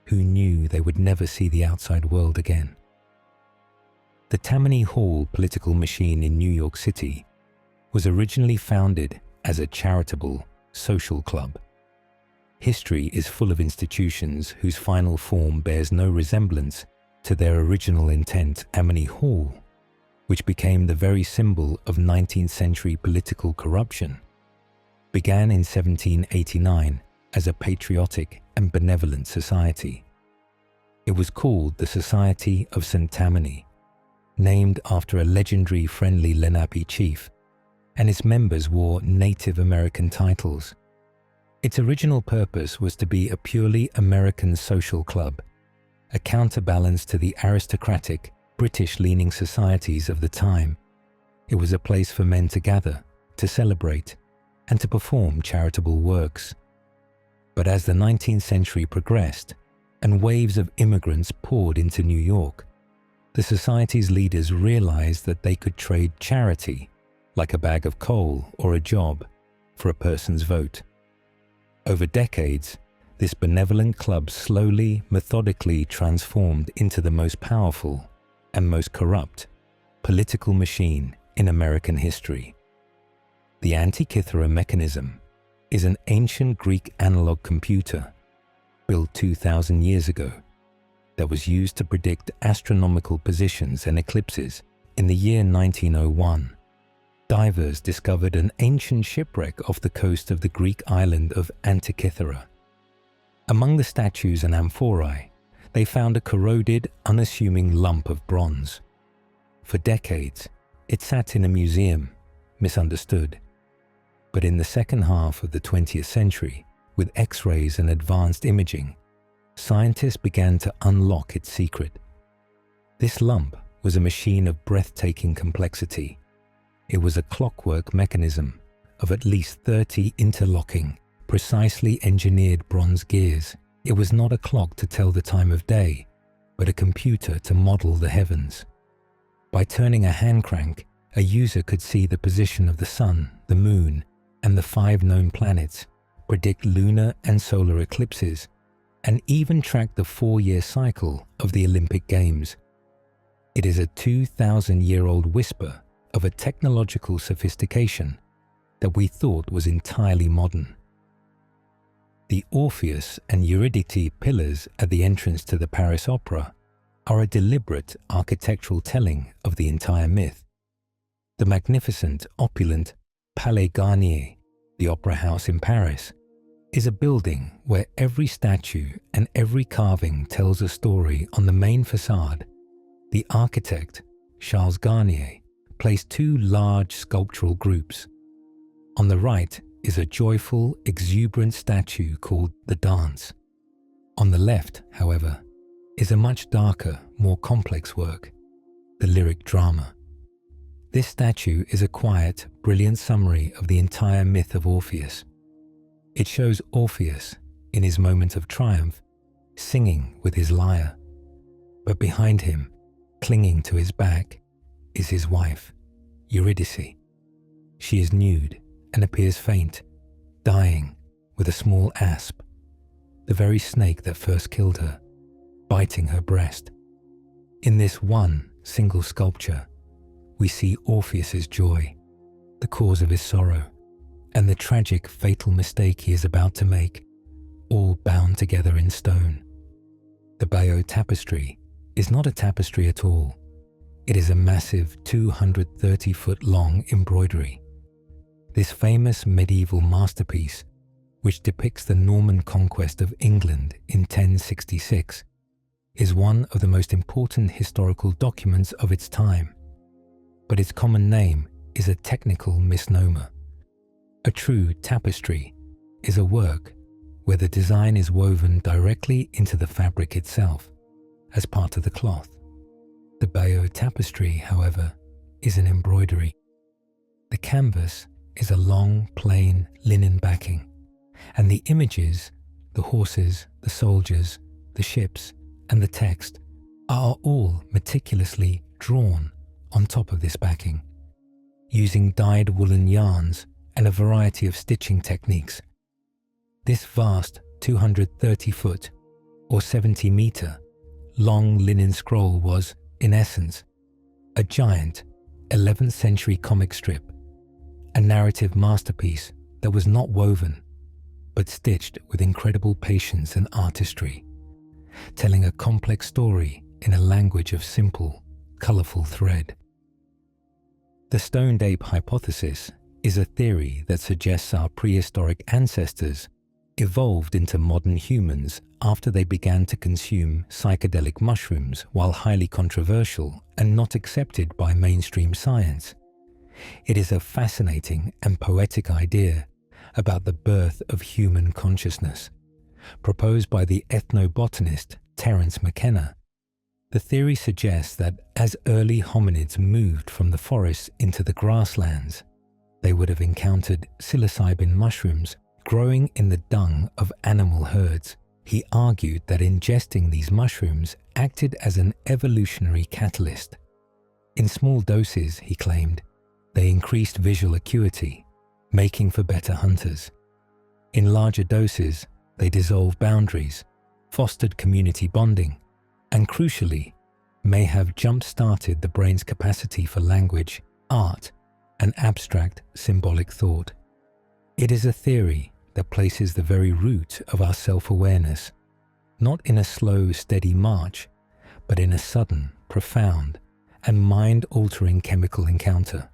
S1: who knew they would never see the outside world again. The Tammany Hall political machine in New York City was originally founded as a charitable, social club. History is full of institutions whose final form bears no resemblance to their original intent. Tammany Hall, which became the very symbol of 19th century political corruption, began in 1789 as a patriotic and benevolent society. It was called the Society of St. Tammany, named after a legendary friendly Lenape chief, and its members wore Native American titles. Its original purpose was to be a purely American social club, a counterbalance to the aristocratic, British-leaning societies of the time. It was a place for men to gather, to celebrate, and to perform charitable works. But as the 19th century progressed and waves of immigrants poured into New York, the society's leaders realized that they could trade charity, like a bag of coal or a job, for a person's vote. Over decades, this benevolent club slowly, methodically transformed into the most powerful and most corrupt political machine in American history. The Antikythera mechanism is an ancient Greek analog computer built 2,000 years ago that was used to predict astronomical positions and eclipses. In the year 1901, divers discovered an ancient shipwreck off the coast of the Greek island of Antikythera. Among the statues and amphorae, they found a corroded, unassuming lump of bronze. For decades, it sat in a museum, misunderstood. But in the second half of the 20th century, with X-rays and advanced imaging, scientists began to unlock its secret. This lump was a machine of breathtaking complexity. It was a clockwork mechanism of at least 30 interlocking, precisely engineered bronze gears. It was not a clock to tell the time of day, but a computer to model the heavens. By turning a hand crank, a user could see the position of the sun, the moon, and the 5 known planets, predict lunar and solar eclipses, and even track the 4-year cycle of the Olympic Games. It is a 2,000-year-old whisper of a technological sophistication that we thought was entirely modern. The Orpheus and Eurydice pillars at the entrance to the Paris Opera are a deliberate architectural telling of the entire myth. The magnificent, opulent Palais Garnier, the opera house in Paris, is a building where every statue and every carving tells a story. On the main facade, the architect, Charles Garnier, placed 2 large sculptural groups. On the right is a joyful, exuberant statue called the Dance. On the left, however, is a much darker, more complex work, the Lyric Drama. This statue is a quiet, brilliant summary of the entire myth of Orpheus. It shows Orpheus, in his moment of triumph, singing with his lyre. But behind him, clinging to his back, is his wife, Eurydice. She is nude and appears faint, dying with a small asp, the very snake that first killed her, biting her breast. In this one single sculpture, we see Orpheus's joy, the cause of his sorrow, and the tragic, fatal mistake he is about to make, all bound together in stone. The Bayeux tapestry is not a tapestry at all. It is a massive 230-foot-long embroidery. This famous medieval masterpiece, which depicts the Norman conquest of England in 1066, is one of the most important historical documents of its time. But its common name is a technical misnomer. A true tapestry is a work where the design is woven directly into the fabric itself as part of the cloth. The Bayeux tapestry, however, is an embroidery. The canvas is a long, plain linen backing, and the images, the horses, the soldiers, the ships, and the text are all meticulously drawn on top of this backing, using dyed woolen yarns and a variety of stitching techniques. This vast 230-foot or 70-meter long linen scroll was, in essence, a giant 11th century comic strip, a narrative masterpiece that was not woven, but stitched with incredible patience and artistry, telling a complex story in a language of simple, colorful thread. The stoned ape hypothesis is a theory that suggests our prehistoric ancestors evolved into modern humans after they began to consume psychedelic mushrooms while highly controversial and not accepted by mainstream science. It is a fascinating and poetic idea about the birth of human consciousness, proposed by the ethnobotanist Terence McKenna. The theory suggests that as early hominids moved from the forests into the grasslands, they would have encountered psilocybin mushrooms growing in the dung of animal herds. He argued that ingesting these mushrooms acted as an evolutionary catalyst. In small doses, he claimed, they increased visual acuity, making for better hunters. In larger doses, they dissolved boundaries, fostered community bonding, and crucially, may have jump-started the brain's capacity for language, art, and abstract symbolic thought. It is a theory that places the very root of our self-awareness, not in a slow, steady march, but in a sudden, profound, and mind-altering chemical encounter.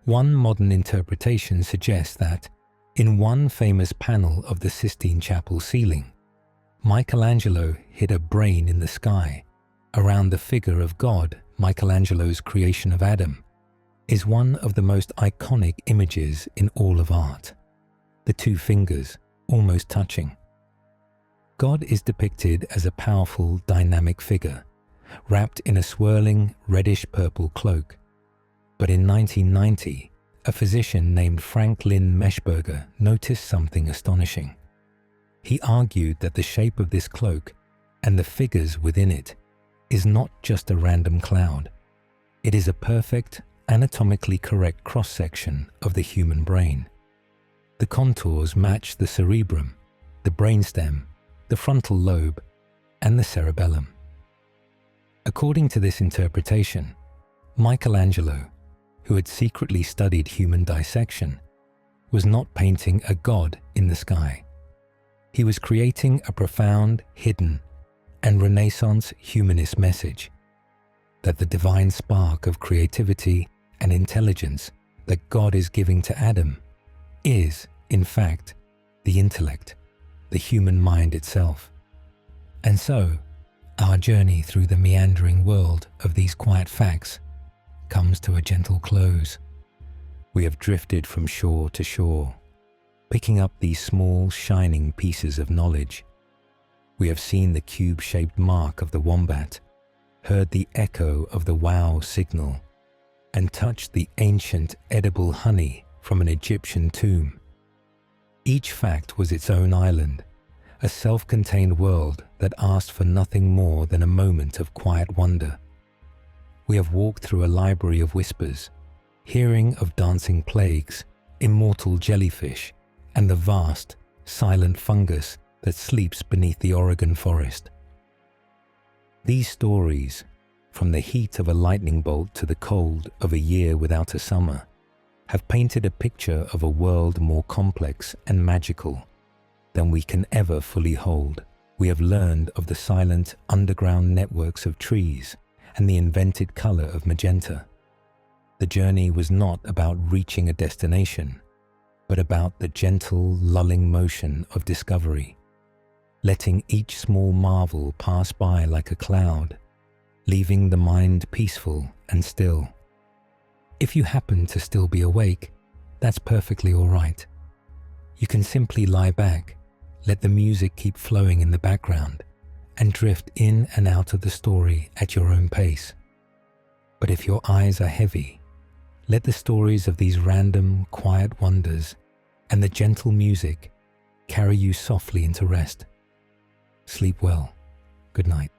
S1: One modern interpretation suggests that, in one famous panel of the Sistine Chapel ceiling, Michelangelo hid a brain in the sky around the figure of God. Michelangelo's creation of Adam is one of the most iconic images in all of art. The two fingers almost touching. God is depicted as a powerful, dynamic figure, wrapped in a swirling reddish-purple cloak. But in 1990, a physician named Franklin Meshberger noticed something astonishing. He argued that the shape of this cloak and the figures within it is not just a random cloud. It is a perfect, anatomically correct cross-section of the human brain. The contours match the cerebrum, the brainstem, the frontal lobe, and the cerebellum. According to this interpretation, Michelangelo, who had secretly studied human dissection, was not painting a god in the sky. He was creating a profound, hidden, and Renaissance humanist message that the divine spark of creativity and intelligence that God is giving to Adam is, in fact, the intellect, the human mind itself. And so, our journey through the meandering world of these quiet facts comes to a gentle close. We have drifted from shore to shore, picking up these small, shining pieces of knowledge. We have seen the cube-shaped mark of the wombat, heard the echo of the wow signal, and touched the ancient edible honey from an Egyptian tomb. Each fact was its own island, a self-contained world that asked for nothing more than a moment of quiet wonder. We have walked through a library of whispers, hearing of dancing plagues, immortal jellyfish, and the vast, silent fungus that sleeps beneath the Oregon forest. These stories, from the heat of a lightning bolt to the cold of a year without a summer, have painted a picture of a world more complex and magical than we can ever fully hold. We have learned of the silent underground networks of trees and the invented color of magenta. The journey was not about reaching a destination, but about the gentle, lulling motion of discovery, letting each small marvel pass by like a cloud, leaving the mind peaceful and still. If you happen to still be awake, that's perfectly all right. You can simply lie back, let the music keep flowing in the background, and drift in and out of the story at your own pace. But if your eyes are heavy, let the stories of these random, quiet wonders and the gentle music carry you softly into rest. Sleep well. Good night.